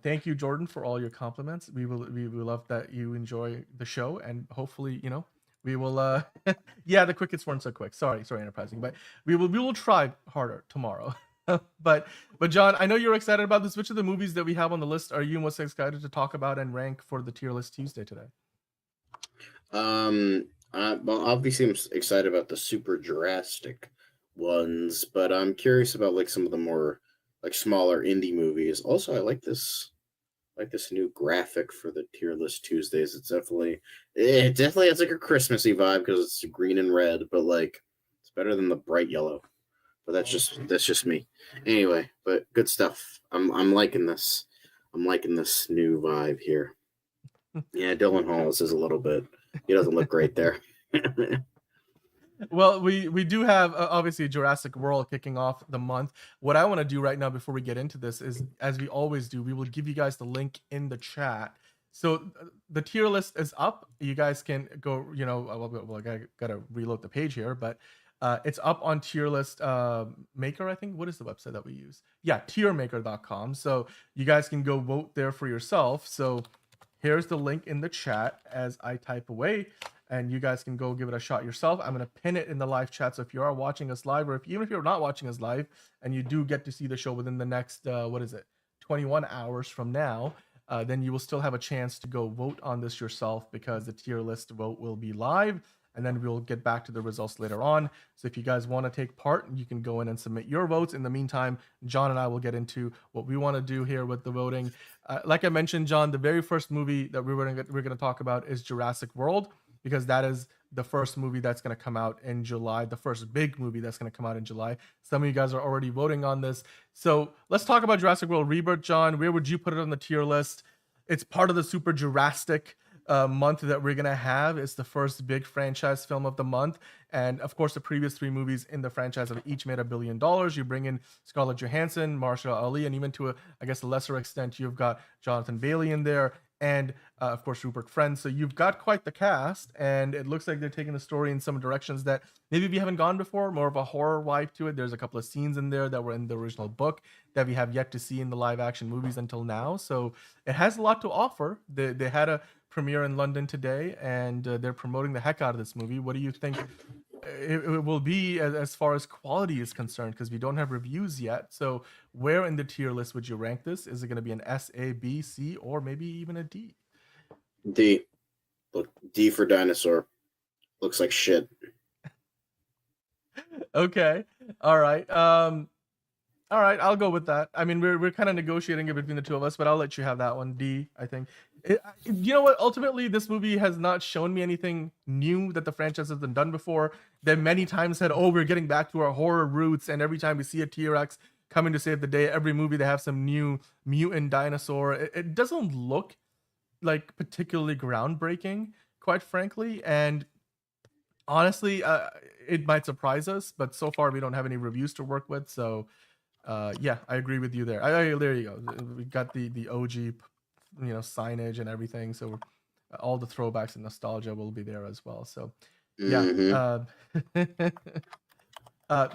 Thank you, Jordan, for all your compliments. We love that you enjoy the show, and hopefully, we will yeah, the crickets weren't so quick. Sorry, Enterprising, but we will try harder tomorrow. but John, I know you're excited about this. Which of the movies that we have on the list are you most excited to talk about and rank for the Tier List Tuesday today? Well, obviously I'm excited about the super Jurassic ones, but I'm curious about like some of the more like smaller indie movies. Also, I like this new graphic for the Tier List Tuesdays. It definitely has like a Christmassy vibe because it's green and red, but like it's better than the bright yellow. But that's just me. Anyway, but good stuff. I'm liking this. I'm liking this new vibe here. Yeah, Dylan Halls is a little bit. He doesn't look great there. Well, we do have obviously Jurassic World kicking off the month. What I want to do right now before we get into this is, as we always do, we will give you guys the link in the chat. So the tier list is up. You guys can go, I gotta reload the page here, but it's up on tier list maker, I think. What is the website that we use? Yeah, tiermaker.com. So you guys can go vote there for yourself. So here's the link in the chat as I type away, and you guys can go give it a shot yourself. I'm going to pin it in the live chat. So if you are watching us live, or even if you're not watching us live and you do get to see the show within the next, 21 hours from now, then you will still have a chance to go vote on this yourself, because the tier list vote will be live, and then we'll get back to the results later on. So if you guys want to take part, you can go in and submit your votes. In the meantime, John and I will get into what we want to do here with the voting. Like I mentioned, John, the very first movie that we're going to talk about is Jurassic World, because that is the first movie that's going to come out in July, the first big movie that's going to come out in July. Some of you guys are already voting on this. So let's talk about Jurassic World Rebirth, John. Where would you put it on the tier list? It's part of the Super Jurassic month that we're going to have. It's the first big franchise film of the month. And of course, the previous three movies in the franchise have each made $1 billion. You bring in Scarlett Johansson, Mahershala Ali, and even to a lesser extent, you've got Jonathan Bailey in there, and of course Rupert Friend. So you've got quite the cast, and it looks like they're taking the story in some directions that maybe we haven't gone before, more of a horror vibe to it. There's a couple of scenes in there that were in the original book that we have yet to see in the live action movies until now. So it has a lot to offer. They had a premiere in London today, and they're promoting the heck out of this movie. What do you think it will be as far as quality is concerned? Because we don't have reviews yet. So where in the tier list would you rank this? Is it going to be an S, A, B, C, or maybe even a D? D. Look, D for dinosaur. Looks like shit. Okay. All right. All right, I'll go with that. I mean, we're kind of negotiating it between the two of us, but I'll let you have that one. D, I think. You know what? Ultimately, this movie has not shown me anything new that the franchise hasn't done before. They many times said, "Oh, we're getting back to our horror roots," and every time we see a T-Rex coming to save the day, every movie they have some new mutant dinosaur. It doesn't look like particularly groundbreaking, quite frankly, and honestly, it might surprise us, but so far we don't have any reviews to work with. So, yeah, I agree with you there. There you go. We got the OG, signage and everything. So all the throwbacks and nostalgia will be there as well. So, yeah.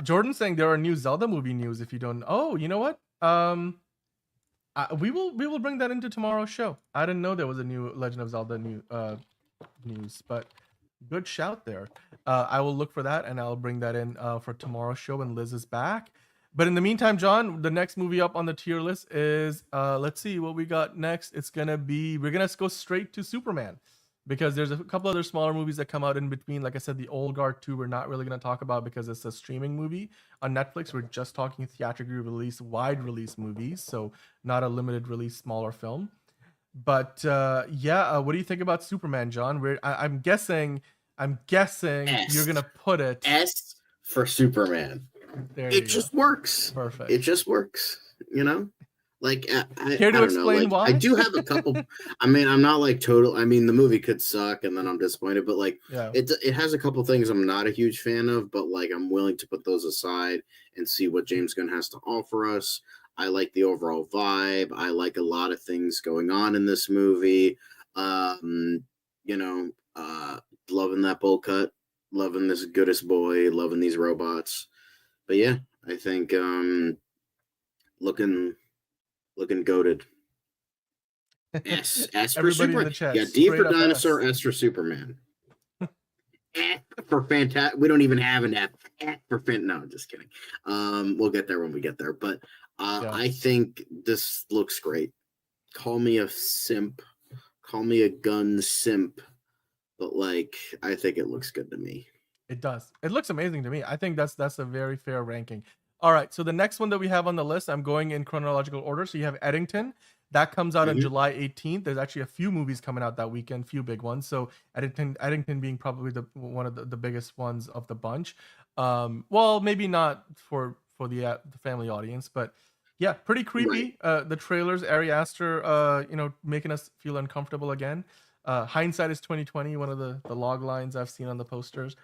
Jordan saying there are new Zelda movie news. If you don't, oh, you know what? We will bring that into tomorrow's show. I didn't know there was a new Legend of Zelda news, but good shout there. I will look for that and I'll bring that in for tomorrow's show when Liz is back. But in the meantime, John, the next movie up on the tier list is let's see what we got next. We're gonna go straight to Superman, because there's a couple other smaller movies that come out in between. Like I said, the Old Guard 2 we're not really going to talk about because it's a streaming movie on Netflix. We're just talking theatrically released, wide release movies, so not a limited release smaller film. But what do you think about Superman, John? I'm guessing you're going to put it S for Superman. It just works. Perfect. It just works, Like, I Care to don't explain know. Like, why? I do have a couple. I mean, I'm not like total. I mean, the movie could suck, and then I'm disappointed. But like, it has a couple things I'm not a huge fan of. But like, I'm willing to put those aside and see what James Gunn has to offer us. I like the overall vibe. I like a lot of things going on in this movie. Loving that bowl cut, loving this goodest boy, loving these robots. But yeah, I think looking goated. S for Everybody Superman. in the chat, Yeah, D straight for up dinosaur, S. S for Superman. F for fantastic. We don't even have an F. F for no, just kidding. We'll get there when we get there. But I think this looks great. Call me a simp. Call me a Gunn simp. But like, I think it looks good to me. It does. It looks amazing to me. I think that's a very fair ranking. All right, so the next one that we have on the list, I'm going in chronological order. So you have Eddington. That comes out on July 18th. There's actually a few movies coming out that weekend, few big ones. So Eddington being probably one of the biggest ones of the bunch. Well, maybe not for the family audience, but yeah, pretty creepy. Right. The trailers, Ari Aster, making us feel uncomfortable again. Hindsight is 2020, one of the log lines I've seen on the posters.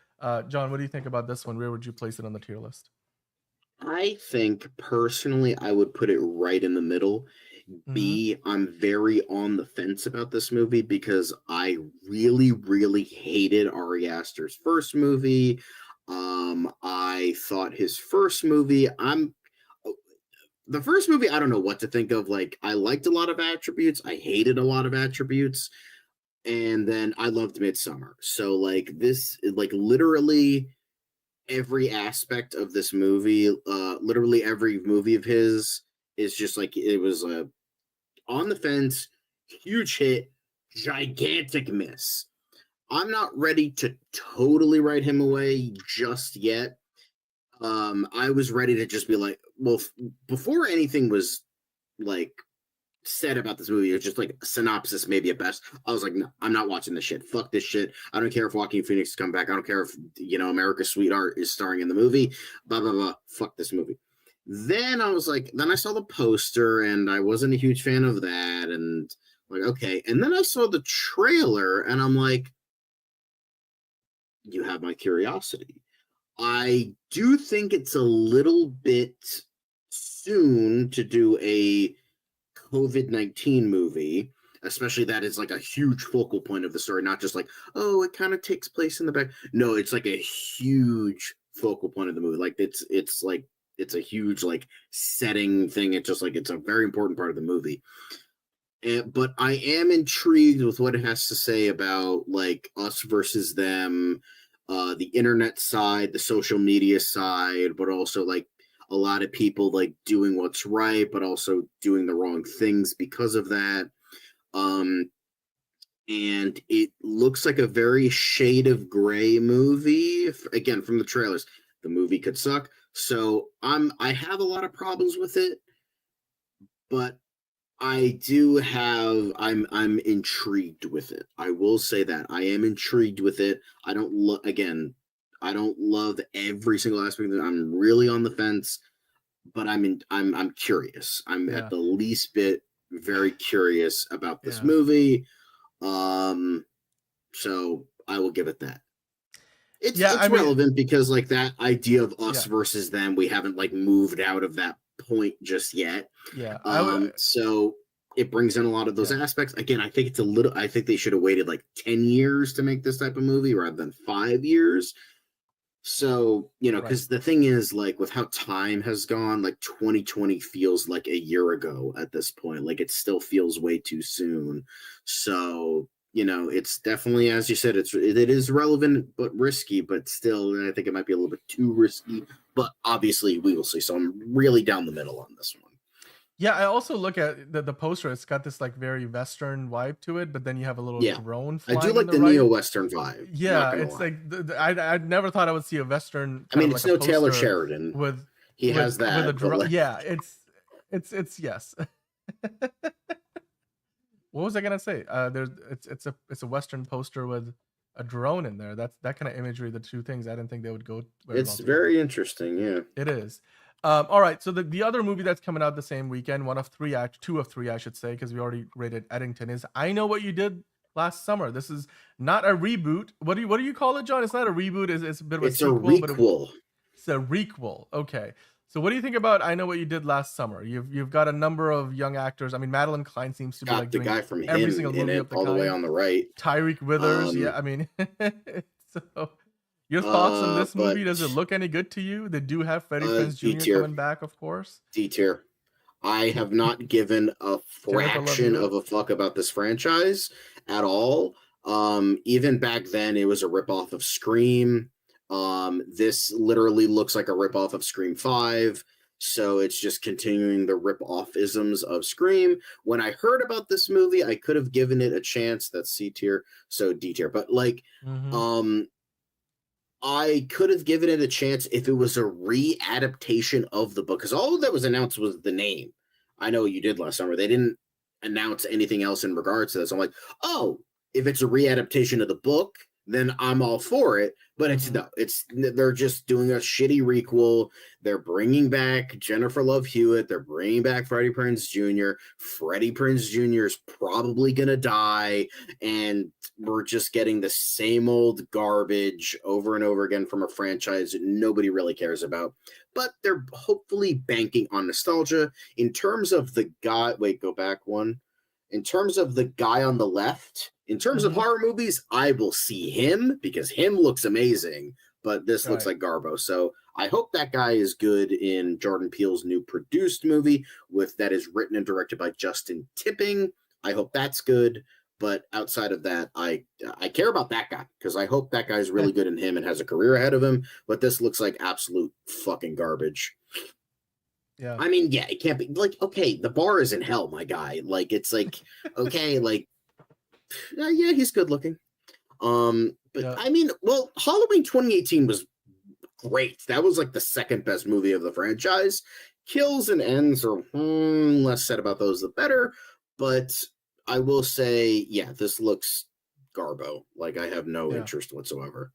John, what do you think about this one? Where would you place it on the tier list? I think personally, I would put it right in the middle. B, I'm very on the fence about this movie because I really, really hated Ari Aster's first movie. I thought his first movie, the first movie, I don't know what to think of. Like, I liked a lot of attributes. I hated a lot of attributes. And then I loved Midsummer. So, like, this, like, literally every aspect of this movie, literally every movie of his is just like, it was a on the fence, huge hit, gigantic miss. I'm not ready to totally write him away just yet. I was ready to just be like, well, before anything was like said about this movie, it was just like a synopsis, maybe at best. I was like, no, I'm not watching this shit. Fuck this shit. I don't care if Joaquin Phoenix is coming back. I don't care if, America's Sweetheart is starring in the movie. Blah, blah, blah. Fuck this movie. Then I was like, then I saw the poster and I wasn't a huge fan of that. And like, okay. And then I saw the trailer and I'm like, you have my curiosity. I do think it's a little bit soon to do a COVID-19 movie, especially that is like a huge focal point of the story, not just like, oh, it kind of takes place in the back. No, it's like a huge focal point of the movie. Like it's like, it's a huge like setting thing. It's just like, it's a very important part of the movie. But I am intrigued with what it has to say about like us versus them, the internet side, the social media side, but also like a lot of people like doing what's right, but also doing the wrong things because of that. And it looks like a very shade of gray movie. Again, from the trailers, the movie could suck. So I have a lot of problems with it, but I do have, I'm intrigued with it. I will say that I am intrigued with it. I don't love every single aspect of it. I'm really on the fence, but I'm curious. I'm at the least bit very curious about this movie. So I will give it that. It's relevant because like that idea of us versus them, we haven't like moved out of that point just yet. Yeah. So it brings in a lot of those aspects. Again, I think I think they should have waited like 10 years to make this type of movie rather than 5 years. So, because the thing is, like, with how time has gone, like 2020 feels like a year ago at this point. Like, it still feels way too soon. So, it's definitely, as you said, it is relevant but risky, but still, I think it might be a little bit too risky. But obviously, we will see. So I'm really down the middle on this one. Yeah, I also look at the poster. It's got this like very Western vibe to it, but then you have a little drone flying. I do like the neo-Western vibe. Yeah, it's like I never thought I would see a Western. I mean, it's no Taylor Sheridan. He has that. With a drone. Yeah, it's yes. What was I gonna say? It's a Western poster with a drone in there. That kind of imagery. The two things I didn't think they would go. It's very interesting. Yeah, it is. All right, so the other movie that's coming out the same weekend, two of three, I should say, because we already rated Eddington, is I Know What You Did Last Summer. This is not a reboot. What do you call it, John? It's not a reboot. It's a bit of a sequel. It's a requel. Okay. So what do you think about I Know What You Did Last Summer? You've got a number of young actors. I mean, Madeline Klein seems to be like the guy from every him single in movie it, all the way on the right. Tyreek Withers. Yeah, I mean, so. Your thoughts on this movie? Does it look any good to you? They do have Freddie Prinze Jr. coming back, of course. D tier. I have not given a fraction of a fuck about this franchise at all. Even back then, it was a ripoff of Scream. This literally looks like a ripoff of Scream 5. So it's just continuing the rip-off-isms of Scream. When I heard about this movie, I could have given it a chance. That's C tier, so D tier. But like, I could have given it a chance if it was a re-adaptation of the book, because all that was announced was the name. I Know What You Did Last Summer. They didn't announce anything else in regards to this. I'm like, oh, if it's a re-adaptation of the book, then I'm all for it. But they're just doing a shitty requel. They're bringing back Jennifer Love Hewitt. They're bringing back Freddie Prinze Jr. Freddie Prinze Jr. is probably gonna die, and we're just getting the same old garbage over and over again from a franchise that nobody really cares about. But they're hopefully banking on nostalgia. In terms of the guy, go back one. In terms of the guy on the left, in terms of horror movies, I will see him because him looks amazing, but this looks like Garbo. So I hope that guy is good in Jordan Peele's new produced movie that is written and directed by Justin Tipping. I hope that's good. But outside of that, I care about that guy because I hope that guy's really good in him and has a career ahead of him. But this looks like absolute fucking garbage. Yeah. I mean, yeah, it can't be like, okay, the bar is in hell, my guy. Like, it's like, okay, like, yeah, he's good looking. But I mean, well, Halloween 2018 was great. That was like the second best movie of the franchise. Kills and Ends are less said about those, the better. But I will say, yeah, this looks garbo. Like, I have no interest whatsoever.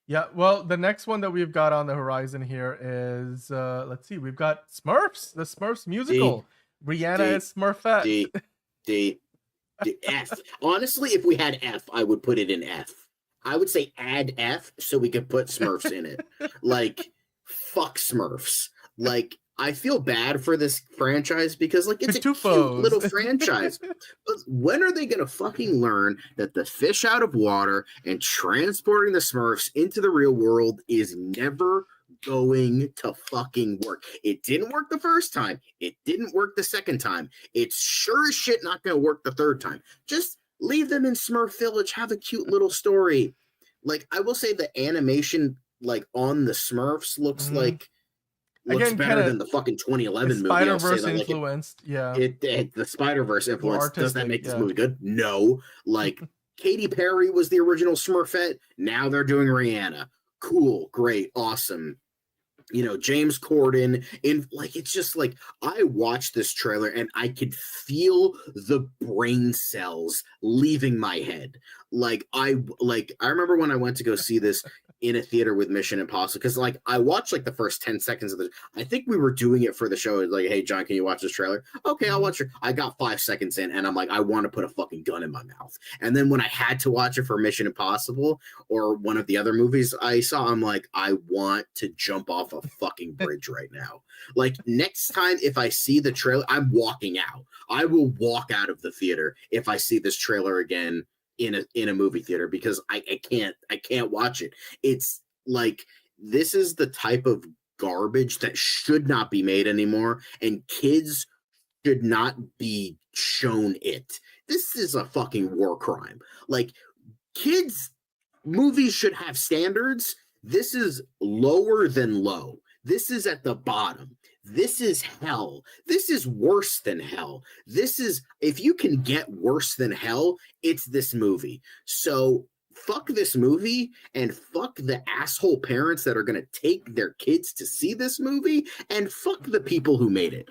Yeah, well, the next one that we've got on the horizon here is, let's see, we've got Smurfs, the Smurfs musical. Rihanna as Smurfette. D, F. Honestly, if we had F, I would put it in F. I would say add F so we could put Smurfs in it. Like, fuck Smurfs. Like, I feel bad for this franchise because, like, it's a cute little franchise. But when are they going to fucking learn that the fish out of water and transporting the Smurfs into the real world is never going to fucking work? It didn't work the first time. It didn't work the second time. It's sure as shit not going to work the third time. Just leave them in Smurf Village. Have a cute little story. Like, I will say the animation, like, on the Smurfs looks like looks better than the fucking 2011 movie. Spider-Verse influenced, the Spider-Verse influence. Does that make this movie good? No. Like, Katy Perry was the original Smurfette. Now they're doing Rihanna. Cool, great, awesome. You know, James Corden in, like, it's just like, I watched this trailer and I could feel the brain cells leaving my head. I remember when I went to go see this in a theater with Mission Impossible, because like I watched like the first 10 seconds of I think we were doing it for the show. Like, hey John, can you watch this trailer? Okay, I'll watch it. I got 5 seconds in and I'm like, I want to put a fucking gun in my mouth. And then when I had to watch it for Mission Impossible or one of the other movies I saw, I'm like, I want to jump off a fucking bridge right now. Like next time if I see the trailer, I'm walking out. I will walk out of the theater if I see this trailer again in a movie theater, because I can't watch it. It's like, this is the type of garbage that should not be made anymore, and kids should not be shown it. This is a fucking war crime. Like, kids movies should have standards. This is lower than low. This is at the bottom. This is hell. This is worse than hell. This is, if you can get worse than hell, it's this movie. So fuck this movie and fuck the asshole parents that are going to take their kids to see this movie, and fuck the people who made it.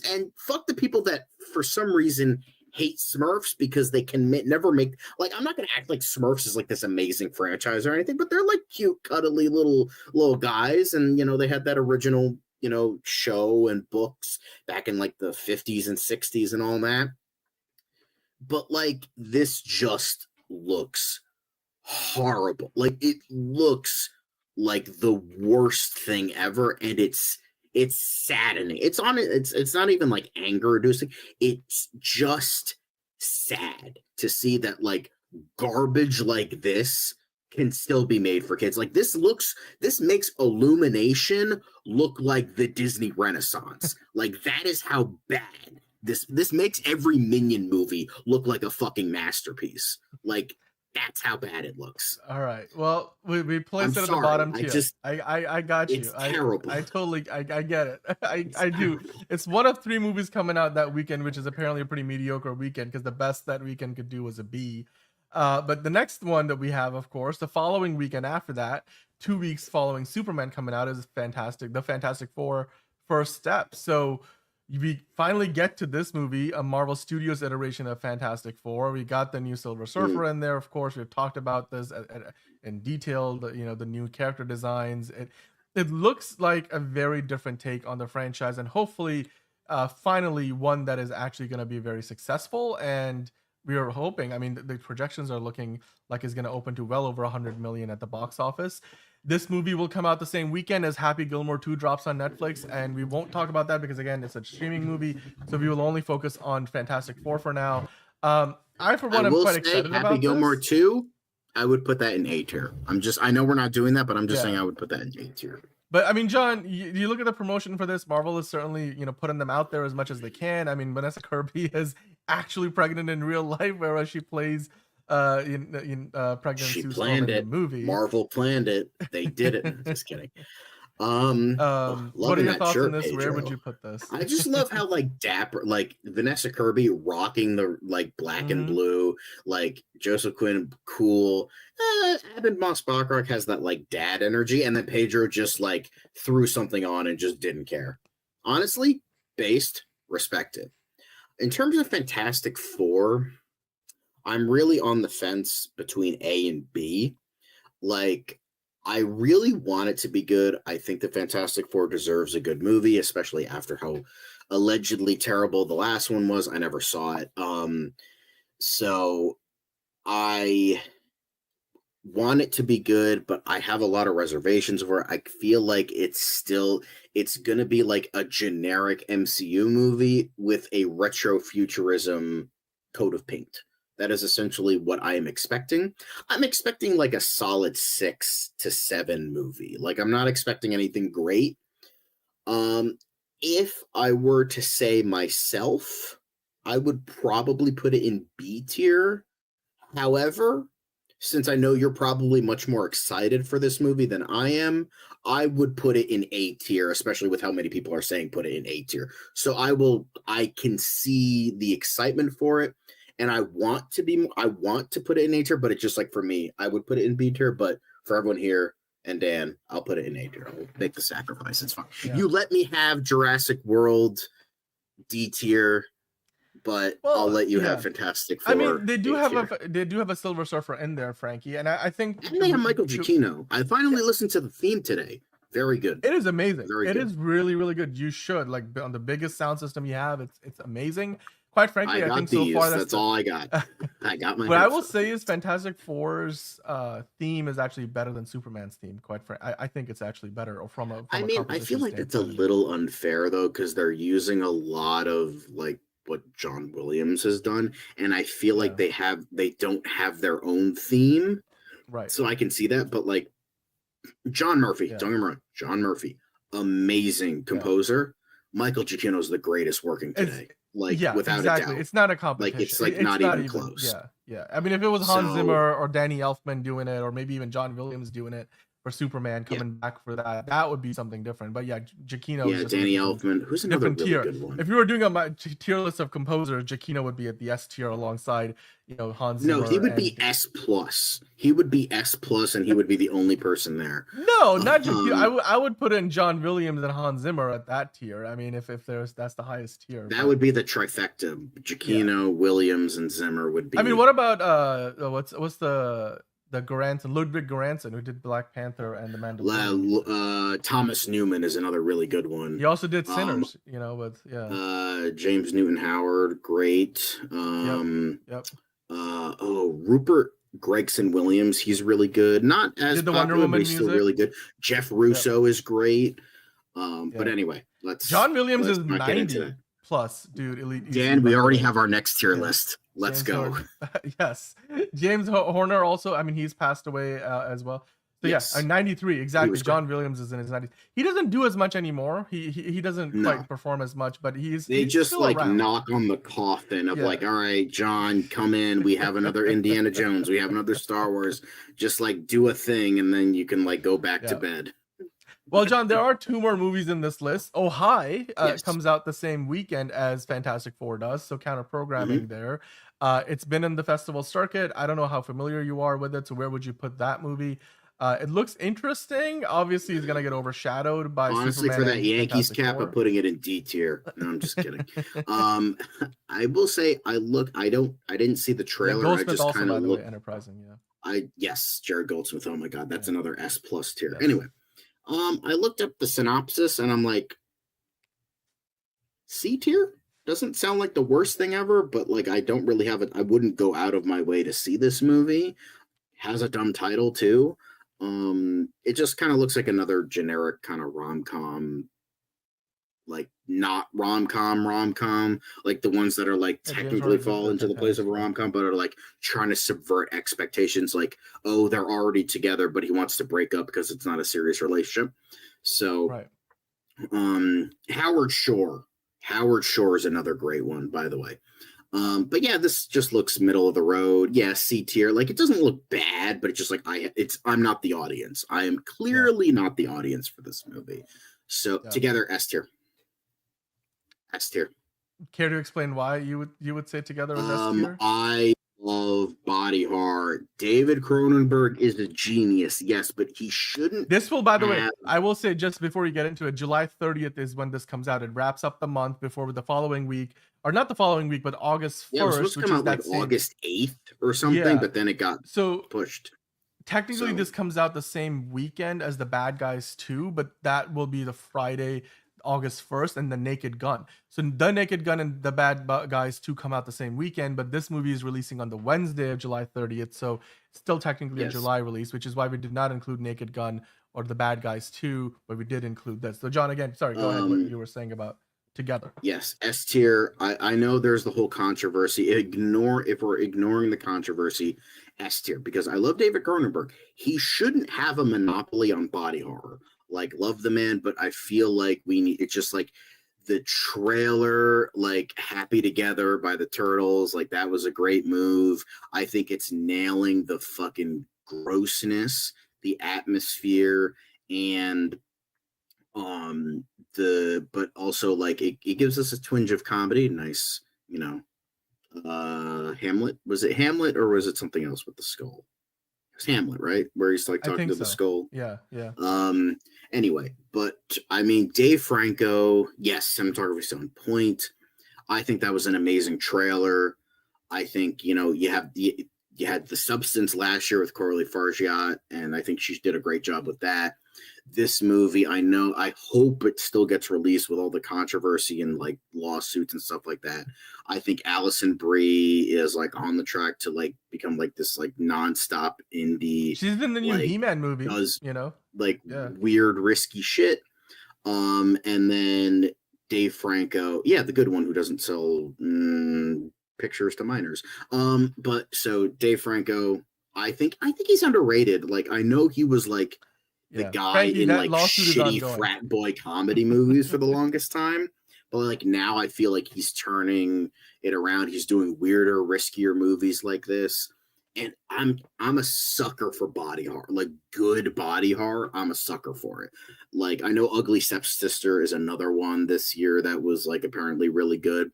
And fuck the people that for some reason hate Smurfs because they can never make, like, I'm not going to act like Smurfs is like this amazing franchise or anything, but they're like cute, cuddly little guys. And, you know, they had that original, you know, show and books back in like the 50s and 60s and all that. But like, this just looks horrible. Like, it looks like the worst thing ever. And it's saddening. It's not even like anger inducing. It's just sad to see that like garbage like this can still be made for kids. Like, this makes Illumination look like the Disney Renaissance. Like, that is how bad this makes every Minion movie look like a fucking masterpiece. Like, that's how bad it looks. All right. Well, we placed it at the bottom tier. I got you. It's terrible. I totally get it. I do. It's one of 3 movies coming out that weekend, which is apparently a pretty mediocre weekend because the best that weekend could do was a B. But the next one that we have, of course, the following weekend after that, 2 weeks following Superman coming out, is the Fantastic Four First Step. So we finally get to this movie, a Marvel Studios iteration of Fantastic Four. We got the new Silver Surfer in there, of course. We've talked about this in detail, the new character designs. It looks like a very different take on the franchise, and hopefully, finally, one that is actually going to be very successful. And we are hoping, I mean, the projections are looking like it's going to open to well over 100 million at the box office. This movie will come out the same weekend as Happy Gilmore 2 drops on Netflix, and we won't talk about that because, again, it's a streaming movie, so we will only focus on Fantastic Four for now. I, for one, am quite excited about Happy Gilmore this. 2, I would put that in A tier. I know we're not doing that, but I'm just saying I would put that in A tier. But, I mean, John, you look at the promotion for this, Marvel is certainly, putting them out there as much as they can. I mean, Vanessa Kirby is actually pregnant in real life, whereas she plays pregnant she Sue planned Storm in it. the movie. Marvel planned it. They did it. Just kidding. What are your thoughts on this? Pedro. Where would you put this? I just love how like dapper, like Vanessa Kirby rocking the like black and blue, like Joseph Quinn cool. Abed Moss Bachrach has that like dad energy, and then Pedro just like threw something on and just didn't care. Honestly, based, respected. In terms of Fantastic Four, I'm really on the fence between A and B. Like, I really want it to be good. I think the Fantastic Four deserves a good movie, especially after how allegedly terrible the last one was. I never saw it. So I want it to be good, but I have a lot of reservations for it. I feel like it's going to be like a generic MCU movie with a retro futurism coat of paint. That is essentially what I am expecting. I'm expecting like a solid 6 to 7 movie. Like, I'm not expecting anything great. If I were to say myself, I would probably put it in B tier. However, since I know you're probably much more excited for this movie than I am, I would put it in A tier, especially with how many people are saying put it in A tier. So I can see the excitement for it. And I want to put it in A tier, but it's just like, for me, I would put it in B tier, but for everyone here and Dan, I'll put it in A tier. I'll make the sacrifice. It's fine. Yeah. You let me have Jurassic World D tier. but Well, I'll let you yeah. have Fantastic Four. I mean, they do A have tier. a Silver Surfer in there, Frankie, and I think And they have Michael Giacchino. I finally listened to the theme today. Very good. it is amazing. Very It good. is really, really good. You should like on the biggest sound system you have. It's amazing. Quite frankly, I I got think these. so far That's all I got. I got my. What I will headphones. say is Fantastic Four's theme is actually better than Superman's theme. Quite frankly, I think it's actually better. Or from a I mean, I feel like it's a little unfair though, because they're using a lot of like what John Williams has done, and I feel like they don't have their own theme, right. so I can see that. But like John Murphy, Yeah. don't get me wrong, John Murphy, amazing composer. Michael Giacchino is the greatest working today. Without a doubt. It's not a competition. Like it's like not even close. Yeah. I mean, if it was Hans Zimmer or Danny Elfman doing it, or maybe even John Williams doing it for Superman coming back for that would be something different. But yeah, Giacchino. Yeah, Danny Elfman, who's another really tier. good one. If you were doing a tier list of composers, Giacchino would be at the S tier alongside, Hans Zimmer. No, he would be S plus. He would be S plus, and he would be the only person there. No, not Giacchino. I would put in John Williams and Hans Zimmer at that tier. I mean, if that's the highest tier. That would be the trifecta. Giacchino, Williams, and Zimmer would be. I mean, what about what's the Göransson, Ludwig Göransson, who did Black Panther and The Mandalorian? Thomas Newman is another really good one. He also did Sinners, James Newton Howard, great. Yep. Rupert Gregson Williams, he's really good. Not as did the popular, Wonder Woman but he's still music. really good. Jeff Russo is great. But anyway, John Williams is 90 plus, dude. Elite. Dan, we already have our next tier list. Let's go. Yes, James Horner also. I mean, he's passed away as well. So yes, 93 exactly. John Williams is in his 90s. He doesn't do as much anymore. He doesn't quite perform as much, but he's just still like around. knock on the coffin of like, all right, John, come in. We have another Indiana Jones. We have another Star Wars. Just like do a thing, and then you can like go back to bed. Well, John, there are 2 more movies in this list. Oh Hi comes out the same weekend as Fantastic Four does, so counter programming there. It's been in the festival circuit. I don't know how familiar you are with it, so where would you put that movie? It looks interesting. Obviously, it's gonna get overshadowed by honestly Superman for that Yankees Fantastic cap. Four. I'm putting it in D tier. No, I'm just kidding. I will say I didn't see the trailer. I Goldsmith just also, kind by of the way, looked. enterprising. Yeah. Yes, Jared Goldsmith. Oh my god, that's another S plus tier. Anyway, I looked up the synopsis and I'm like, C tier doesn't sound like the worst thing ever, but like I don't really have it. I wouldn't go out of my way to see this movie. Has a dumb title too. It just kind of looks like another generic kind of rom-com, like not rom-com, like the ones that are like technically fall into the place of a rom-com, but are like trying to subvert expectations. Like, oh, they're already together, but he wants to break up because it's not a serious relationship. So, Howard Shore is another great one, by the way. But yeah, this just looks middle of the road. Yeah, C tier. Like it doesn't look bad, but it's just like I'm not the audience. I am clearly not the audience for this movie. So together, S tier. S tier. Care to explain why you would say together with S tier? I love body horror. David Cronenberg is a genius, yes, but he shouldn't. This will, by the way, I will say just before you get into it, July 30th is when this comes out. It wraps up the month before the following week, or not the following week, but August 1st. Yeah, it was supposed to come out like August 8th or something, but then it got pushed. Technically, this comes out the same weekend as The Bad Guys 2, but that will be the Friday, August 1st, and The Naked Gun. So The Naked Gun and The Bad Guys 2 come out the same weekend, but this movie is releasing on the Wednesday of July 30th, so it's still technically a July release, which is why we did not include Naked Gun or The Bad Guys 2, but we did include this. So John, again, sorry, go ahead, what you were saying about together. Yes, S tier. I know there's the whole controversy. If we're ignoring the controversy, S tier, because I love David Cronenberg. He shouldn't have a monopoly on body horror. Like, love the man, but I feel like it's just like the trailer, like Happy Together by the Turtles, like that was a great move. I think it's nailing the fucking grossness, the atmosphere, and but also like it gives us a twinge of comedy. Nice, Hamlet. Was it Hamlet or was it something else with the skull? It's Hamlet, right? Where he's like talking to the skull. Yeah. Anyway, but I mean, Dave Franco, yes, cinematography's on point. I think that was an amazing trailer. I think, you know, you had The Substance last year with Coralie Fargiat, and I think she did a great job with that. This movie, I hope it still gets released with all the controversy and like lawsuits and stuff like that. I think Alison Brie is like on the track to like become like this like nonstop indie. She's in the new like, He-Man movie, does you know, like weird risky shit. And then Dave Franco, the good one who doesn't sell pictures to minors. But so Dave Franco, I think he's underrated. Like I know he was like the guy Frankie, in that like lawsuit is shitty ongoing. frat boy comedy movies for the longest time. But like now I feel like he's turning it around. He's doing weirder, riskier movies like this. And I'm a sucker for body horror, like good body horror. I'm a sucker for it. Like I know Ugly Stepsister is another one this year that was like apparently really good.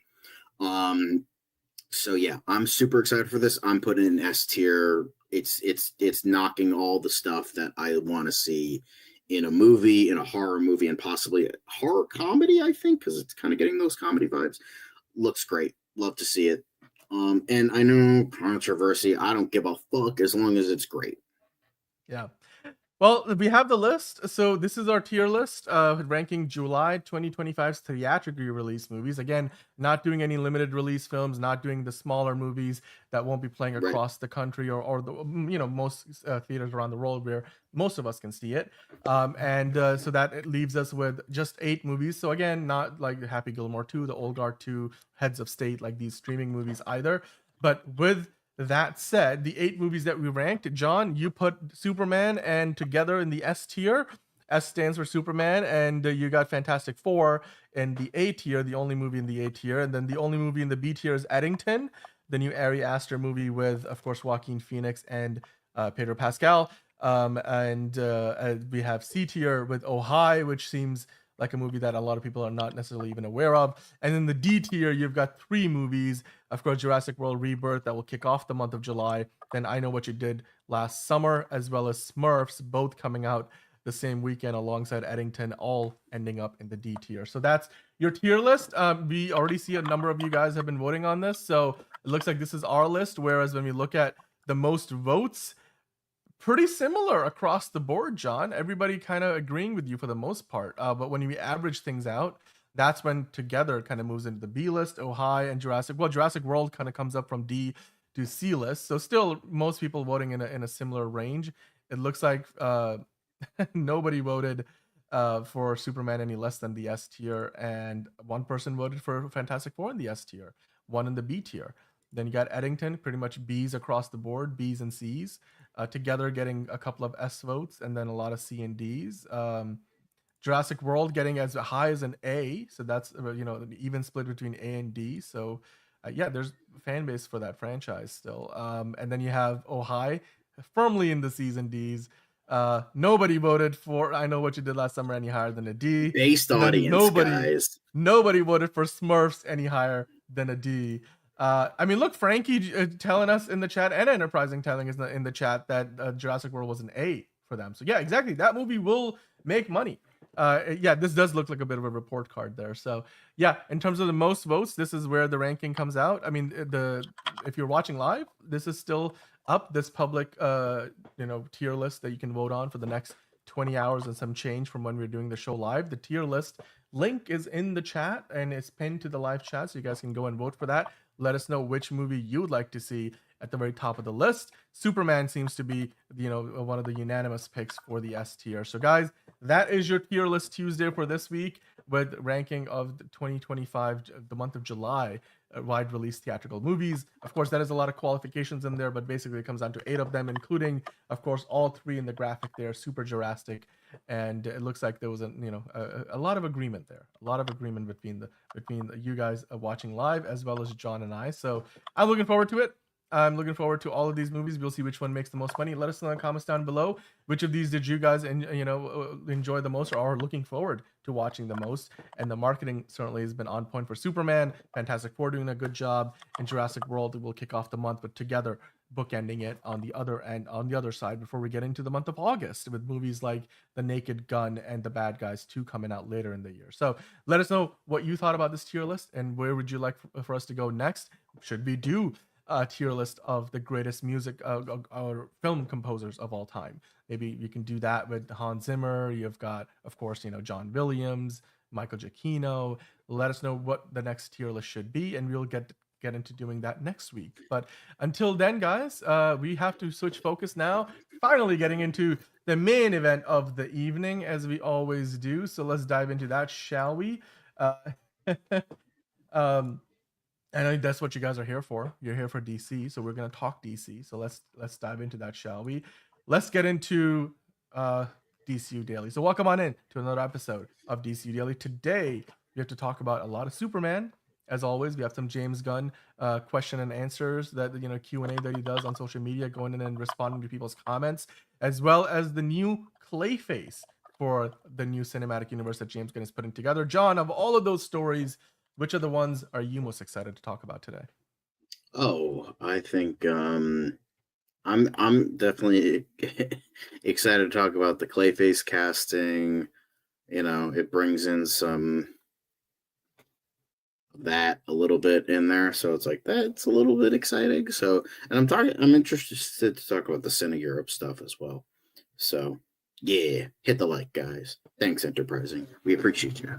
So yeah, I'm super excited for this. I'm putting in S tier. It's knocking all the stuff that I want to see in a movie, in a horror movie, and possibly a horror comedy, I think, because it's kind of getting those comedy vibes. Looks great. Love to see it. And I know controversy. I don't give a fuck as long as it's great. Yeah. Well, we have the list. So this is our tier list, ranking July 2025's theatrically released movies. Again, not doing any limited release films, not doing the smaller movies that won't be playing across the country or the most theaters around the world where most of us can see it. So that it leaves us with just 8 movies. So again, not like Happy Gilmore 2, The Old Guard 2, Heads of State, like these streaming movies either. But with that said, the 8 movies that we ranked, John, you put Superman and Together in the S tier. S stands for Superman, and you got Fantastic Four in the A tier, the only movie in the A tier. And then the only movie in the B tier is Eddington, the new Ari Aster movie with, of course, Joaquin Phoenix and Pedro Pascal. We have C tier with Oh Hi, which seems like a movie that a lot of people are not necessarily even aware of. And in the D tier, you've got 3 movies. Of course, Jurassic World Rebirth, that will kick off the month of July. Then I Know What You Did Last Summer, as well as Smurfs, both coming out the same weekend alongside Eddington, all ending up in the D tier. So that's your tier list. We already see a number of you guys have been voting on this. So it looks like this is our list. Whereas when we look at the most votes, pretty similar across the board, John. Everybody kind of agreeing with you for the most part. But when you average things out, that's when Together kind of moves into the B list. Oh Hi and Jurassic World kind of comes up from D to C list. So still most people voting in a similar range. It looks like nobody voted for Superman any less than the S tier, and one person voted for Fantastic Four in the S tier, one in the B tier. Then you got Eddington, pretty much B's across the board, B's and C's. Together getting a couple of S votes, and then a lot of C and D's. Jurassic World getting as high as an A, so that's an even split between A and D. So there's fan base for that franchise still. And then you have Oh Hi, firmly in the C's and D's. Nobody voted for I Know What You Did Last Summer any higher than a D. Based audience, guys. Nobody voted for Smurfs any higher than a D. Look, Frankie telling us in the chat, and Enterprising telling us in the chat that Jurassic World was an A for them. So yeah, exactly. That movie will make money. This does look like a bit of a report card there. So yeah, in terms of the most votes, this is where the ranking comes out. I mean, if you're watching live, this is still up, this public tier list that you can vote on for the next 20 hours and some change from when we're doing the show live. The tier list link is in the chat and it's pinned to the live chat, so you guys can go and vote for that. Let us know which movie you would like to see at the very top of the list. Superman seems to be, one of the unanimous picks for the S tier. So guys, that is your tier list Tuesday for this week, with ranking of 2025, the month of July, wide release theatrical movies. Of course, that is a lot of qualifications in there, but basically it comes down to 8 of them, including, of course, all 3 in the graphic there, Super Jurassic. And it looks like there was a lot of agreement there, a lot of agreement between you guys watching live as well as John and I. So I'm looking forward to it. I'm looking forward to all of these movies. We'll see which one makes the most money. Let us know in the comments down below. Which of these did you guys enjoy the most, or are looking forward to watching the most? And the marketing certainly has been on point for Superman. Fantastic Four doing a good job, and Jurassic World will kick off the month. But Together bookending it on the other end, on the other side, before we get into the month of August with movies like The Naked Gun and The Bad Guys 2 coming out later in the year. So let us know what you thought about this tier list, and where would you like for us to go next? Should we do a tier list of the greatest music or film composers of all time? Maybe you can do that with Hans Zimmer. You've got, of course, John Williams, Michael Giacchino. Let us know what the next tier list should be, and we'll get into doing that next week. But until then, guys, we have to switch focus now. Finally getting into the main event of the evening, as we always do. So let's dive into that, shall we? I know that's what you guys are here for. You're here for DC, so we're gonna talk DC. So let's dive into that, shall we? Let's get into DCU Daily. So welcome on in to another episode of DCU Daily. Today we have to talk about a lot of Superman. As always, we have some James Gunn question and answers that Q&A that he does on social media, going in and responding to people's comments, as well as the new Clayface for the new cinematic universe that James Gunn is putting together. John, of all of those stories, which are the ones are you most excited to talk about today? Oh, I think I'm definitely excited to talk about the Clayface casting. It brings in some that a little bit in there, so it's like that's a little bit exciting. So, and I'm interested to talk about the CineEurope stuff as well. So, yeah, hit the like, guys. Thanks, Enterprising. We appreciate you.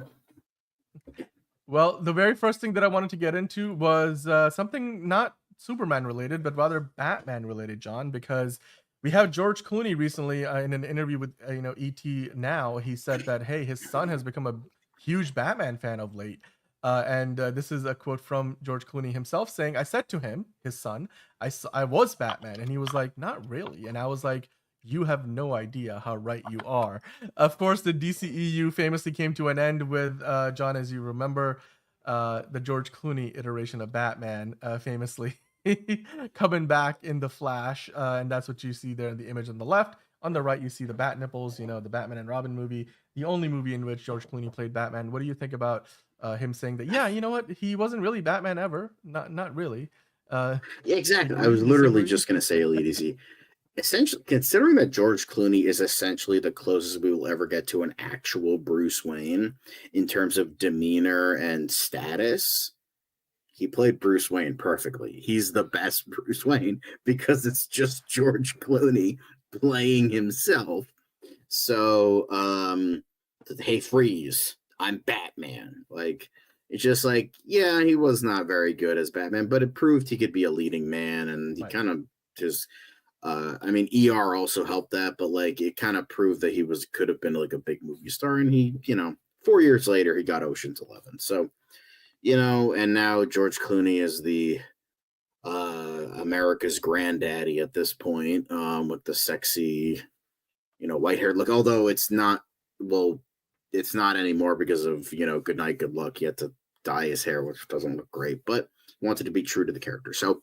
Well, the very first thing that I wanted to get into was something not Superman related, but rather Batman related, John, because we have George Clooney recently in an interview with ET Now. He said that, hey, his son has become a huge Batman fan of late. And this is a quote from George Clooney himself saying, I said to him, his son, I was Batman. And he was like, not really. And I was like, you have no idea how right you are. Of course, the DCEU famously came to an end with, John, as you remember, the George Clooney iteration of Batman, famously coming back in The Flash. And that's what you see there in the image on the left. On the right, you see the Bat Nipples, the Batman and Robin movie, the only movie in which George Clooney played Batman. What do you think about him saying that, yeah, you know what, he wasn't really Batman ever? Not really. Yeah, exactly. I was literally just going to say, Elite Easy. Essentially, considering that George Clooney is essentially the closest we will ever get to an actual Bruce Wayne in terms of demeanor and status, he played Bruce Wayne perfectly. He's the best Bruce Wayne because it's just George Clooney playing himself. So, hey, freeze, I'm Batman. Like, it's just like, yeah, he was not very good as Batman, but it proved he could be a leading man, and he kind of just... ER also helped that, but like it kind of proved that he could have been like a big movie star, and he, 4 years later he got Ocean's 11. So, and now George Clooney is the America's granddaddy at this point, with the sexy, white hair look. Although it's not anymore because of Good Night, Good Luck. He had to dye his hair, which doesn't look great, but wanted to be true to the character. So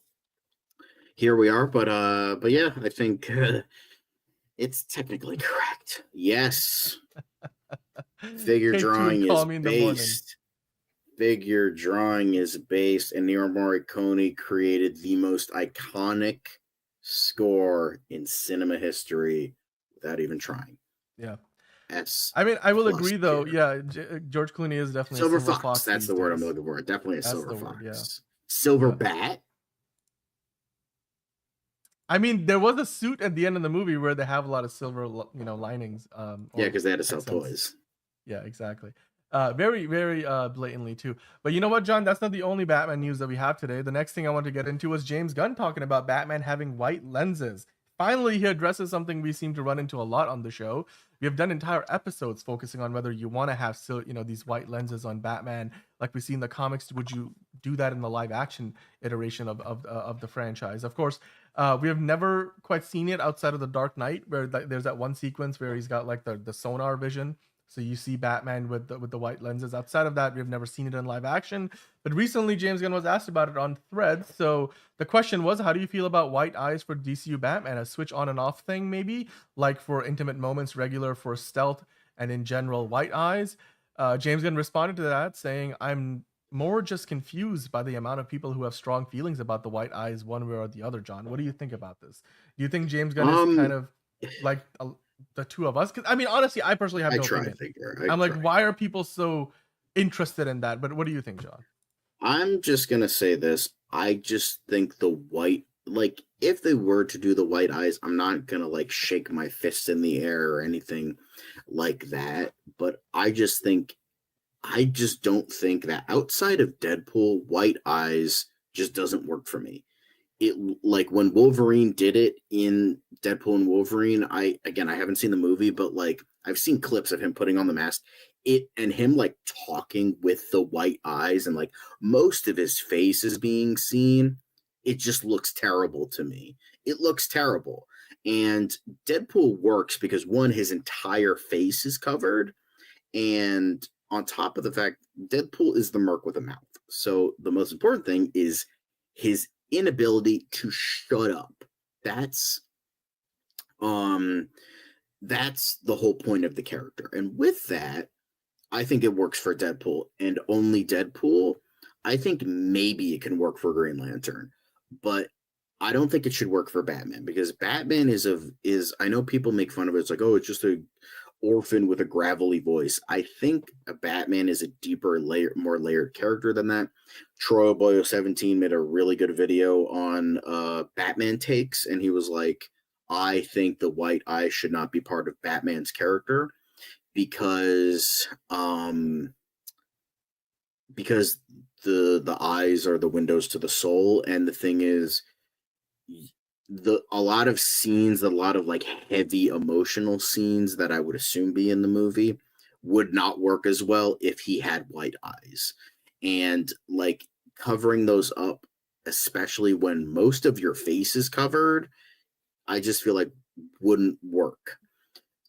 here we are, but yeah, I think it's technically correct. Yes. Figure drawing is based. Figure drawing is based, and Ennio Morricone created the most iconic score in cinema history without even trying. Yeah. I will agree though. Yeah, George Clooney is definitely Silver Fox. That's the word I'm looking for. Definitely a Silver Fox. Yeah. Silver Bat. There was a suit at the end of the movie where they have a lot of silver, linings. Yeah, because they had to sell toys. Yeah, exactly. Very, very blatantly too. But you know what, John? That's not the only Batman news that we have today. The next thing I want to get into was James Gunn talking about Batman having white lenses. Finally, he addresses something we seem to run into a lot on the show. We have done entire episodes focusing on whether you want to have these white lenses on Batman, like we see in the comics. Would you do that in the live action iteration of the franchise? Of course, we have never quite seen it outside of the Dark Knight, where there's that one sequence where he's got like the sonar vision. So you see Batman with the white lenses. Outside of that, we've never seen it in live action. But recently, James Gunn was asked about it on Threads. So the question was, how do you feel about white eyes for DCU Batman? A switch on and off thing, maybe? Like for intimate moments, regular for stealth, and in general, white eyes? James Gunn responded to that, saying, I'm more just confused by the amount of people who have strong feelings about the white eyes one way or the other. John, what do you think about this? Do you think James Gunn is kind of like the two of us? Because I mean, honestly, I personally have I no try, opinion. figure. I'm like, why are people so interested in that? But what do you think, John? I'm just gonna say this. I just think the white, like, if they were to do the white eyes, I'm not gonna like shake my fist in the air or anything like that. But I just don't think that outside of Deadpool, white eyes just doesn't work for me. It, like, when Wolverine did it in Deadpool and Wolverine, I haven't seen the movie, but like I've seen clips of him putting on the mask, it and him like talking with the white eyes, and like most of his face is being seen. It just looks terrible to me. It looks terrible. And Deadpool works because one, his entire face is covered, and on top of the fact, Deadpool is the merc with a mouth. So the most important thing is his inability to shut up. That's the whole point of the character. And with that, I think it works for Deadpool and only Deadpool. I think maybe it can work for Green Lantern, but I don't think it should work for Batman, because Batman is I know people make fun of it. It's like, oh, it's just a orphan with a gravelly voice. I think a Batman is a deeper layer, more layered character than that. Troy Boyo 17 made a really good video on Batman takes, and he was like, I think the white eye should not be part of Batman's character because the eyes are the windows to the soul. And the thing is, a lot of scenes, a lot of like heavy emotional scenes that I would assume be in the movie would not work as well if he had white eyes. And like covering those up, especially when most of your face is covered, I just feel like wouldn't work.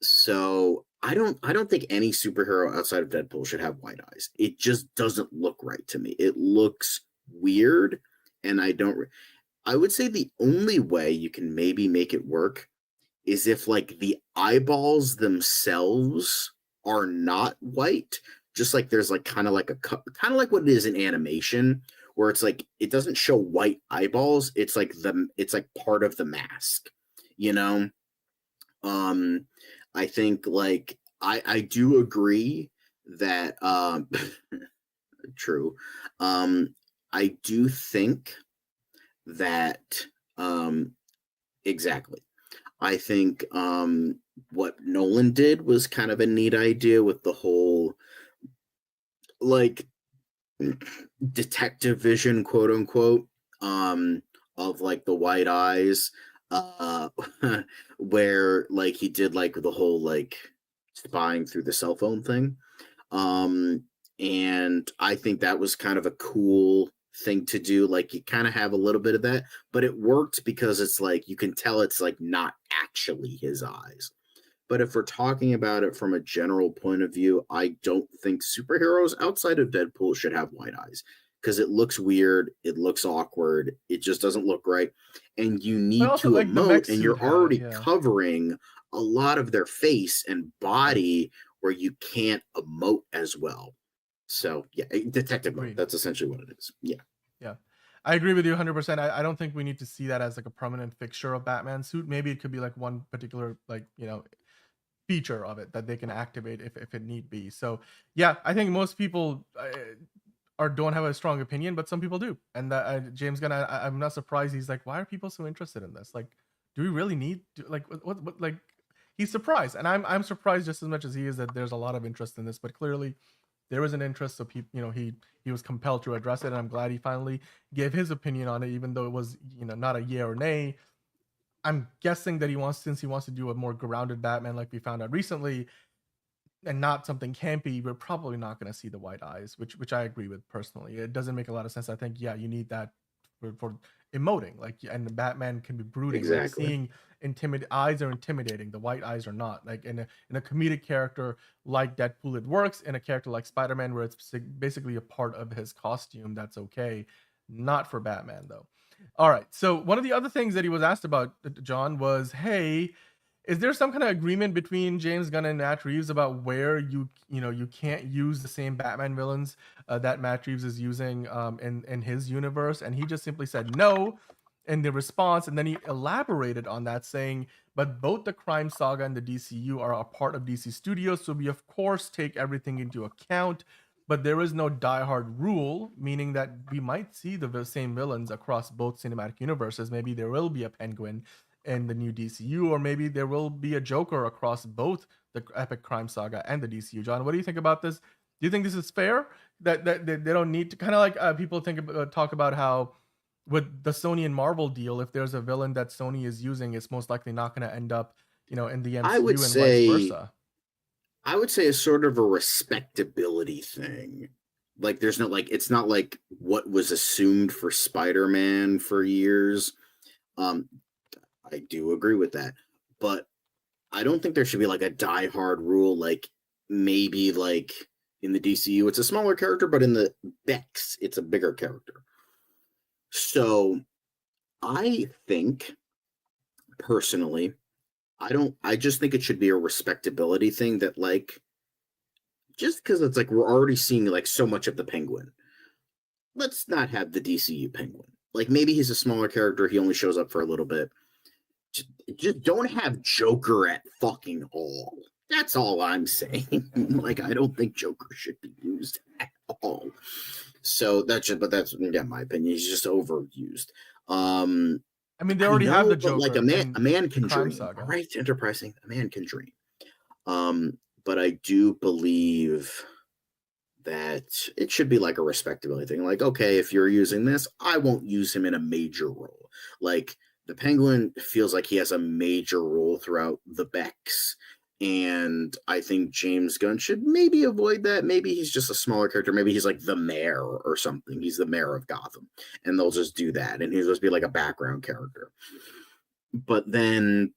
So I don't think any superhero outside of Deadpool should have white eyes. It just doesn't look right to me. It looks weird, and I would say the only way you can maybe make it work is if like the eyeballs themselves are not white, just like there's like kind of like what it is in animation, where it's like it doesn't show white eyeballs. It's like part of the mask, you know? I think like I do agree that true. I do think that exactly. I think what Nolan did was kind of a neat idea with the whole like detective vision, quote unquote, of like the white eyes, where like he did like the whole like spying through the cell phone thing. And I think that was kind of a cool thing to do. Like you kind of have a little bit of that, but it worked because it's like you can tell it's like not actually his eyes. But if we're talking about it from a general point of view, I don't think superheroes outside of Deadpool should have white eyes, because it looks weird, it looks awkward, it just doesn't look right. And you need to like emote, and you're already covering a lot of their face and body where you can't emote as well. So yeah, detective mode, that's essentially what it is. Yeah. I agree with you 100%. I don't think we need to see that as like a permanent fixture of Batman suit. Maybe it could be like one particular like, you know, feature of it that they can activate if it need be. So yeah, I think most people don't have a strong opinion, but some people do. And James Gunn, I'm not surprised. He's like, why are people so interested in this? Like, do we really need what like he's surprised, and I'm surprised just as much as he is that there's a lot of interest in this. But clearly there was an interest, so people, you know, he was compelled to address it, and I'm glad he finally gave his opinion on it, even though it was, you know, not a yay or nay. I'm guessing that since he wants to do a more grounded Batman, like we found out recently, and not something campy, we're probably not going to see the white eyes, which I agree with personally. It doesn't make a lot of sense. I think, yeah, you need that for emoting, like, and the Batman can be brooding. Exactly. Like seeing eyes are intimidating, the white eyes are not. Like in a comedic character like Deadpool, it works. In a character like Spider-Man, where it's basically a part of his costume, that's okay. Not for Batman though. All right, so one of the other things that he was asked about, John, was, hey, is there some kind of agreement between James Gunn and Matt Reeves about where you can't use the same Batman villains that Matt Reeves is using in his universe, and he just simply said no in the response, and then he elaborated on that, saying, "But both the Crime Saga and the DCU are a part of DC Studios, so we of course take everything into account. But there is no diehard rule, meaning that we might see the same villains across both cinematic universes. Maybe there will be a Penguin in the new DCU, or maybe there will be a Joker across both the Epic Crime Saga and the DCU." John, what do you think about this? Do you think this is fair? That they don't need to, kind of like people talk about how with the Sony and Marvel deal, if there's a villain that Sony is using, it's most likely not going to end up, in the MCU and vice versa. I would say a sort of a respectability thing. Like there's no it's not like what was assumed for Spider-Man for years. I do agree with that, but I don't think there should be like a diehard rule. Like maybe like in the DCU, it's a smaller character, but in the Bex, it's a bigger character. So I think personally, I just think it should be a respectability thing that like, just because it's like we're already seeing like so much of the Penguin. Let's not have the DCU Penguin. Like maybe he's a smaller character. He only shows up for a little bit. Just don't have Joker at fucking all. That's all I'm saying. Like I don't think Joker should be used at all. So that's my opinion. He's just overused. I mean, they already have the Joker. Like a man can dream, Saga. right? Enterprising, a man can dream. But I do believe that it should be like a respectability thing. Like, okay, if you're using this, I won't use him in a major role. Like the Penguin feels like he has a major role throughout the Bex. And I think James Gunn should maybe avoid that. Maybe he's just a smaller character. Maybe he's like the mayor or something. He's the mayor of Gotham. And they'll just do that. And he's supposed to be like a background character. But then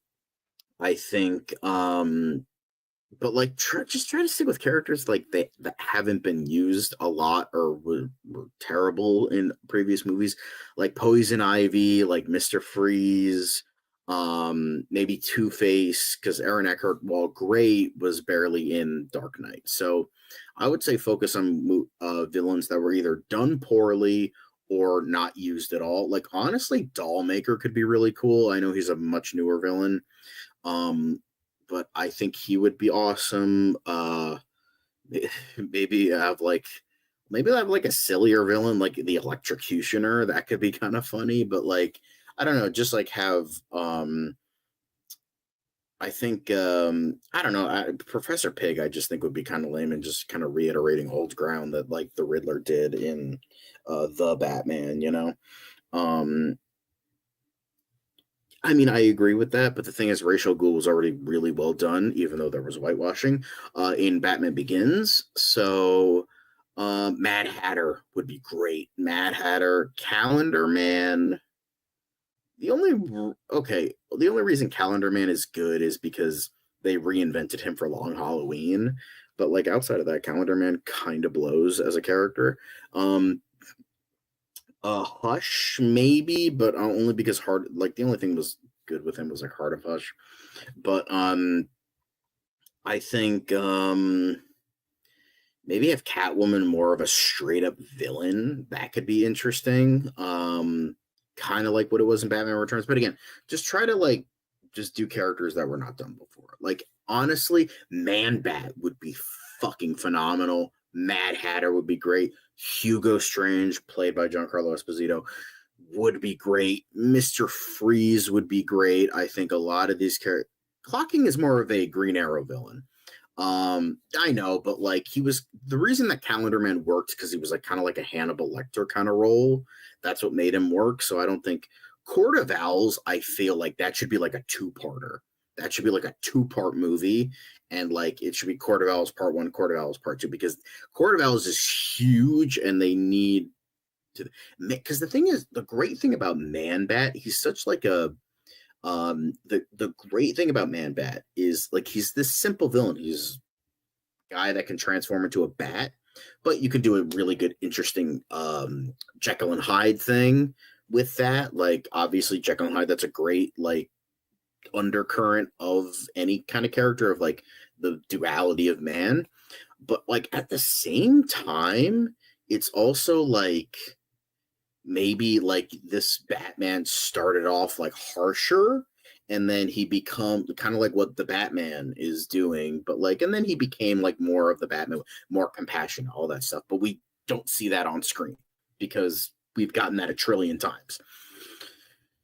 I think, but like just try to stick with characters like that haven't been used a lot or were terrible in previous movies. Like Poison Ivy, like Mr. Freeze. Maybe Two-Face, because Aaron Eckhart, while great, was barely in Dark Knight. So I would say focus on villains that were either done poorly or not used at all. Like honestly, Dollmaker could be really cool. I know he's a much newer villain, but I think he would be awesome. Maybe have like a sillier villain like the Electrocutioner. That could be kind of funny, but like I don't know, just like have I think I don't know, Professor Pig I just think would be kind of lame and just kind of reiterating old ground that like the Riddler did in the Batman, I mean, I agree with that, but the thing is, Ra's al Ghul was already really well done, even though there was whitewashing in Batman Begins. So Mad Hatter would be great. Mad Hatter, Calendar Man. The only reason Calendar Man is good is because they reinvented him for Long Halloween. But like outside of that, Calendar Man kind of blows as a character. Hush maybe, but only because the only thing was good with him was like Heart of Hush. But I think maybe have Catwoman more of a straight up villain. That could be interesting. Kind of like what it was in Batman Returns. But again, just try to just do characters that were not done before. Like honestly, Man-Bat would be fucking phenomenal. Mad Hatter would be great. Hugo Strange, played by Giancarlo Esposito, would be great. Mr. Freeze would be great. I think a lot of these characters. Clocking is more of a Green Arrow villain. I know, but like the reason that Calendar Man worked because he was like kind of like a Hannibal Lecter kind of role. That's what made him work. So I don't think Court of Owls, I feel like that should be like a two-parter. That should be like a two-part movie. And like it should be Court of Owls Part 1, Court of Owls Part 2, because Court of Owls is huge and they need to, because the thing is, the great thing about Man-Bat, he's such like a the great thing about Man-Bat is like he's this simple villain. He's a guy that can transform into a bat, but you could do a really good, interesting Jekyll and Hyde thing with that. Like obviously Jekyll and Hyde, that's a great like undercurrent of any kind of character of like the duality of man. But like at the same time, it's also like maybe like this Batman started off like harsher, and then he become kind of like what the Batman is doing, but like, and then he became like more of the Batman, more compassion, all that stuff. But we don't see that on screen because we've gotten that a trillion times.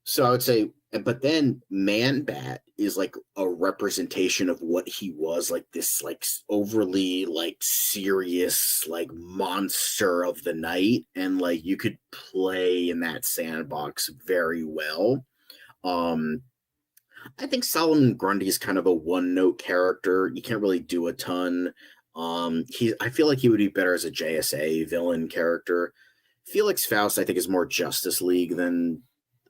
So I would say, but then Man Bat is like a representation of what he was, like this like overly like serious like monster of the night, and like you could play in that sandbox very well. I think Solomon Grundy is kind of a one-note character. You can't really do a ton. I feel like he would be better as a JSA villain character. Felix Faust, I think, is more Justice League than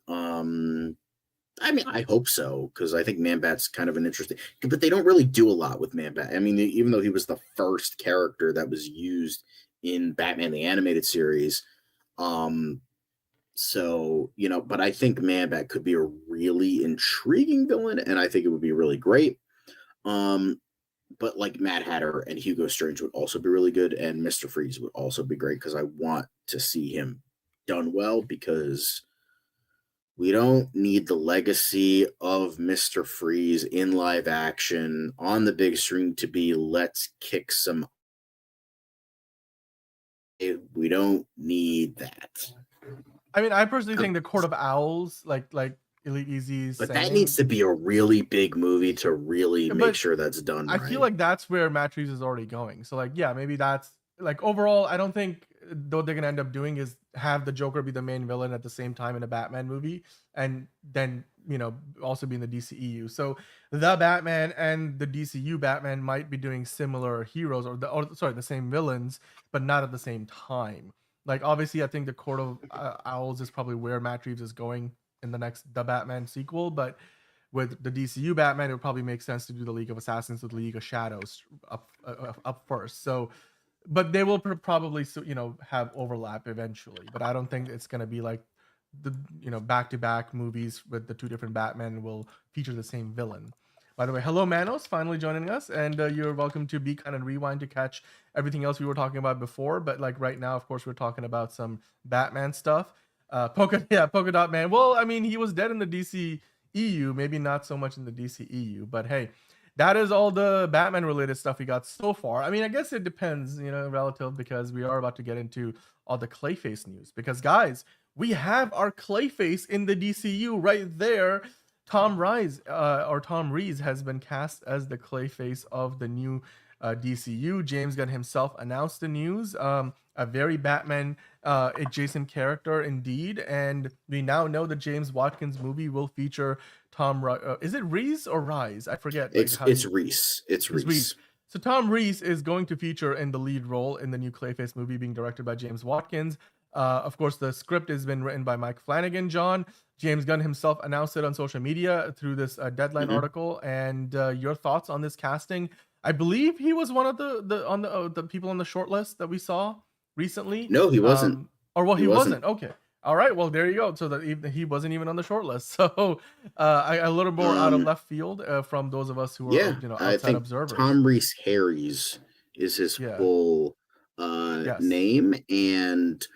I mean, I hope so, because I think Man-Bat's kind of an interesting, but they don't really do a lot with Man-Bat. I mean, even though he was the first character that was used in Batman the Animated Series, so, you know, but I think Man-Bat could be a really intriguing villain, and I think it would be really great. But like Mad Hatter and Hugo Strange would also be really good, and Mr. Freeze would also be great, because I want to see him done well, because we don't need the legacy of Mr. Freeze in live action on the big screen to be let's kick some. We don't need that. I mean, I personally think the Court of Owls, like Elite Easy's, but that needs to be a really big movie to really make sure that's done. I feel like that's where Matt Reeves is already going. So like, yeah, maybe that's like overall. I don't think what they're gonna end up doing is have the Joker be the main villain at the same time in a Batman movie, and then also be in the DCEU. So the Batman and the DCU Batman might be doing similar heroes, or the same villains, but not at the same time. Like obviously, I think the Court of Owls is probably where Matt Reeves is going in the next The Batman sequel, but with the DCU Batman, it would probably make sense to do the League of Assassins with the League of Shadows up first. So, but they will probably have overlap eventually. But I don't think it's gonna be like the back-to-back movies with the two different Batman will feature the same villain. By the way, hello Manos, finally joining us, and you're welcome to Be Kind and Rewind to catch everything else we were talking about before. But like right now, of course, we're talking about some Batman stuff. Polka Dot Man. Well, I mean, he was dead in the DCEU, maybe not so much in the DCEU, but hey, that is all the Batman related stuff we got so far. I mean, I guess it depends, relative, because we are about to get into all the Clayface news. Because guys, we have our Clayface in the DCU right there. Tom Rees has been cast as the Clayface of the new DCU. James Gunn himself announced the news. A very Batman adjacent character indeed, and we now know that James Watkins' movie will feature is it Rees or Rise? I forget. It's Rees. It's Rees. So Tom Rees is going to feature in the lead role in the new Clayface movie being directed by James Watkins. Of course, the script has been written by Mike Flanagan. John, James Gunn himself announced it on social media through this Deadline article. And your thoughts on this casting? I believe he was one of the people on the short list that we saw recently. No, he wasn't. He wasn't. Okay. All right. Well, there you go. So that he wasn't even on the short list. So a little more out of left field from those of us who are outside I think observers. Tom Rees Harries is his full name, and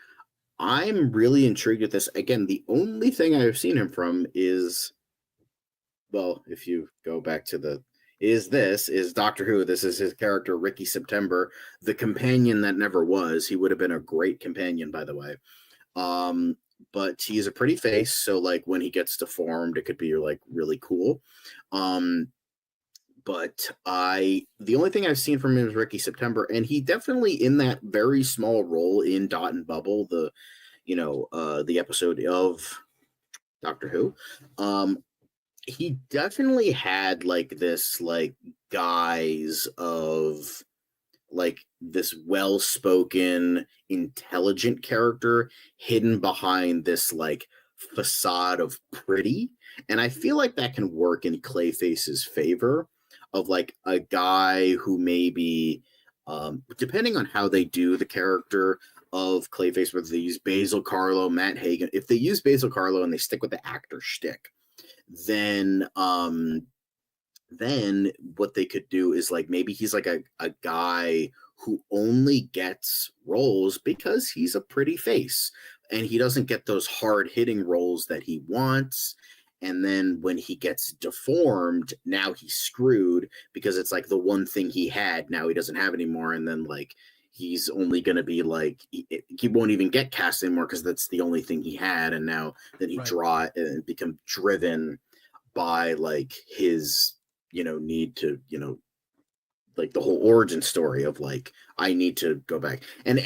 I'm really intrigued with this. Again, the only thing I've seen him from is, well, if you go back to is Doctor Who. This is his character, Ricky September, the companion that never was. He would have been a great companion, by the way. But he's a pretty face, so like when he gets deformed, it could be like really cool. But the only thing I've seen from him is Ricky September, and he definitely in that very small role in Dot and Bubble, the episode of Doctor Who. He definitely had like this like guise of like this well-spoken, intelligent character hidden behind this like facade of pretty, and I feel like that can work in Clayface's favor, of like a guy who maybe depending on how they do the character of Clayface, whether they use Basil Carlo, Matt Hagen. If they use Basil Carlo and they stick with the actor shtick, then what they could do is like maybe he's like a guy who only gets roles because he's a pretty face and he doesn't get those hard hitting roles that he wants. And then when he gets deformed, now he's screwed because it's like the one thing he had now he doesn't have anymore. And then like he's only going to be like he won't even get cast anymore because that's the only thing he had. And now then he become driven by like his need to like the whole origin story of like I need to go back and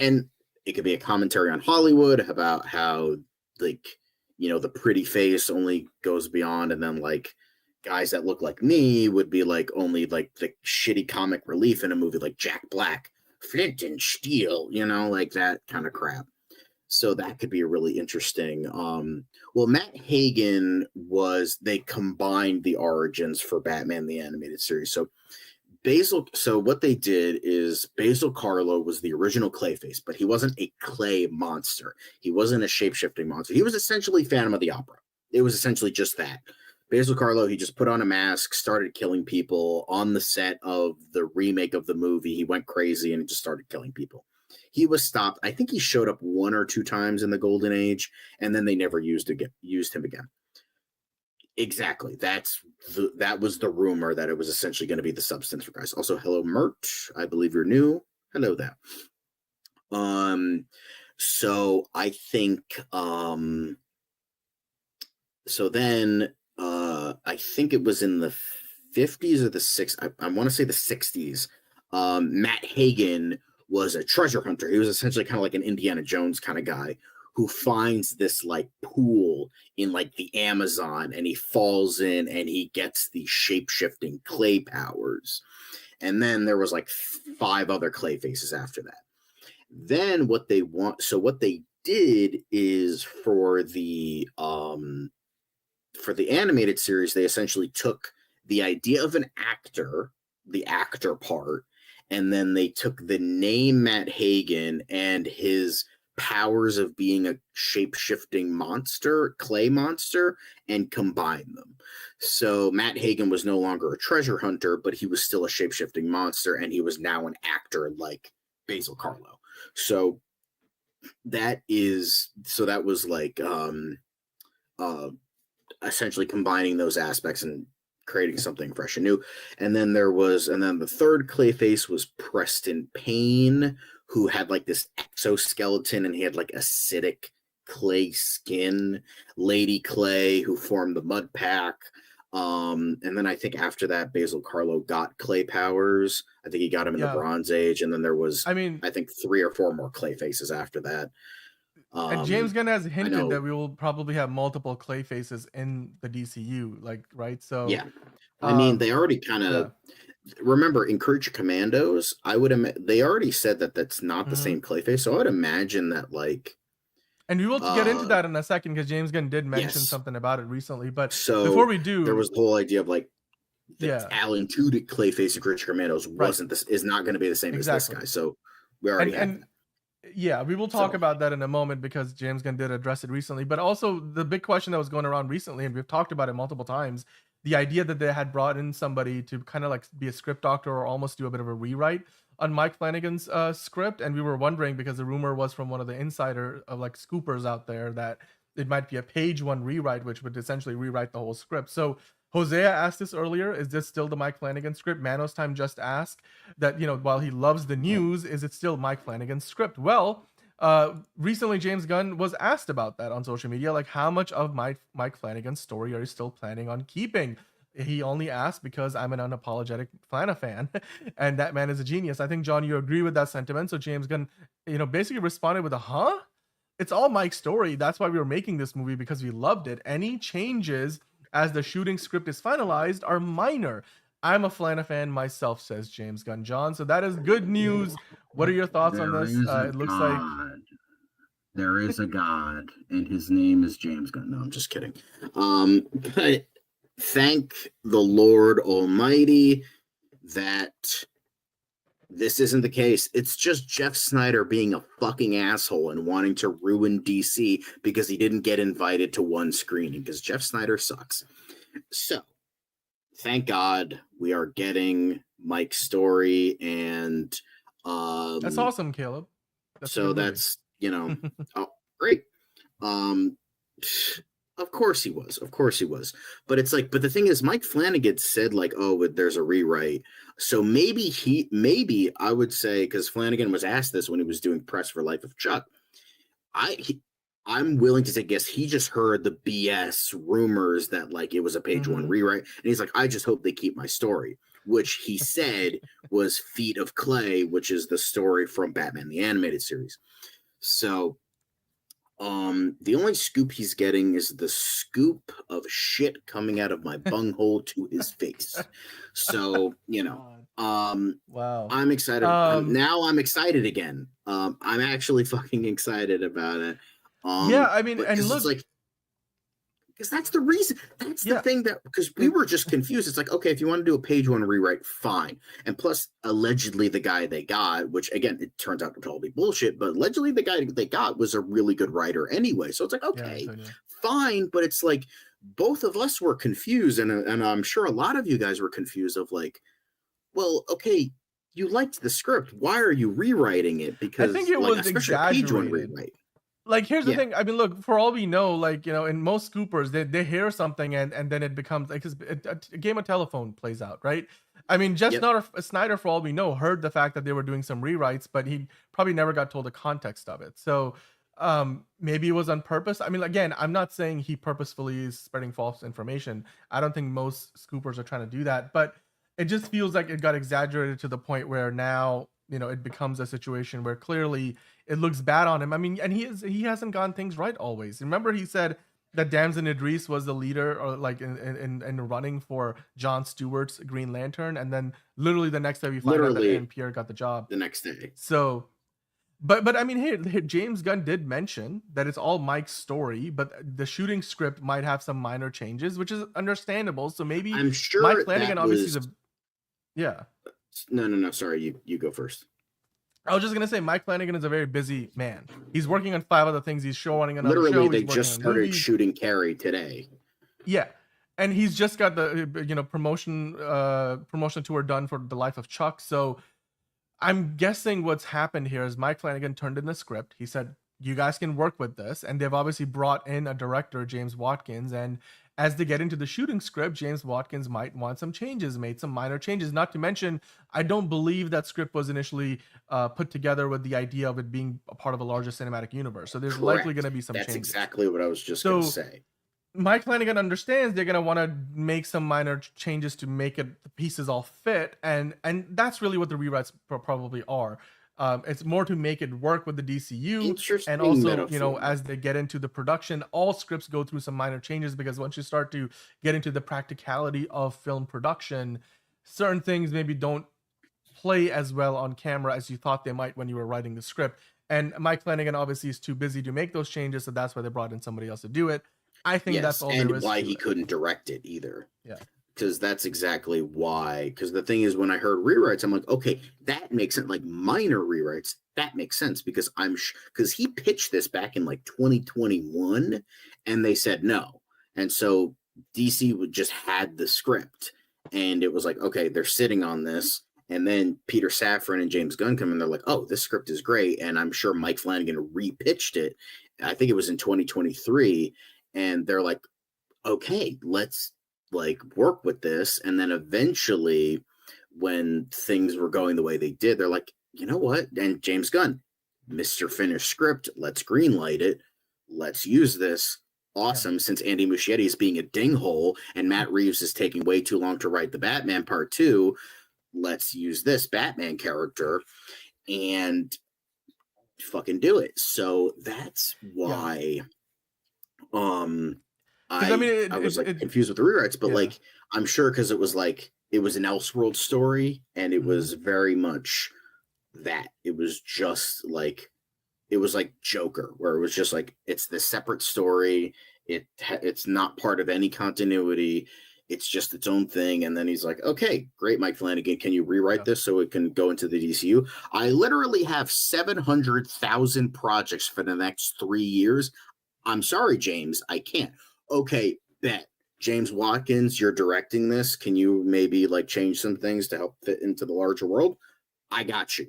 it could be a commentary on Hollywood about how like the pretty face only goes beyond, and then like guys that look like me would be like only like the shitty comic relief in a movie like Jack Black, Flint and Steel, like that kind of crap. So that could be a really interesting. Well, Matt Hagen they combined the origins for Batman the Animated Series. So what they did is Basil Karlo was the original Clayface, but he wasn't a clay monster. He wasn't a shape-shifting monster. He was essentially Phantom of the Opera. It was essentially just that. Basil Karlo, he just put on a mask, started killing people on the set of the remake of the movie. He went crazy and just started killing people. He was stopped. I think he showed up 1 or 2 times in the Golden Age, and then they never used him again. Exactly. That was the rumor that it was essentially going to be the substance for guys. Also, hello, Mert. I believe you're new. Hello there. So I think so then I think it was in the 50s or the 60s. I want to say the 60s. Matt Hagen was a treasure hunter. He was essentially kind of like an Indiana Jones kind of guy who finds this like pool in like the Amazon, and he falls in and he gets the shape-shifting clay powers. And then there was like 5 other clay faces after that. Then what they did is for the animated series, they essentially took the idea of an actor, the actor part, and then they took the name Matt Hagen and his powers of being a shape-shifting monster, clay monster, and combined them. So Matt Hagen was no longer a treasure hunter, but he was still a shape-shifting monster, and he was now an actor like Basil Karlo. So that was like essentially combining those aspects and creating something fresh and new. And then the third Clayface was Preston Payne, who had like this exoskeleton and he had like acidic clay skin. Lady Clay, who formed the Mud Pack. And then I think after that, Basil Karlo got clay powers. I think he got him in the Bronze Age. And then there was, I think 3 or 4 more clay faces after that. And James Gunn has hinted that we will probably have multiple clay faces in the DCU, like, right? So yeah, I mean, they already kind of remember in Creature Commandos. They already said that that's not the same Clayface, so I would imagine that like. And we will get into that in a second because James Gunn did mention something about it recently. But before we do, there was the whole idea of like the Alan Tudyk Clayface in Creature Commandos is not going to be the same as this guy. So we already had that. Yeah, we will talk about that in a moment because James Gunn did address it recently. But also the big question that was going around recently, and we've talked about it multiple times, the idea that they had brought in somebody to kind of like be a script doctor or almost do a bit of a rewrite on Mike Flanagan's script. And we were wondering, because the rumor was from one of the insider of like scoopers out there, that it might be a page 1 rewrite, which would essentially rewrite the whole script. So Hosea asked this earlier, is this still the Mike Flanagan script? Manos Time just asked that, while he loves the news, is it still Mike Flanagan's script? Well, recently James Gunn was asked about that on social media, like how much of Mike Flanagan's story are you still planning on keeping? He only asked because I'm an unapologetic Flana fan, and that man is a genius. I think, John, you agree with that sentiment. So James Gunn, basically responded with it's all Mike's story. That's why we were making this movie, because we loved it. Any changes as the shooting script is finalized are minor. I'm a Flana fan myself, says James Gunn. John, so that is good news. What are your thoughts on this? It looks like there is a God, and his name is James Gunn. No, I'm just kidding. But thank the Lord Almighty that this isn't the case. It's just Jeff Snyder being a fucking asshole and wanting to ruin DC because he didn't get invited to one screening, because Jeff Snyder sucks. So, thank God we are getting Mike's story, and That's awesome, Caleb. That's oh, great. Of course he was. Of course he was. But it's like, but the thing is, Mike Flanagan said like, oh, there's a rewrite. So maybe I would say, because Flanagan was asked this when he was doing press for Life of Chuck. I'm willing to say, guess he just heard the BS rumors that like it was a page one rewrite, and he's like, I just hope they keep my story, which he said was Feet of Clay, which is the story from Batman the Animated Series. So, the only scoop he's getting is the scoop of shit coming out of my bunghole to his face. So, wow. I'm excited. Now I'm excited again. I'm actually fucking excited about it. Yeah, I mean, and look, like, because that's the reason. That's the thing that, because we were just confused. It's like, okay, if you want to do a page one rewrite, fine. And plus, allegedly, the guy they got, which again, it turns out to all be bullshit, but allegedly, the guy they got was a really good writer anyway. So it's like, okay, fine. But it's like, both of us were confused. And I'm sure a lot of you guys were confused of like, well, okay, you liked the script. Why are you rewriting it? Because I think it was exaggerated. Page one rewrite. Like, here's the thing. I mean, look, for all we know, like, in most scoopers, they hear something and then it becomes like a game of telephone plays out, right? I mean, Snyder, for all we know, heard the fact that they were doing some rewrites, but he probably never got told the context of it. So maybe it was on purpose. I mean, again, I'm not saying he purposefully is spreading false information. I don't think most scoopers are trying to do that, but it just feels like it got exaggerated to the point where now, it becomes a situation where clearly it looks bad on him. I mean, and he hasn't gotten things right always. Remember, he said that Damson Idris was the leader, or like in running for Jon Stewart's Green Lantern, and then literally the next day we find out that Aaron Pierre got the job. The next day. So, but I mean, here James Gunn did mention that it's all Mike's story, but the shooting script might have some minor changes, which is understandable. So maybe I'm sure Mike Flanagan obviously No. Sorry, you go first. I was just gonna say Mike Flanagan is a very busy man. He's working on 5 other things. He's running another show. Literally, they just started shooting Carrie today. Yeah, and he's just got the promotion tour done for The Life of Chuck. So I'm guessing what's happened here is Mike Flanagan turned in the script. He said, "You guys can work with this," and they've obviously brought in a director, James Watkins, and as they get into the shooting script, James Watkins might want some changes, made some minor changes. Not to mention, I don't believe that script was initially put together with the idea of it being a part of a larger cinematic universe. So there's likely going to be some changes. That's exactly what I was just going to say. Mike Flanagan understands they're going to want to make some minor changes to make the pieces all fit. And that's really what the rewrites probably are. It's more to make it work with the DCU, and also metaphor. As they get into the production, all scripts go through some minor changes, because once you start to get into the practicality of film production, certain things maybe don't play as well on camera as you thought they might when you were writing the script. And Mike Flanagan obviously is too busy to make those changes, so that's why they brought in somebody else to do it. I think that's all there is. And why he couldn't direct it either. Yeah. Because that's exactly why. Because the thing is, when I heard rewrites, I'm like, okay, that makes sense. Like minor rewrites, that makes sense, because because he pitched this back in like 2021, and they said no, and so DC just had the script, and it was like, okay, they're sitting on this, and then Peter Safran and James Gunn come in, they're like, oh, this script is great, and I'm sure Mike Flanagan repitched it. I think it was in 2023, and they're like, okay, let's work with this. And then eventually, when things were going the way they did, they're like, you know what? And James Gunn, Mr. Finished Script, let's greenlight it. Let's use this. Awesome. Since Andy Muschietti is being a dinghole and Matt Reeves is taking way too long to write the Batman Part 2, let's use this Batman character and fucking do it. So that's why I was confused with the rewrites, but I'm sure because it was an Elseworld story, and it was very much that. It was just it was like Joker, where it was just it's this separate story. It's not part of any continuity. It's just its own thing. And then he's like, okay, great, Mike Flanagan, can you rewrite this so it can go into the DCU? I literally have 700,000 projects for the next 3 years. I'm sorry, James, I can't. Okay, bet. James Watkins, you're directing this. Can you maybe like change some things to help fit into the larger world? I got you.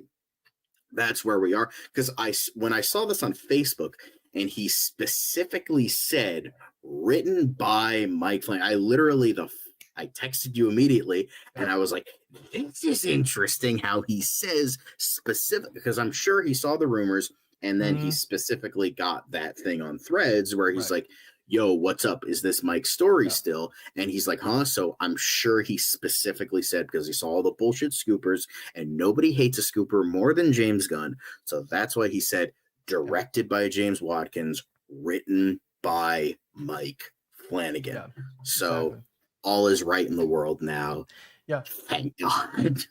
That's where we are. Because when I saw this on Facebook and he specifically said written by Mike Flanagan, I texted you immediately and I was like, this is interesting how he says specific, because I'm sure he saw the rumors and then he specifically got that thing on Threads where he's like, yo, what's up? Is this Mike's story still? And he's like, huh? So I'm sure he specifically said, because he saw all the bullshit scoopers and nobody hates a scooper more than James Gunn. So that's why he said directed by James Watkins, written by Mike Flanagan. Yeah, so all is right in the world now. Yeah. Thank God.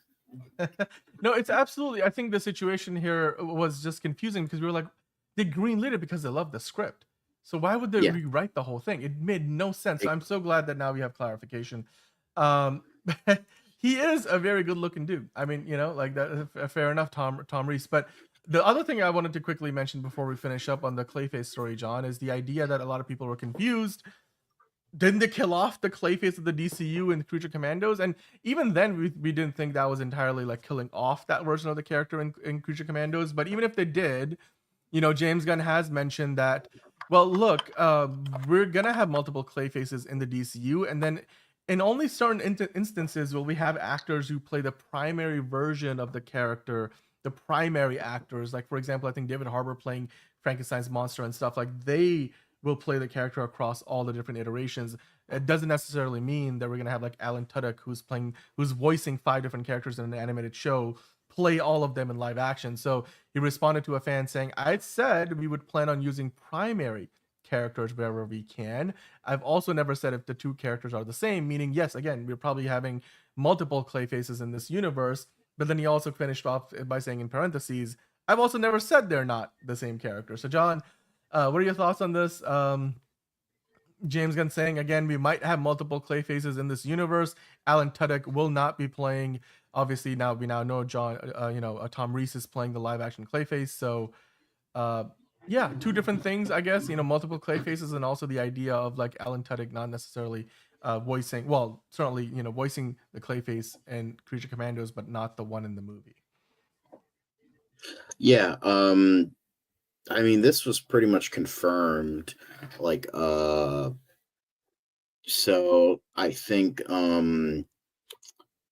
No, it's absolutely. I think the situation here was just confusing because we were like, they greenlit it because they love the script. So why would they rewrite the whole thing? It made no sense. So I'm so glad that now we have clarification. He is a very good looking dude. I mean, you know, like that. Fair enough, Tom Reese. But the other thing I wanted to quickly mention before we finish up on the Clayface story, John, is the idea that a lot of people were confused. Didn't they kill off the Clayface of the DCU in Creature Commandos? And even then, we didn't think that was entirely like killing off that version of the character in Creature Commandos. But even if they did, you know, James Gunn has mentioned that, well, look, we're going to have multiple Clayfaces in the DCU. And then in only certain instances will we have actors who play the primary version of the character, the primary actors. Like, for example, I think David Harbour playing Frankenstein's monster and stuff, like they will play the character across all the different iterations. It doesn't necessarily mean that we're going to have like Alan Tudyk, who's voicing 5 different characters in an animated show, play all of them in live action. So he responded to a fan saying, I said we would plan on using primary characters wherever we can. I've also never said if the 2 characters are the same, meaning, yes, again, we're probably having multiple Clayfaces in this universe. But then he also finished off by saying in parentheses, I've also never said they're not the same character. So John, what are your thoughts on this? James Gunn saying, again, we might have multiple Clayfaces in this universe. Alan Tudyk will not be playing. Obviously, we now know Tom Reese is playing the live action Clayface. So, yeah, 2 different things, I guess. You know, multiple Clayfaces, and also the idea of like Alan Tudyk not necessarily voicing, well, certainly, you know, voicing the Clayface in Creature Commandos, but not the one in the movie. Yeah. I mean, this was pretty much confirmed. Like, so I think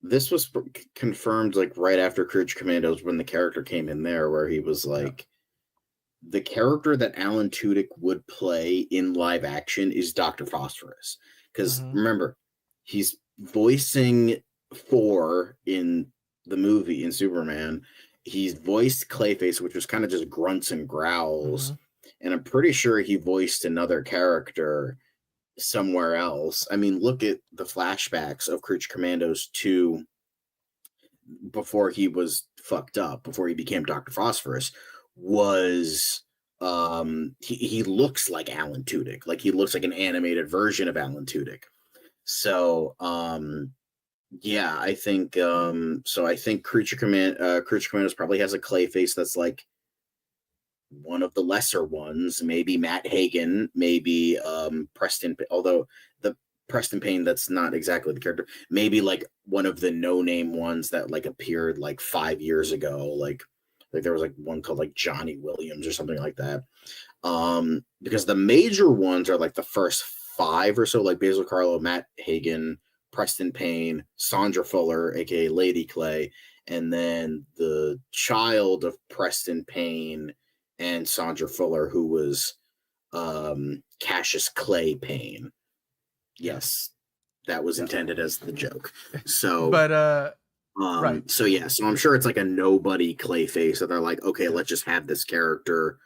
this was confirmed like right after Creature Commandos when the character came in there, where he was like, the character that Alan Tudyk would play in live action is Dr. Phosphorus. Because remember, he's voicing Thor in the movie in Superman. He's voiced Clayface, which was kind of just grunts and growls. And I'm pretty sure he voiced another character somewhere else. I mean, look at the flashbacks of Creature Commandos 2 before he was fucked up, before he became Dr. Phosphorus, was he looks like Alan Tudyk. Like, he looks like an animated version of Alan Tudyk. So yeah, I think I think Creature Commandos probably has a Clayface that's like one of the lesser ones, maybe Matt Hagen, maybe Preston, although the Preston Payne, that's not exactly the character, maybe like one of the no-name ones that like appeared like 5 years ago, like there was like one called like Johnny Williams or something like that. Because the major ones are like the first 5 or so, like Basil Carlo, Matt Hagen, Preston Payne, Sandra Fuller, aka Lady Clay, and then the child of Preston Payne and Sandra Fuller, who was Cassius Clay Payne. Yes, that was intended as the joke. So, but right. So yeah, so I'm sure it's like a nobody Clayface that they're like, okay, let's just have this character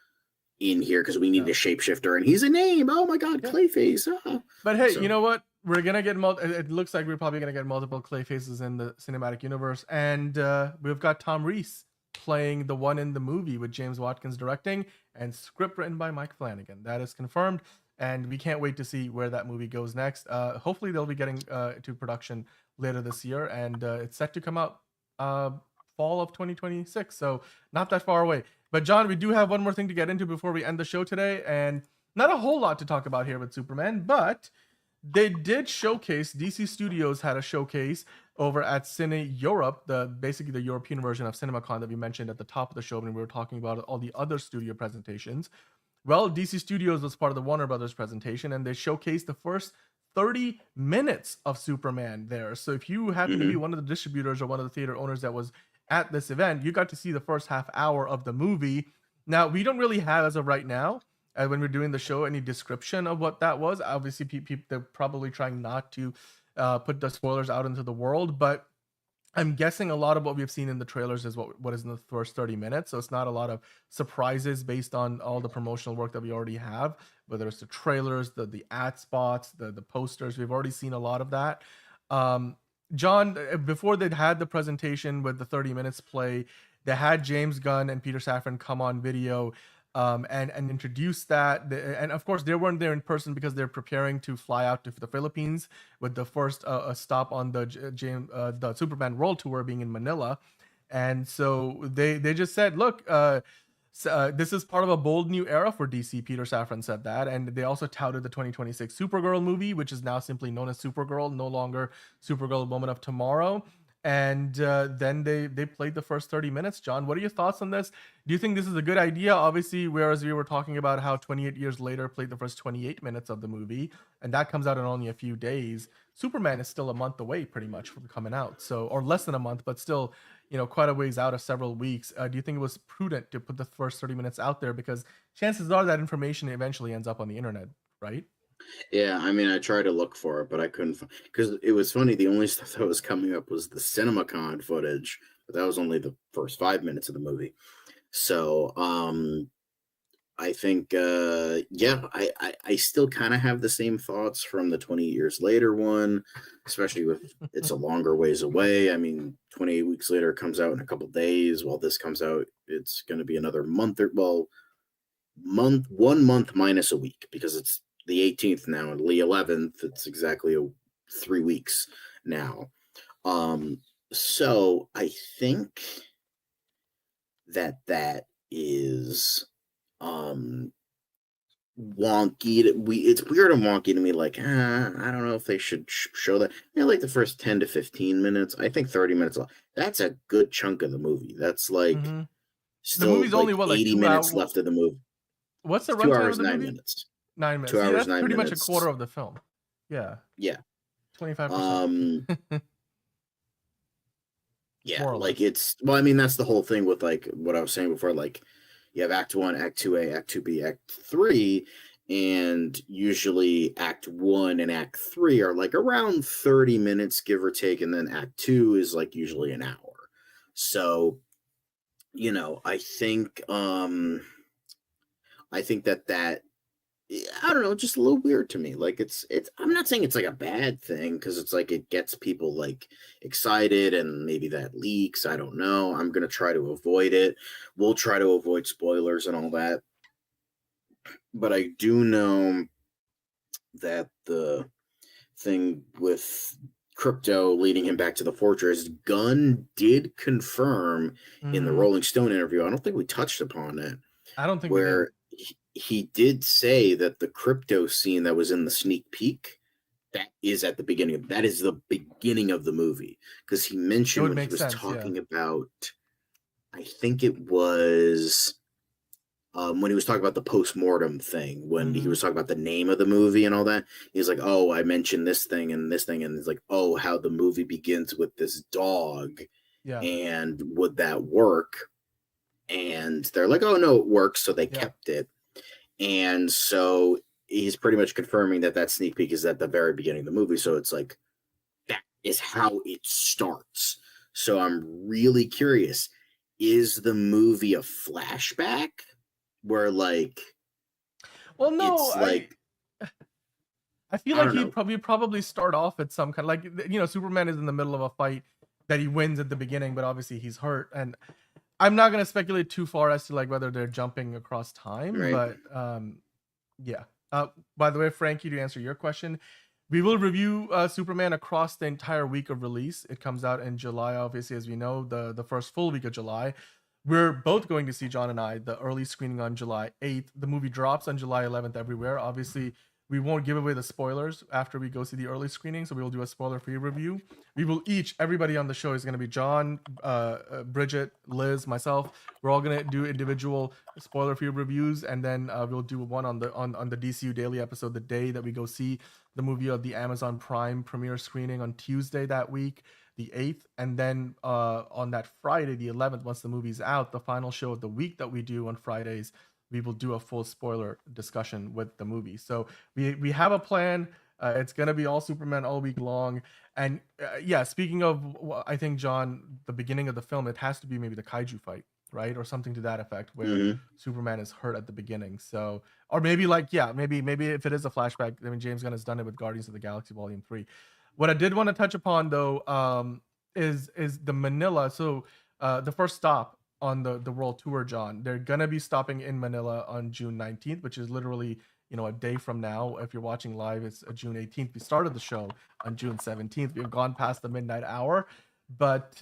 in here because we need a shapeshifter and he's a name. Oh my God, Clayface. Ah. But hey, you know what? We're gonna get it looks like we're probably gonna get multiple Clayfaces in the cinematic universe, and we've got Tom Reese playing the one in the movie with James Watkins directing, and script written by Mike Flanagan. That is confirmed, and we can't wait to see where that movie goes next. Hopefully they'll be getting to production later this year, and it's set to come out fall of 2026, so not that far away. But John, we do have one more thing to get into before we end the show today, and not a whole lot to talk about here with Superman, but They did showcase. DC Studios had a showcase over at CineEurope, basically the European version of CinemaCon that we mentioned at the top of the show when we were talking about all the other studio presentations. Well, DC Studios was part of the Warner Brothers presentation, and they showcased the first 30 minutes of Superman there. So if you happen to be one of the distributors or one of the theater owners that was at this event, you got to see the first half hour of the movie. Now, we don't really have, as of right now, when we're doing the show, any description of what that was. Obviously, they're probably trying not to put the spoilers out into the world, but I'm guessing a lot of what we've seen in the trailers is what is in the first 30 minutes. So it's not a lot of surprises based on all the promotional work that we already have, whether it's the trailers, the ad spots, the posters. We've already seen a lot of that. John, before they'd had the presentation with the 30 minutes play, they had James Gunn and Peter Safran come on video and introduce that. And of course, they weren't there in person because they're preparing to fly out to the Philippines with the first stop on the Superman World Tour being in Manila. And so they just said, look, this is part of a bold new era for DC. Peter Safran said that. And they also touted the 2026 Supergirl movie, which is now simply known as Supergirl, no longer Supergirl Woman of Tomorrow. And then they played the first 30 minutes. John, what are your thoughts on this? Do you think this is a good idea? Obviously, whereas we were talking about how 28 years later played the first 28 minutes of the movie, and that comes out in only a few days. Superman is still a month away pretty much from coming out. So, or less than a month, but still, quite a ways out of several weeks. Do you think it was prudent to put the first 30 minutes out there? Because chances are that information eventually ends up on the internet, right? Yeah, I mean, I tried to look for it, but I couldn't because it was funny. The only stuff that was coming up was the CinemaCon footage, but that was only the first 5 minutes of the movie. So, I think, I still kind of have the same thoughts from the 20 years later one, especially with it's a longer ways away. I mean, 28 weeks later, it comes out in a couple days. While this comes out, it's going to be another month 1 month minus a week because it's the 18th now and the 11th. It's exactly 3 weeks now. So I think that is wonky. It's weird and wonky to me. Like, I don't know if they should show that. Like the first 10 to 15 minutes. I think 30 minutes. That's a good chunk of the movie. That's like still the movie's like only 80 minutes left of the movie. What's the 2 runtime hours of the 9 movie? minutes. 9 minutes. 2 hours, that's 9 pretty minutes. much a quarter of the film. Yeah. 25%. Yeah, like it's I mean, that's the whole thing with like what I was saying before. Like you have Act 1, Act 2A, Act 2B, Act 3, and usually Act 1 and Act 3 are like around 30 minutes, give or take, and then Act 2 is like usually an hour. So, I think that I don't know, just a little weird to me. Like it's I'm not saying it's like a bad thing because it's like it gets people like excited and maybe that leaks. I don't know. I'm going to try to avoid it. We'll try to avoid spoilers and all that. But I do know that the thing with Crypto leading him back to the fortress, Gunn did confirm in the Rolling Stone interview. I don't think we touched upon it. I don't think where he did say that the Crypto scene that was in the sneak peek, that is the beginning of the movie. Because he mentioned when he was talking about, I think it was when he was talking about the post-mortem thing, when he was talking about the name of the movie and all that, he's like, oh, I mentioned this thing, and it's like, oh, how the movie begins with this dog, and would that work? And they're like, oh, no, it works, so they kept it. And so he's pretty much confirming that sneak peek is at the very beginning of the movie. So it's like, that is how it starts. So I'm really curious. Is the movie a flashback where like, well, no, it's like, I feel like he'd probably start off at some kind of like, Superman is in the middle of a fight that he wins at the beginning, but obviously he's hurt. And I'm not going to speculate too far as to like whether they're jumping across time, but by the way, Frankie, to answer your question, we will review Superman across the entire week of release. It comes out in July, obviously, as we know, the first full week of July. We're both going to see, John and I, the early screening on July 8th. The movie drops on July 11th everywhere. Obviously, we won't give away the spoilers after we go see the early screening, so we will do a spoiler-free review. We will everybody on the show is going to be John, Bridget, Liz, myself. We're all going to do individual spoiler-free reviews, and then we'll do one on the DCU Daily episode the day that we go see the movie of the Amazon Prime premiere screening on Tuesday that week, the 8th, and then on that Friday, the 11th, once the movie's out, the final show of the week that we do on Fridays, we will do a full spoiler discussion with the movie. So we have a plan. It's gonna be all Superman all week long. And yeah, speaking of, I think, John, the beginning of the film, it has to be maybe the kaiju fight, right, or something to that effect, where Superman is hurt at the beginning. So, or maybe maybe if it is a flashback, I mean, James Gunn has done it with Guardians of the Galaxy Volume 3. What I did want to touch upon though, is the Manila. So the first stop on the world tour, John, they're gonna be stopping in Manila on June 19th, which is literally, a day from now. If you're watching live, it's June 18th. We started the show on June 17th. We've gone past the midnight hour, but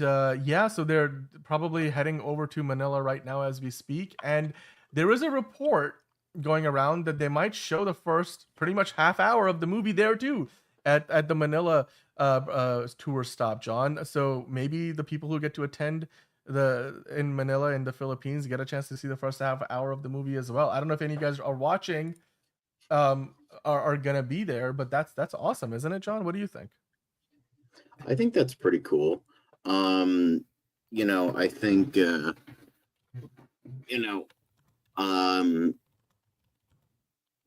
yeah, so they're probably heading over to Manila right now as we speak. And there is a report going around that they might show the first pretty much half hour of the movie there too, at the Manila tour stop, John. So maybe the people who get to attend in Manila in the Philippines get a chance to see the first half hour of the movie as well. I don't know if any of you guys are watching, are gonna be there, but that's awesome, isn't it, John? What do you think? I think that's pretty cool. I think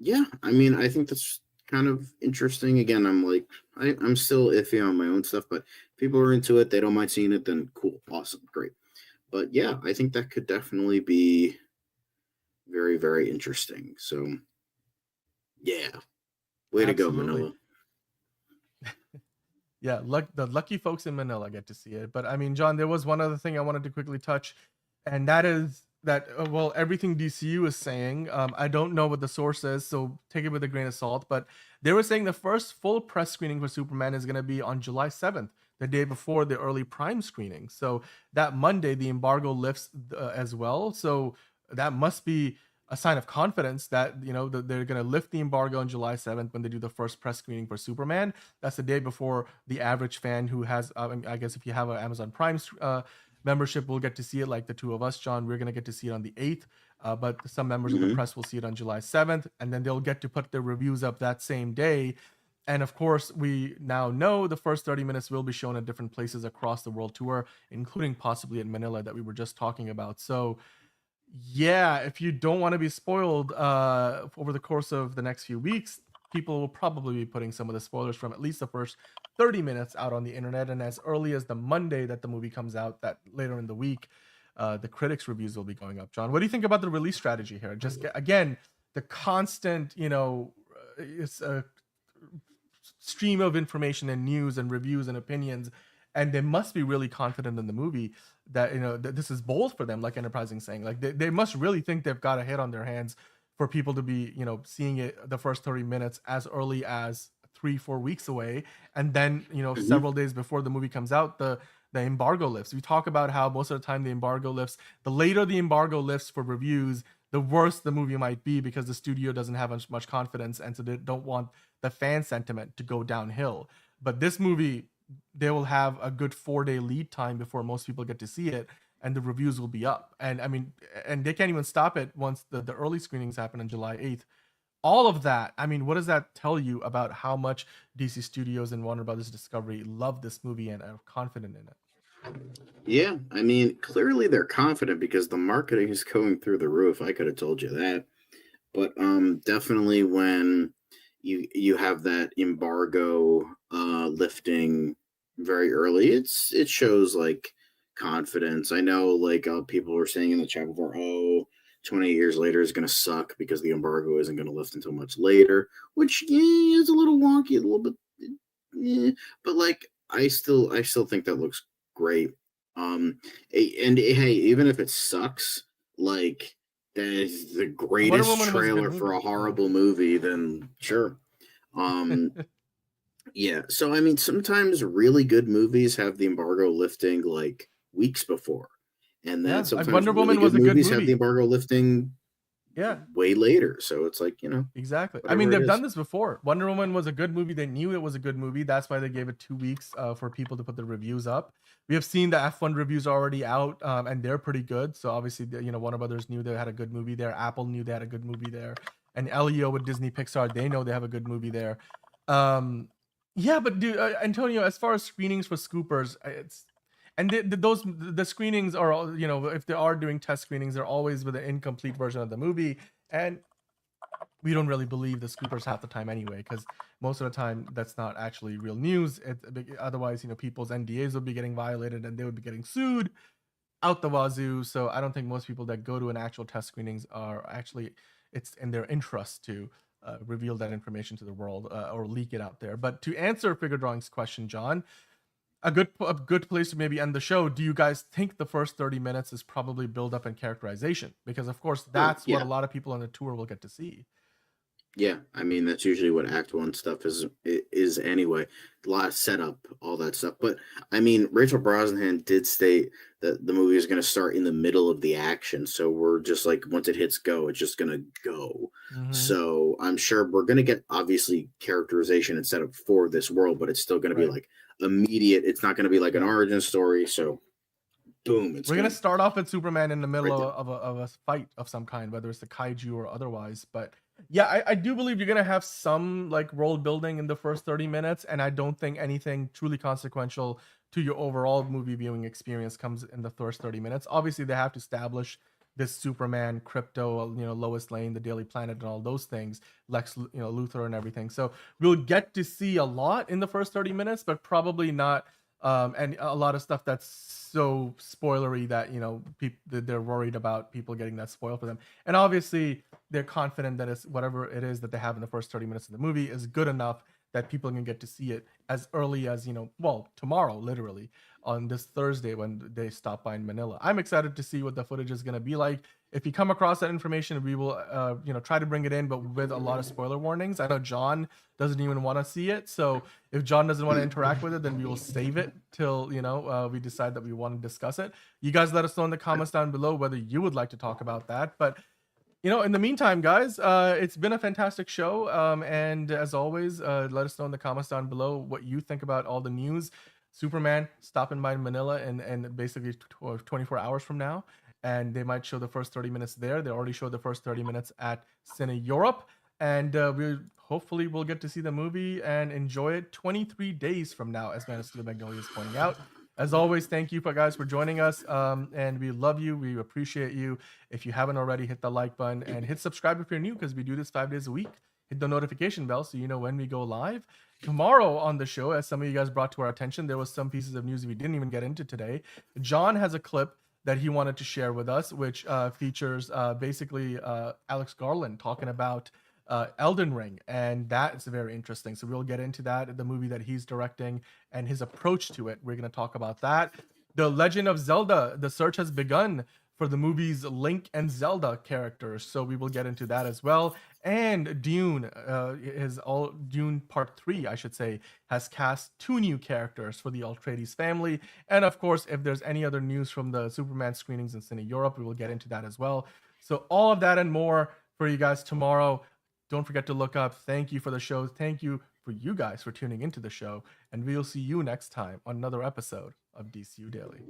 yeah, I mean, I think that's kind of interesting. Again, I'm still iffy on my own stuff, but if people are into it, they don't mind seeing it, then cool, awesome, great. But yeah, I think that could definitely be very, very interesting. So yeah, way to go, Manila. Yeah, the lucky folks in Manila get to see it. But I mean, John, there was one other thing I wanted to quickly touch, and that is that well, everything DCU is saying, I don't know what the source is, so take it with a grain of salt, but they were saying the first full press screening for Superman is going to be on July 7th, the day before the early Prime screening. So that Monday, the embargo lifts as well. So that must be a sign of confidence that, that they're going to lift the embargo on July 7th when they do the first press screening for Superman. That's the day before the average fan who has, I guess if you have an Amazon Prime membership, will get to see it, like the two of us, John. We're going to get to see it on the 8th, but some members of the press will see it on July 7th, and then they'll get to put their reviews up that same day. And of course, we now know the first 30 minutes will be shown at different places across the world tour, including possibly in Manila that we were just talking about. So yeah, if you don't want to be spoiled over the course of the next few weeks, people will probably be putting some of the spoilers from at least the first 30 minutes out on the internet. And as early as the Monday that the movie comes out, that later in the week, the critics' reviews will be going up. John, what do you think about the release strategy here? Just again, the constant, it's a stream of information and news and reviews and opinions, and they must be really confident in the movie that that this is bold for them, like Enterprising saying, like they must really think they've got a hit on their hands for people to be seeing it the first 30 minutes as early as 3-4 weeks away, and then several days before the movie comes out, the embargo lifts. We talk about how most of the time the embargo lifts, the later the embargo lifts for reviews, the worse the movie might be, because the studio doesn't have as much confidence, and so they don't want the fan sentiment to go downhill. But this movie, they will have a good 4-day lead time before most people get to see it, and the reviews will be up. And I mean, and they can't even stop it once the early screenings happen on July 8th. All of that, I mean, what does that tell you about how much DC Studios and Warner Brothers Discovery love this movie and are confident in it? Yeah, I mean, clearly they're confident because the marketing is going through the roof. I could have told you that. But definitely when you have that embargo lifting very early, it shows like confidence. I know like people were saying in the chat before, 28 years later is going to suck because the embargo isn't going to lift until much later, which is a little wonky, a little bit, but like I still think that looks great. And hey, even if it sucks, like that is the greatest trailer for a horrible movie, then sure. Yeah, so I mean, sometimes really good movies have the embargo lifting like weeks before, and then sometimes Wonder Woman really was a good movies movie. have the embargo lifting Yeah. way later. So it's like, Exactly. I whatever mean, it they've is. done this before. Wonder Woman was a good movie. They knew it was a good movie. That's why they gave it 2 weeks for people to put the reviews up. We have seen the F1 reviews already out, and they're pretty good. So obviously, Warner Brothers knew they had a good movie there. Apple knew they had a good movie there, and LEO with Disney Pixar, they know they have a good movie there. Yeah, but dude, Antonio, as far as screenings for Scoopers, it's and the screenings are all, if they are doing test screenings, they're always with an incomplete version of the movie, and we don't really believe the scoopers half the time anyway, because most of the time that's not actually real news. Otherwise, people's NDAs would be getting violated and they would be getting sued out the wazoo. So I don't think most people that go to an actual test screenings are actually, it's in their interest to reveal that information to the world or leak it out there. But to answer Figure Drawing's question, John, a good place to maybe end the show. Do you guys think the first 30 minutes is probably build up and characterization? Because of course that's what a lot of people on the tour will get to see. Yeah, I mean that's usually what Act 1 stuff is anyway. A lot of setup, all that stuff. But I mean, Rachel Brosnahan did state that the movie is going to start in the middle of the action, so we're just like, once it hits go, it's just going to go. So I'm sure we're going to get obviously characterization and setup for this world, but it's still going to be like immediate. It's not going to be like an origin story. So boom, We're gonna start off with Superman in the middle of a fight of some kind, whether it's the kaiju or otherwise. But yeah, I do believe you're gonna have some like world building in the first 30 minutes, and I don't think anything truly consequential to your overall movie viewing experience comes in the first 30 minutes. Obviously, they have to establish this Superman, Crypto, Lois Lane, the Daily Planet, and all those things, Lex, Luthor, and everything. So we'll get to see a lot in the first 30 minutes, but probably not. And a lot of stuff that's so spoilery that they're worried about people getting that spoiled for them, and obviously they're confident that it's whatever it is that they have in the first 30 minutes of the movie is good enough that people can get to see it as early as tomorrow, literally on this Thursday when they stop by in Manila. I'm excited to see what the footage is going to be like. If you come across that information, we will try to bring it in, but with a lot of spoiler warnings. I know John doesn't even want to see it, so if John doesn't want to interact with it, then we will save it till we decide that we want to discuss it. You guys let us know in the comments down below whether you would like to talk about that. But in the meantime, guys, it's been a fantastic show, and as always, let us know in the comments down below what you think about all the news. Superman stopping by Manila and basically 24 hours from now, and they might show the first 30 minutes there. They already showed the first 30 minutes at CineEurope, and we hopefully will get to see the movie and enjoy it 23 days from now, as Man of Steel Magnolia is pointing out. As always, thank you guys for joining us, and we love you. We appreciate you. If you haven't already, hit the like button and hit subscribe if you're new, because we do this 5 days a week. Hit the notification bell so you know when we go live. Tomorrow on the show, as some of you guys brought to our attention, there was some pieces of news we didn't even get into today. John has a clip that he wanted to share with us, which features basically Alex Garland talking about Elden Ring, and that is very interesting. So we'll get into that, the movie that he's directing and his approach to it. We're going to talk about that. The Legend of Zelda, the search has begun for the movie's Link and Zelda characters, so we will get into that as well. And Dune, Dune Part 3, I should say, has cast 2 new characters for the Atreides family. And of course, if there's any other news from the Superman screenings in CineEurope, we will get into that as well. So all of that and more for you guys tomorrow. Don't forget to look up. Thank you for the show. Thank you for you guys for tuning into the show. And we'll see you next time on another episode of DCU Daily.